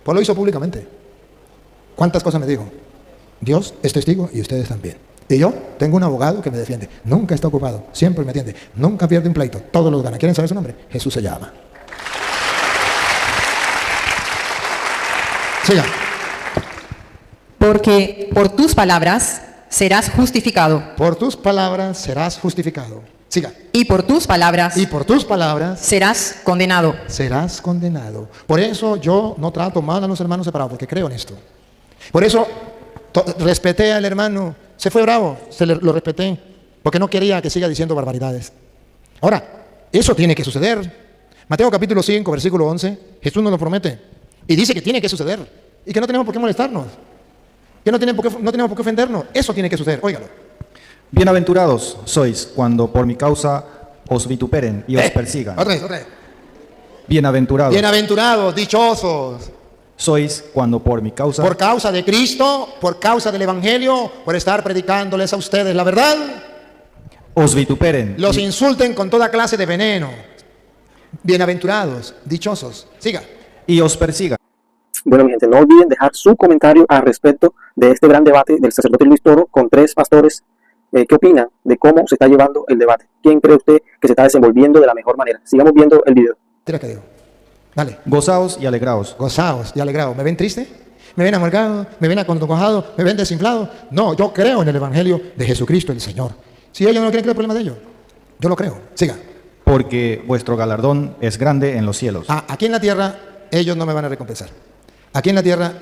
Pues lo hizo públicamente. ¿Cuántas cosas me dijo? Dios es testigo y ustedes también. Y yo tengo un abogado que me defiende. Nunca está ocupado, siempre me atiende. Nunca pierde un pleito, todos los gana. ¿Quieren saber su nombre? Jesús se llama. Siga. Porque por tus palabras serás justificado. Por tus palabras serás justificado. Siga. Y por tus palabras serás condenado. Serás condenado. Por eso yo no trato mal a los hermanos separados, porque creo en esto. Por eso respeté al hermano. Se fue bravo, lo respeté, porque no quería que siga diciendo barbaridades. Ahora, eso tiene que suceder. Mateo capítulo 5, versículo 11, Jesús nos lo promete. Y dice que tiene que suceder. Y que no tenemos por qué molestarnos. Que no tenemos por qué ofendernos. Eso tiene que suceder, óigalo. Bienaventurados sois cuando por mi causa os vituperen y os persigan. Otra vez. Bienaventurados dichosos sois cuando por mi causa, por causa de Cristo, por causa del Evangelio, por estar predicándoles a ustedes la verdad, os vituperen, los insulten con toda clase de veneno. Bienaventurados, dichosos. Siga. Y os persigan. Bueno, mi gente, no olviden dejar su comentario al respecto de este gran debate del sacerdote Luis Toro con tres pastores. ¿Qué opina de cómo se está llevando el debate? ¿Quién cree usted que se está desenvolviendo de la mejor manera? Sigamos viendo el video. Tira que digo. Dale. Gozaos y alegraos. Gozaos y alegraos. ¿Me ven triste? ¿Me ven amargado? ¿Me ven acongojado? ¿Me ven desinflado? No, yo creo en el Evangelio de Jesucristo el Señor. Si ellos no creen que es el problema de ellos, yo lo creo. Siga. Porque vuestro galardón es grande en los cielos. Aquí en la tierra ellos no me van a recompensar. Aquí en la tierra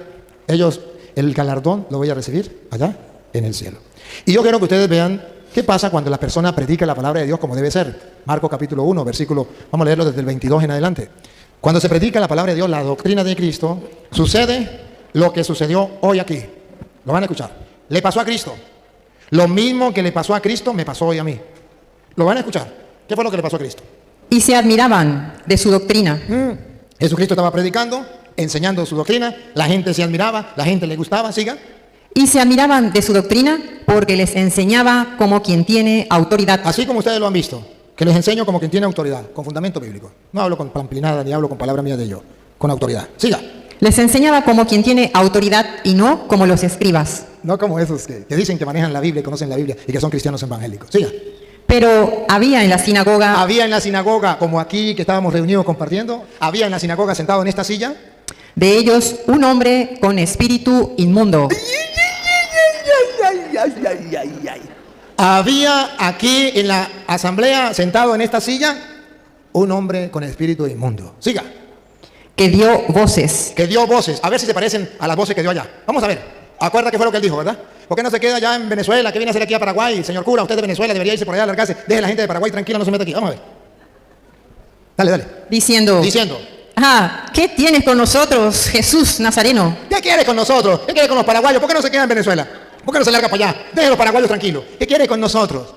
ellos, el galardón lo voy a recibir allá en el cielo. Y yo quiero que ustedes vean qué pasa cuando la persona predica la palabra de Dios como debe ser. Marcos capítulo 1, versículo, vamos a leerlo desde el 22 en adelante. Cuando se predica la palabra de Dios, la doctrina de Cristo, sucede lo que sucedió hoy aquí. Lo van a escuchar. Le pasó a Cristo. Lo mismo que le pasó a Cristo, me pasó hoy a mí. Lo van a escuchar. ¿Qué fue lo que le pasó a Cristo? Y se admiraban de su doctrina. Jesucristo estaba predicando, enseñando su doctrina. La gente se admiraba, la gente le gustaba. Siga. Y se admiraban de su doctrina porque les enseñaba como quien tiene autoridad. Así como ustedes lo han visto. Que les enseño como quien tiene autoridad, con fundamento bíblico. No hablo con pamplinada ni hablo con palabra mía de yo, con autoridad. Siga. Les enseñaba como quien tiene autoridad y no como los escribas. No como esos que dicen que manejan la Biblia y conocen la Biblia y que son cristianos evangélicos. Siga. Pero había en la sinagoga, Había en la sinagoga, como aquí que estábamos reunidos compartiendo, había en la sinagoga sentado en esta silla. de ellos un hombre con espíritu inmundo. Había aquí en la asamblea sentado en esta silla un hombre con espíritu inmundo. Siga. Que dio voces. Que dio voces. A ver si se parecen a las voces que dio allá. Vamos a ver. Acuerda que fue lo que él dijo, ¿verdad? ¿Por qué no se queda allá en Venezuela? ¿Qué viene a hacer aquí a Paraguay? Señor cura, usted de Venezuela debería irse por allá a alargarse. Deje a la gente de Paraguay tranquila, no se meta aquí. Vamos a ver. Dale, dale. Diciendo, Diciendo. ¿qué tienes con nosotros, Jesús Nazareno? ¿Qué quiere con nosotros? ¿Qué quiere con los paraguayos? ¿Por qué no se queda en Venezuela? ¿Por qué no se larga para allá? Deje a los paraguayos tranquilos. ¿Qué quiere con nosotros?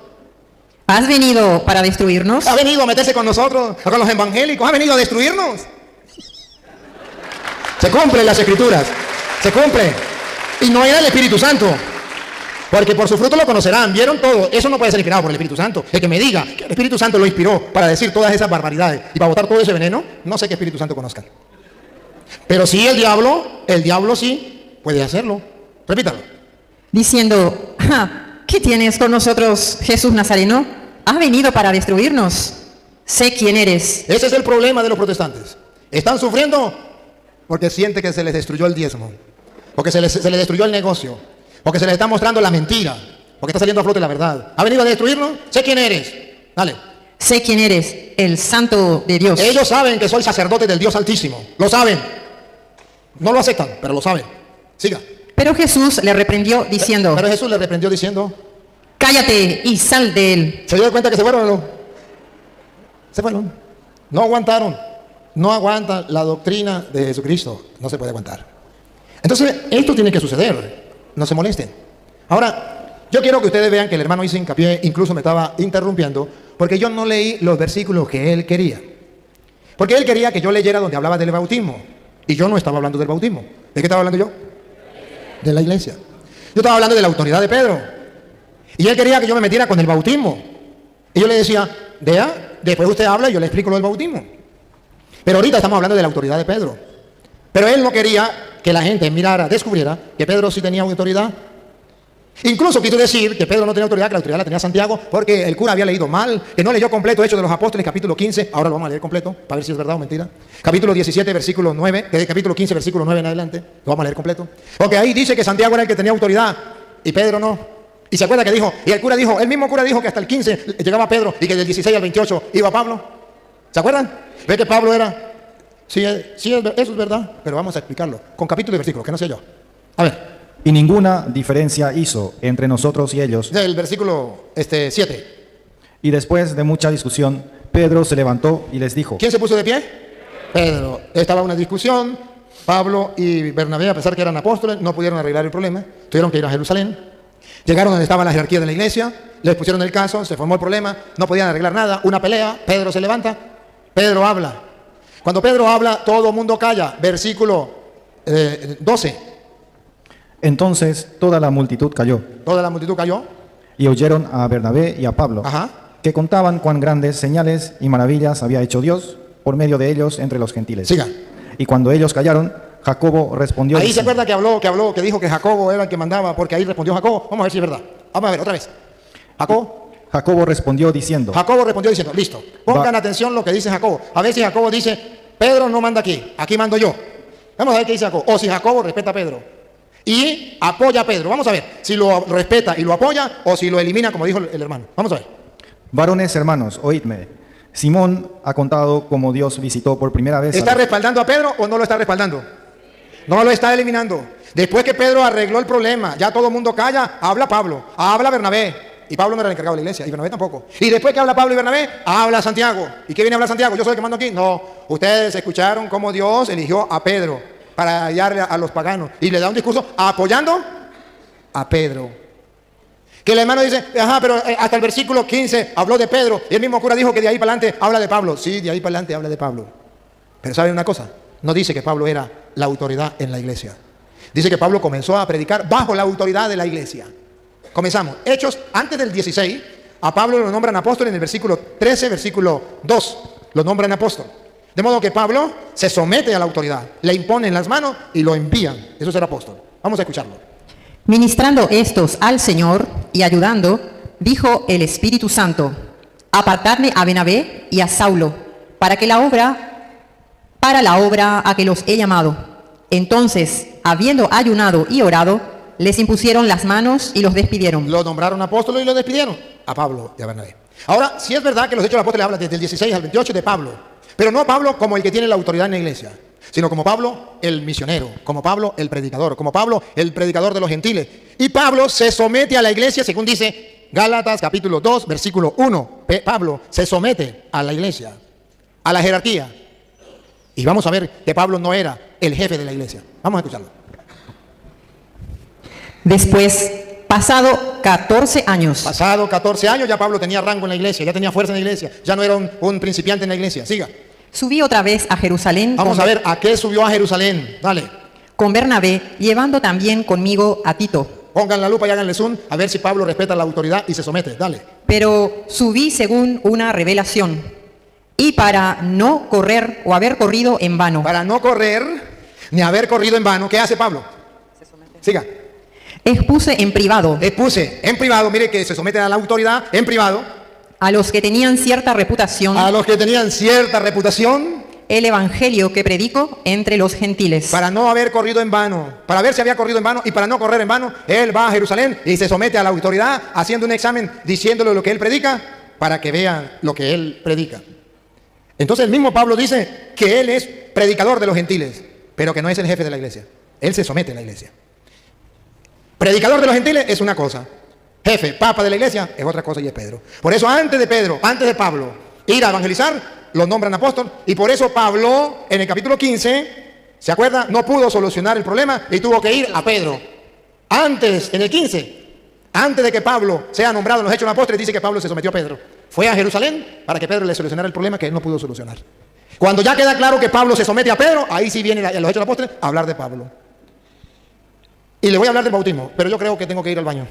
¿Has venido para destruirnos? ¿Ha venido a meterse con nosotros, con los evangélicos? ¿Ha venido a destruirnos? Se cumplen las escrituras. Se cumple. Y no era el Espíritu Santo. Porque por su fruto lo conocerán. ¿Vieron todo? Eso no puede ser inspirado por el Espíritu Santo. El que me diga que el Espíritu Santo lo inspiró para decir todas esas barbaridades y para botar todo ese veneno, no sé qué Espíritu Santo conozcan. Pero sí el diablo sí puede hacerlo. Repítalo. Diciendo, ¿qué tienes con nosotros, Jesús Nazareno? ¿Has venido para destruirnos? Sé quién eres. Ese es el problema de los protestantes. Están sufriendo porque sienten que se les destruyó el diezmo, porque se les destruyó el negocio, porque se les está mostrando la mentira, porque está saliendo a flote la verdad. ¿Ha venido a destruirnos? Sé quién eres. Dale. Sé quién eres, el Santo de Dios. Ellos saben que soy sacerdote del Dios Altísimo. Lo saben. No lo aceptan, pero lo saben. Siga. Pero Jesús le reprendió diciendo, Pero Jesús le reprendió diciendo, cállate y sal de él. ¿se dio cuenta que se fueron o no? Se fueron. No aguantaron. No aguantan la doctrina de Jesucristo. No se puede aguantar. Entonces, esto tiene que suceder. No se molesten. Ahora, yo quiero que ustedes vean que el hermano hizo hincapié, incluso me estaba interrumpiendo, porque yo no leí los versículos que él quería. Porque él quería que yo leyera donde hablaba del bautismo. Y yo no estaba hablando del bautismo. ¿De qué estaba hablando yo? De la iglesia. Yo estaba hablando de la autoridad de Pedro. Y él quería que yo me metiera con el bautismo. Y yo le decía, vea, después usted habla y yo le explico lo del bautismo. Pero ahorita estamos hablando de la autoridad de Pedro. Pero él no quería que la gente mirara, descubriera que Pedro sí tenía autoridad. Incluso quiso decir que Pedro no tenía autoridad, que la autoridad la tenía Santiago, porque el cura había leído mal, que no leyó completo Hechos de los Apóstoles, capítulo 15, ahora lo vamos a leer completo, para ver si es verdad o mentira. Capítulo 17, versículo 9, capítulo 15, versículo 9 en adelante, lo vamos a leer completo. Porque ahí dice que Santiago era el que tenía autoridad, y Pedro no. Y se acuerda que dijo, y el cura dijo, el mismo cura dijo que hasta el 15 llegaba Pedro, y que del 16 al 28 iba Pablo. ¿Se acuerdan? Ve que Pablo era... Sí, eso es verdad, pero vamos a explicarlo, con capítulo y versículo, que no sé yo. A ver. Y ninguna diferencia hizo entre nosotros y ellos. Del versículo 7. Y después de mucha discusión, Pedro se levantó y les dijo. ¿Quién se puso de pie? Pedro. Estaba una discusión. Pablo y Bernabé, a pesar que eran apóstoles, no pudieron arreglar el problema. Tuvieron que ir a Jerusalén. Llegaron donde estaba la jerarquía de la iglesia. Les pusieron el caso, se formó el problema. No podían arreglar nada. Una pelea. Pedro se levanta. Pedro habla. Cuando Pedro habla, todo el mundo calla. Versículo 12. Entonces toda la multitud cayó. Toda la multitud cayó. Y oyeron a Bernabé y a Pablo, que contaban cuán grandes señales y maravillas había hecho Dios por medio de ellos entre los gentiles. Siga. Y cuando ellos callaron, Jacobo respondió. Ahí se acuerda que dijo que Jacobo era el que mandaba, porque ahí respondió Jacobo. Vamos a ver si es verdad. Vamos a ver otra vez. Jacobo respondió diciendo. Listo. Pongan atención lo que dice Jacobo. A ver si Jacobo dice, Pedro no manda aquí mando yo. Vamos a ver qué dice Jacobo. O si Jacobo respeta a Pedro y apoya a Pedro. Vamos a ver si lo respeta y lo apoya o si lo elimina, como dijo el hermano. Vamos a ver. Varones hermanos, oídme. Simón ha contado cómo Dios visitó por primera vez. ¿Está respaldando a Pedro o no lo está respaldando? No lo está eliminando. Después que Pedro arregló el problema, ya todo el mundo calla, habla Pablo, habla Bernabé. Y Pablo no era el encargado de la iglesia, y Bernabé tampoco. Y después que habla Pablo y Bernabé, habla Santiago. ¿Y qué viene a hablar Santiago? ¿Yo soy el que mando aquí? No. Ustedes escucharon cómo Dios eligió a Pedro para hallarle a los paganos. Y le da un discurso apoyando a Pedro. Que el hermano dice, pero hasta el versículo 15 habló de Pedro. Y el mismo cura dijo que de ahí para adelante habla de Pablo. Sí, de ahí para adelante habla de Pablo. Pero ¿saben una cosa? No dice que Pablo era la autoridad en la iglesia. Dice que Pablo comenzó a predicar bajo la autoridad de la iglesia. Comenzamos. Hechos, antes del 16, a Pablo lo nombran apóstol en el versículo 13, versículo 2. Lo nombran apóstol. De modo que Pablo se somete a la autoridad, le imponen las manos y lo envían. Eso es el apóstol. Vamos a escucharlo. Ministrando estos al Señor y ayudando, dijo el Espíritu Santo: apartadme a Bernabé y a Saulo, para la obra a que los he llamado. Entonces, habiendo ayunado y orado, les impusieron las manos y los despidieron. Lo nombraron apóstoles y lo despidieron, a Pablo y a Bernabé. Ahora, sí es verdad que los Hechos de los Apóstoles hablan desde el 16 al 28 de Pablo, pero no Pablo como el que tiene la autoridad en la iglesia, sino como Pablo el misionero, como Pablo el predicador, como Pablo el predicador de los gentiles. Y Pablo se somete a la iglesia, según dice Gálatas capítulo 2, versículo 1. Pablo se somete a la iglesia, a la jerarquía. Y vamos a ver que Pablo no era el jefe de la iglesia. Vamos a escucharlo. Después, pasado 14 años. Pasado 14 años ya Pablo tenía rango en la iglesia, ya tenía fuerza en la iglesia, ya no era un principiante en la iglesia. Siga. Subí otra vez a Jerusalén. Vamos a ver a qué subió a Jerusalén. Dale. Con Bernabé, llevando también conmigo a Tito. Pongan la lupa y háganle zoom a ver si Pablo respeta la autoridad y se somete. Dale. Pero subí según una revelación, y para no correr o haber corrido en vano. Para no correr ni haber corrido en vano, ¿qué hace Pablo? Siga. Expuse en privado. Expuse en privado, mire que se someten a la autoridad en privado. A los que tenían cierta reputación. A los que tenían cierta reputación. El evangelio que predico entre los gentiles. Para no haber corrido en vano, para ver si había corrido en vano y para no correr en vano, él va a Jerusalén y se somete a la autoridad haciendo un examen diciéndole lo que él predica para que vean lo que él predica. Entonces el mismo Pablo dice que él es predicador de los gentiles, pero que no es el jefe de la iglesia. Él se somete a la iglesia. Predicador de los gentiles es una cosa, jefe, papa de la iglesia es otra cosa y es Pedro. Por eso antes de Pablo ir a evangelizar, lo nombran apóstol, y por eso Pablo en el capítulo 15, ¿se acuerda? No pudo solucionar el problema y tuvo que ir a Pedro. Antes, en el 15, antes de que Pablo sea nombrado en los Hechos de los Apóstoles, dice que Pablo se sometió a Pedro. Fue a Jerusalén para que Pedro le solucionara el problema que él no pudo solucionar. Cuando ya queda claro que Pablo se somete a Pedro, ahí sí viene en los Hechos de los Apóstoles a hablar de Pablo. Y le voy a hablar del bautismo, pero yo creo que tengo que ir al baño.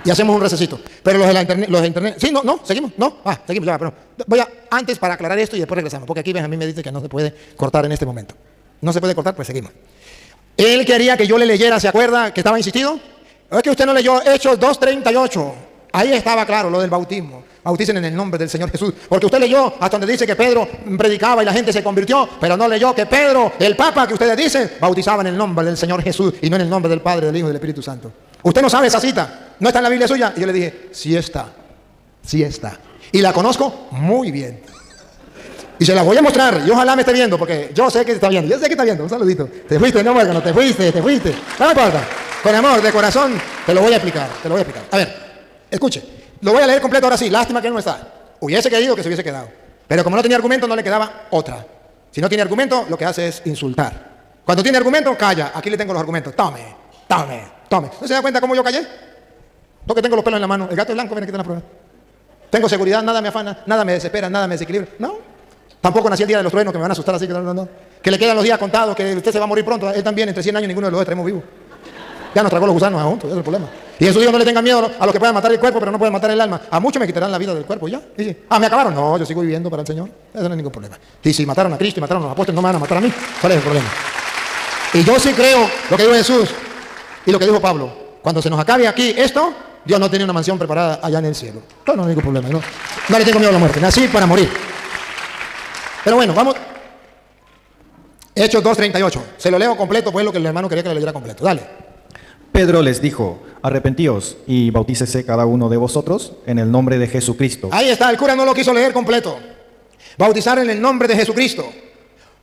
Y hacemos un recesito. Pero los de internet, sí, no, seguimos, seguimos, ya, pero voy a, antes para aclarar esto y después regresamos, porque aquí Benjamín me dice que no se puede cortar en este momento. No se puede cortar, pues seguimos. Él quería que yo le leyera, ¿se acuerda que estaba insistido? Es que usted no leyó Hechos 2:38. Ahí estaba claro lo del bautismo. Bauticen en el nombre del Señor Jesús. Porque usted leyó hasta donde dice que Pedro predicaba y la gente se convirtió, pero no leyó que Pedro, el Papa que ustedes dicen, bautizaba en el nombre del Señor Jesús y no en el nombre del Padre, del Hijo y del Espíritu Santo. Usted no sabe esa cita, no está en la Biblia suya. Y yo le dije, sí está. Y la conozco muy bien. Y se la voy a mostrar, y ojalá me esté viendo, porque yo sé que está viendo, un saludito. Te fuiste, no, bueno, te fuiste. No me importa, con amor, de corazón, te lo voy a explicar. A ver, escuche, lo voy a leer completo ahora sí, lástima que él no está. Hubiese querido que se hubiese quedado, pero como no tenía argumento, no le quedaba otra. Si no tiene argumento, lo que hace es insultar. Cuando tiene argumento, calla, aquí le tengo los argumentos, tome. ¿No se da cuenta cómo yo callé? Porque tengo los pelos en la mano, el gato es blanco, ven aquí está la prueba. Tengo seguridad, nada me afana, nada me desespera, nada me desequilibra, no. Tampoco nací el día de los truenos que me van a asustar así, que no. Que le quedan los días contados, que usted se va a morir pronto, él también, entre 100 años ninguno de los dos traemos vivos. Ya nos tragó los gusanos juntos, ese es el problema. Y en su día no le tengan miedo a los que puedan matar el cuerpo, pero no pueden matar el alma. A muchos me quitarán la vida del cuerpo, ya. Y sí. ¿Me acabaron? No, yo sigo viviendo para el Señor. Eso no es ningún problema. Y si mataron a Cristo y mataron a los apóstoles, no me van a matar a mí. ¿Cuál es el problema? Y yo sí creo lo que dijo Jesús y lo que dijo Pablo. Cuando se nos acabe aquí esto, Dios no tiene una mansión preparada allá en el cielo. No hay ningún problema. No le tengo miedo a la muerte. Nací para morir. Pero bueno, vamos. Hechos 2:38. Se lo leo completo, pues lo que el hermano quería que lo leyera completo. Dale. Pedro les dijo, arrepentíos y bautícese cada uno de vosotros en el nombre de Jesucristo. Ahí está, el cura no lo quiso leer completo. Bautizar en el nombre de Jesucristo.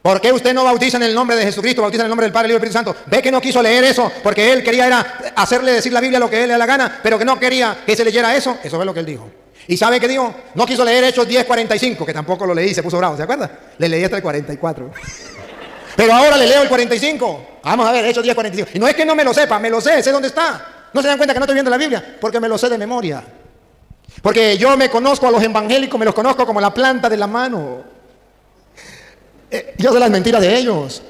¿Por qué usted no bautiza en el nombre de Jesucristo? Bautiza en el nombre del Padre, del Hijo y del Espíritu Santo. Ve que no quiso leer eso, porque él quería era hacerle decir la Biblia lo que él le da la gana, pero que no quería que se leyera eso. Eso es lo que él dijo. ¿Y sabe qué dijo? No quiso leer Hechos 10:45, que tampoco lo leí, se puso bravo, ¿se acuerda? Le leí hasta el 44. Pero ahora le leo el 45. Vamos a ver, Hechos 10:45. Y no es que no me lo sepa, me lo sé dónde está. No se dan cuenta que no estoy viendo la Biblia, porque me lo sé de memoria. Porque yo me conozco a los evangélicos, me los conozco como la planta de la mano. Yo sé las mentiras de ellos.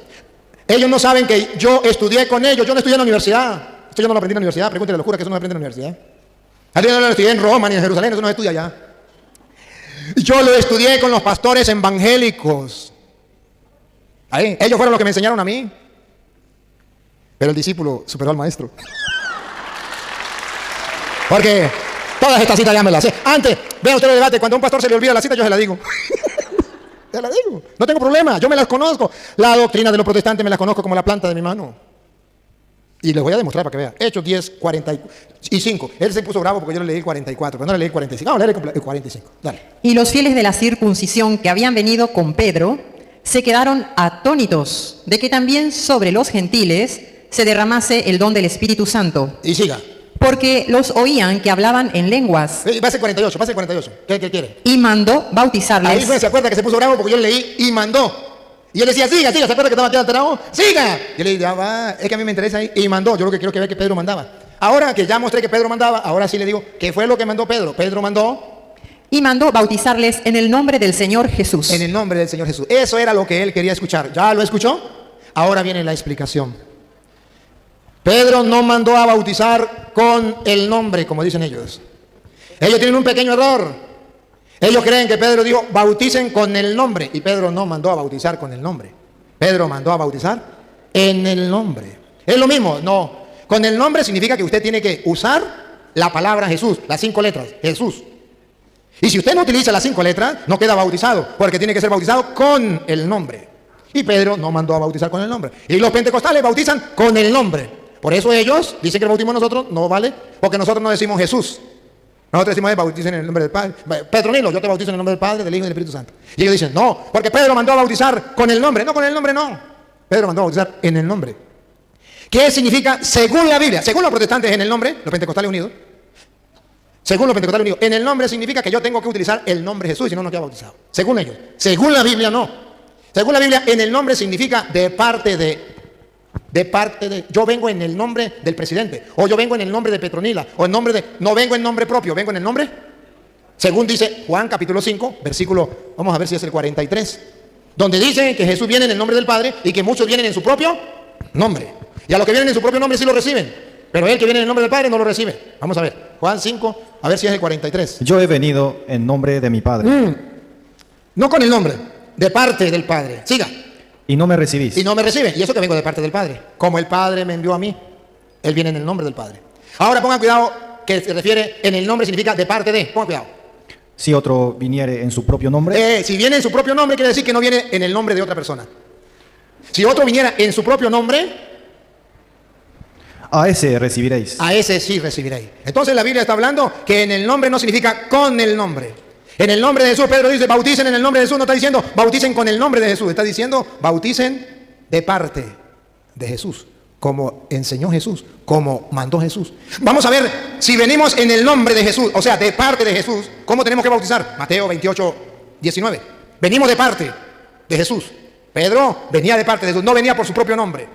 Ellos no saben que yo estudié con ellos. Yo no estudié en la universidad. Esto yo no lo aprendí en la universidad. Pregúntale a los curas que eso no lo aprende en la universidad. Yo no lo estudié en Roma ni en Jerusalén, eso no se estudia allá. Yo lo estudié con los pastores evangélicos. Ahí, ellos fueron los que me enseñaron a mí. Pero el discípulo superó al maestro. Porque todas estas citas ya me las sé. Antes, vean ustedes el debate, cuando a un pastor se le olvida la cita, yo se la digo. Se la digo. No tengo problema, yo me las conozco. La doctrina de los protestantes me la conozco como la planta de mi mano. Y les voy a demostrar para que vean. Hechos 10, 45. Él se puso bravo porque yo le leí el 44, pero no le leí el 45. Vamos a leer el 45. Dale. Y los fieles de la circuncisión que habían venido con Pedro se quedaron atónitos de que también sobre los gentiles se derramase el don del Espíritu Santo. Y siga. Porque los oían que hablaban en lenguas. Pase el 48, pase el 48. ¿Qué quiere? Y mandó bautizarles. Ahí fue, se acuerda que se puso bravo porque yo le leí y mandó. Y él decía, siga, ¿se acuerda que estaba alterado? ¡Siga! Y yo le dije, ya va, es que a mí me interesa ahí. Y mandó, yo lo que quiero que vea que Pedro mandaba. Ahora que ya mostré que Pedro mandaba, ahora sí le digo, ¿qué fue lo que mandó Pedro? Pedro mandó. Y mandó bautizarles en el nombre del Señor Jesús. En el nombre del Señor Jesús. Eso era lo que él quería escuchar. ¿Ya lo escuchó? Ahora viene la explicación. Pedro no mandó a bautizar con el nombre, como dicen ellos. Ellos tienen un pequeño error. Ellos creen que Pedro dijo, bauticen con el nombre. Y Pedro no mandó a bautizar con el nombre. Pedro mandó a bautizar en el nombre. Es lo mismo, no. Con el nombre significa que usted tiene que usar la palabra Jesús, las 5 letras, Jesús. Y si usted no utiliza las 5 letras, no queda bautizado, porque tiene que ser bautizado con el nombre. Y Pedro no mandó a bautizar con el nombre. Y los pentecostales bautizan con el nombre. Por eso ellos dicen que el bautismo de nosotros no vale, porque nosotros no decimos Jesús. Nosotros decimos, bauticen en el nombre del Padre. Petronilo, yo te bautizo en el nombre del Padre, del Hijo y del Espíritu Santo. Y ellos dicen, no, porque Pedro mandó a bautizar con el nombre. No, con el nombre no. Pedro mandó a bautizar en el nombre. ¿Qué significa, según la Biblia, según los protestantes en el nombre, los pentecostales unidos? Según los pentecostales unidos, en el nombre significa que yo tengo que utilizar el nombre de Jesús, si no, no queda bautizado. Según ellos. Según la Biblia, no. Según la Biblia, en el nombre significa de parte de, yo vengo en el nombre del presidente, o yo vengo en el nombre de Petronila, o en nombre de, no vengo en nombre propio, vengo en el nombre, según dice Juan capítulo 5, versículo, vamos a ver si es el 43, donde dice que Jesús viene en el nombre del Padre y que muchos vienen en su propio nombre. Y a los que vienen en su propio nombre sí lo reciben, pero él que viene en el nombre del Padre no lo recibe. Vamos a ver, Juan 5, a ver si es el 43. Yo he venido en nombre de mi Padre. No con el nombre, de parte del Padre. Siga. Y no me recibís. Y no me recibe. Y eso que vengo de parte del Padre. Como el Padre me envió a mí, Él viene en el nombre del Padre. Ahora pongan cuidado que se refiere en el nombre significa de parte de. Pongan cuidado. Si otro viniere en su propio nombre. Si viene en su propio nombre quiere decir que no viene en el nombre de otra persona. Si otro viniera en su propio nombre, a ese recibiréis. A ese sí recibiréis. Entonces la Biblia está hablando que en el nombre no significa con el nombre. En el nombre de Jesús, Pedro dice, bauticen en el nombre de Jesús. No está diciendo, bauticen con el nombre de Jesús. Está diciendo, bauticen de parte de Jesús. Como enseñó Jesús, como mandó Jesús. Vamos a ver, si venimos en el nombre de Jesús, o sea, de parte de Jesús, ¿cómo tenemos que bautizar? Mateo 28, 19. Venimos de parte de Jesús. Pedro venía de parte de Jesús, no venía por su propio nombre.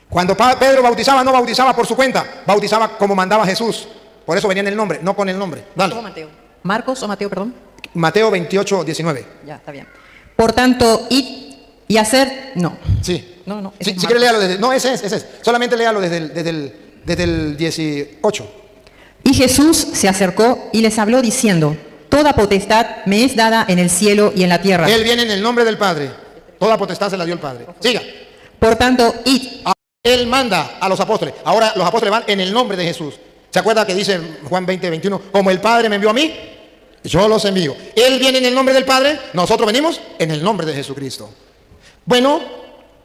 Cuando Pedro bautizaba, no bautizaba por su cuenta, bautizaba como mandaba Jesús. Por eso venía en el nombre, no con el nombre. Dale. Marcos o Mateo, perdón. Mateo 28, 19. Ya, está bien. Por tanto, id y hacer, no. Sí. No. Si quiere léalo desde, no, ese es. Solamente léalo desde el 18. Y Jesús se acercó y les habló diciendo, toda potestad me es dada en el cielo y en la tierra. Él viene en el nombre del Padre. Toda potestad se la dio el Padre. Siga. Por tanto, id. Él manda a los apóstoles. Ahora los apóstoles van en el nombre de Jesús. ¿Se acuerda que dice Juan 20, 21? Como el Padre me envió a mí, yo los envío. Él viene en el nombre del Padre, nosotros venimos en el nombre de Jesucristo. Bueno,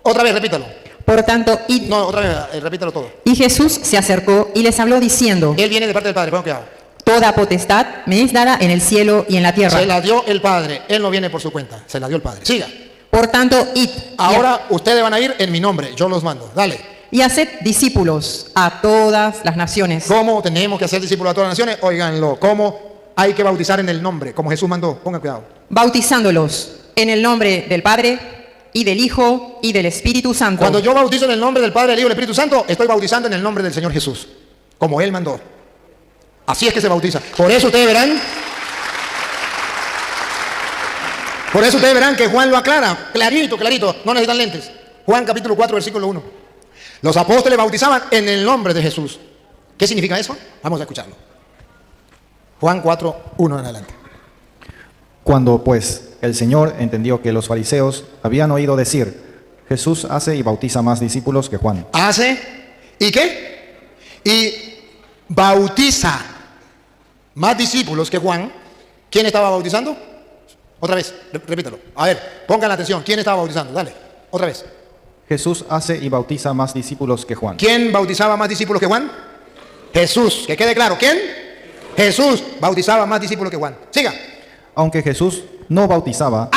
otra vez, repítalo. Por tanto, id. No, otra vez, repítalo todo. Y Jesús se acercó y les habló diciendo, Él viene de parte del Padre, pongan cuidado. toda potestad me es dada en el cielo y en la tierra. Se la dio el Padre, Él no viene por su cuenta, se la dio el Padre. Siga. Por tanto, id. Ahora ustedes van a ir en mi nombre, yo los mando. Dale. Y haced discípulos a todas las naciones. ¿Cómo tenemos que hacer discípulos a todas las naciones? Óiganlo. ¿Cómo hay que bautizar en el nombre? Como Jesús mandó. Pongan cuidado. Bautizándolos en el nombre del Padre y del Hijo y del Espíritu Santo. Cuando yo bautizo en el nombre del Padre, del Hijo y del Espíritu Santo, estoy bautizando en el nombre del Señor Jesús. Como Él mandó. Así es que se bautiza. Por eso ustedes verán que Juan lo aclara. Clarito, clarito. No necesitan lentes. Juan capítulo 4, versículo 1. Los apóstoles bautizaban en el nombre de Jesús. ¿Qué significa eso? Vamos a escucharlo. Juan 4, 1 en adelante. Cuando pues el Señor entendió que los fariseos habían oído decir, Jesús hace y bautiza más discípulos que Juan. Hace y qué? Y bautiza más discípulos que Juan. ¿Quién estaba bautizando? Otra vez, repítalo. A ver, pongan la atención. ¿Quién estaba bautizando? Dale, otra vez. Jesús hace y bautiza más discípulos que Juan. ¿Quién bautizaba más discípulos que Juan? Jesús. Que quede claro. ¿Quién? Jesús bautizaba más discípulos que Juan. Siga. Aunque Jesús no bautizaba,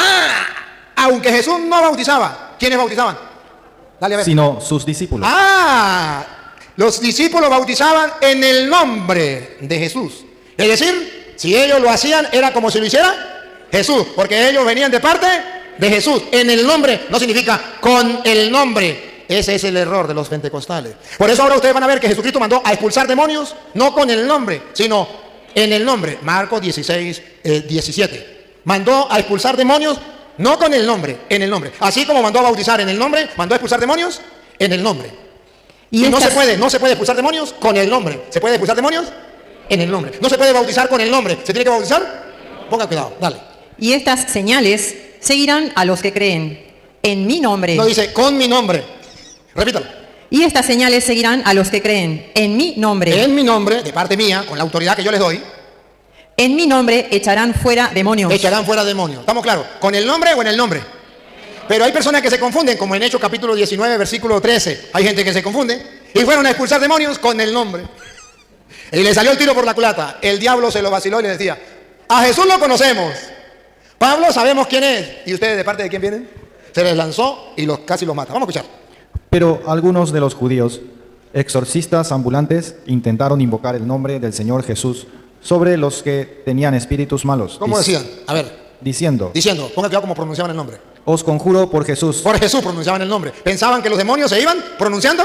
Aunque Jesús no bautizaba, ¿quiénes bautizaban? Dale a ver. sino sus discípulos. Los discípulos bautizaban en el nombre de Jesús. Es decir, si ellos lo hacían, era como si lo hiciera Jesús, porque ellos venían de parte de Jesús. En el nombre no significa con el nombre. Ese es el error de los pentecostales. Por eso ahora ustedes van a ver que Jesucristo mandó a expulsar demonios, no con el nombre, sino en el nombre. Marcos 16, 17. Mandó a expulsar demonios, no con el nombre, en el nombre. Así como mandó a bautizar en el nombre, mandó a expulsar demonios en el nombre. Y no se puede expulsar demonios con el nombre. ¿Se puede expulsar demonios? En el nombre. No se puede bautizar con el nombre. ¿Se tiene que bautizar? Ponga cuidado, dale. Y estas señales seguirán a los que creen en mi nombre. No dice con mi nombre. Repítalo. Y estas señales seguirán a los que creen en mi nombre. En mi nombre, de parte mía, con la autoridad que yo les doy. En mi nombre echarán fuera demonios. Echarán fuera demonios. ¿Estamos claros? ¿Con el nombre o en el nombre? Pero hay personas que se confunden, como en Hechos capítulo 19, versículo 13. Hay gente que se confunde y fueron a expulsar demonios con el nombre. Y le salió el tiro por la culata. El diablo se lo vaciló y le decía, a Jesús lo conocemos. Pablo sabemos quién es. ¿Y ustedes de parte de quién vienen? Se les lanzó y casi los mata. Vamos a escuchar. Pero algunos de los judíos, exorcistas ambulantes, intentaron invocar el nombre del Señor Jesús sobre los que tenían espíritus malos. ¿Cómo decían? A ver. Diciendo, ponga cuidado cómo pronunciaban el nombre. os conjuro por Jesús. Por Jesús pronunciaban el nombre. Pensaban que los demonios se iban pronunciando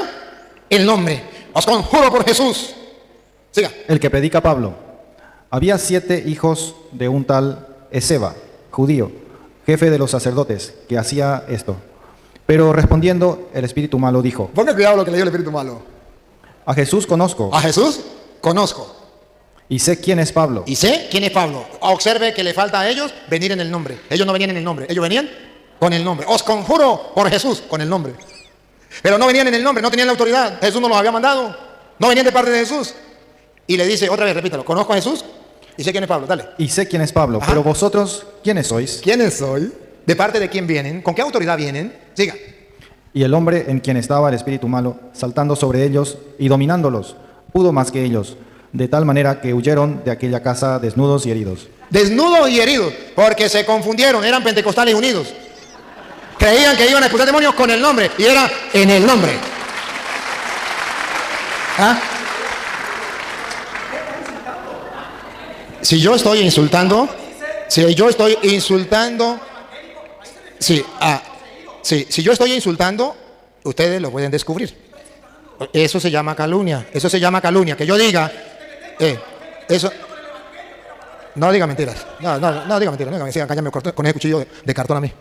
el nombre. Os conjuro por Jesús. Siga. El que predica Pablo. Había 7 hijos de un tal Esceva, judío, jefe de los sacerdotes, que hacía esto. Pero respondiendo, el espíritu malo dijo, ponga cuidado lo que le dio el espíritu malo. a Jesús conozco. A Jesús conozco. Y sé quién es Pablo. Y sé quién es Pablo. Observe que le falta a ellos venir en el nombre. Ellos no venían en el nombre, ellos venían con el nombre. Os conjuro por Jesús, con el nombre. Pero no venían en el nombre, no tenían la autoridad. Jesús no los había mandado. No venían de parte de Jesús. Y le dice, otra vez, repítalo, conozco a Jesús y sé quién es Pablo. Dale. Y sé quién es Pablo. Ajá. Pero vosotros, ¿quiénes sois? ¿Quiénes soy? ¿De parte de quién vienen? ¿Con qué autoridad vienen? Siga. Y el hombre en quien estaba el espíritu malo, saltando sobre ellos y dominándolos, pudo más que ellos, de tal manera que huyeron de aquella casa desnudos y heridos. Desnudos y heridos, porque se confundieron, eran pentecostales unidos. Creían que iban a expulsar demonios con el nombre, y era en el nombre. Si yo estoy insultando, si yo estoy insultando, ustedes lo pueden descubrir. Eso se llama calumnia. Eso se llama calumnia. Que yo diga, eso. No diga mentiras. No diga mentiras. No me sigan callando con ese cuchillo de cartón a mí.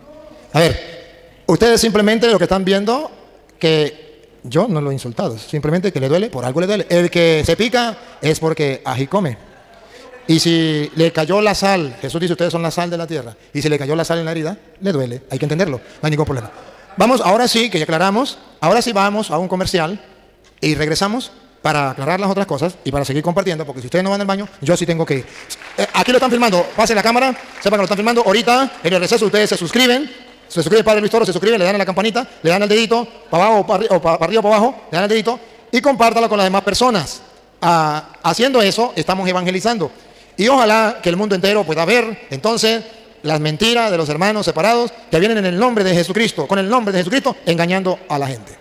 A ver, ustedes simplemente lo que están viendo, que yo no lo he insultado. Simplemente que le duele, por algo le duele. El que se pica es porque ají come. Y si le cayó la sal, Jesús dice, ustedes son la sal de la tierra. Y si le cayó la sal en la herida, le duele. Hay que entenderlo. No hay ningún problema. Vamos, ahora sí, que ya aclaramos. Ahora sí vamos a un comercial. Y regresamos para aclarar las otras cosas y para seguir compartiendo, porque si ustedes no van al baño, yo sí tengo que ir. Aquí lo están filmando, pasen la cámara, sepan que lo están filmando. Ahorita, en el receso, ustedes se suscriben Padre Luis Toro, se suscriben, le dan a la campanita, le dan al dedito, para abajo, para arriba o para abajo, le dan al dedito, y compártalo con las demás personas. Haciendo eso, estamos evangelizando. Y ojalá que el mundo entero pueda ver, entonces, las mentiras de los hermanos separados que vienen en el nombre de Jesucristo, con el nombre de Jesucristo, engañando a la gente.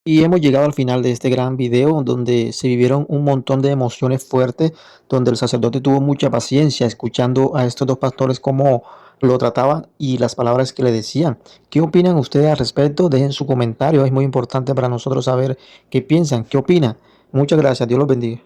Y hemos llegado al final de este gran video donde se vivieron un montón de emociones fuertes, donde el sacerdote tuvo mucha paciencia escuchando a estos dos pastores cómo lo trataban y las palabras que le decían. ¿Qué opinan ustedes al respecto? Dejen su comentario, es muy importante para nosotros saber qué piensan, qué opinan. Muchas gracias, Dios los bendiga.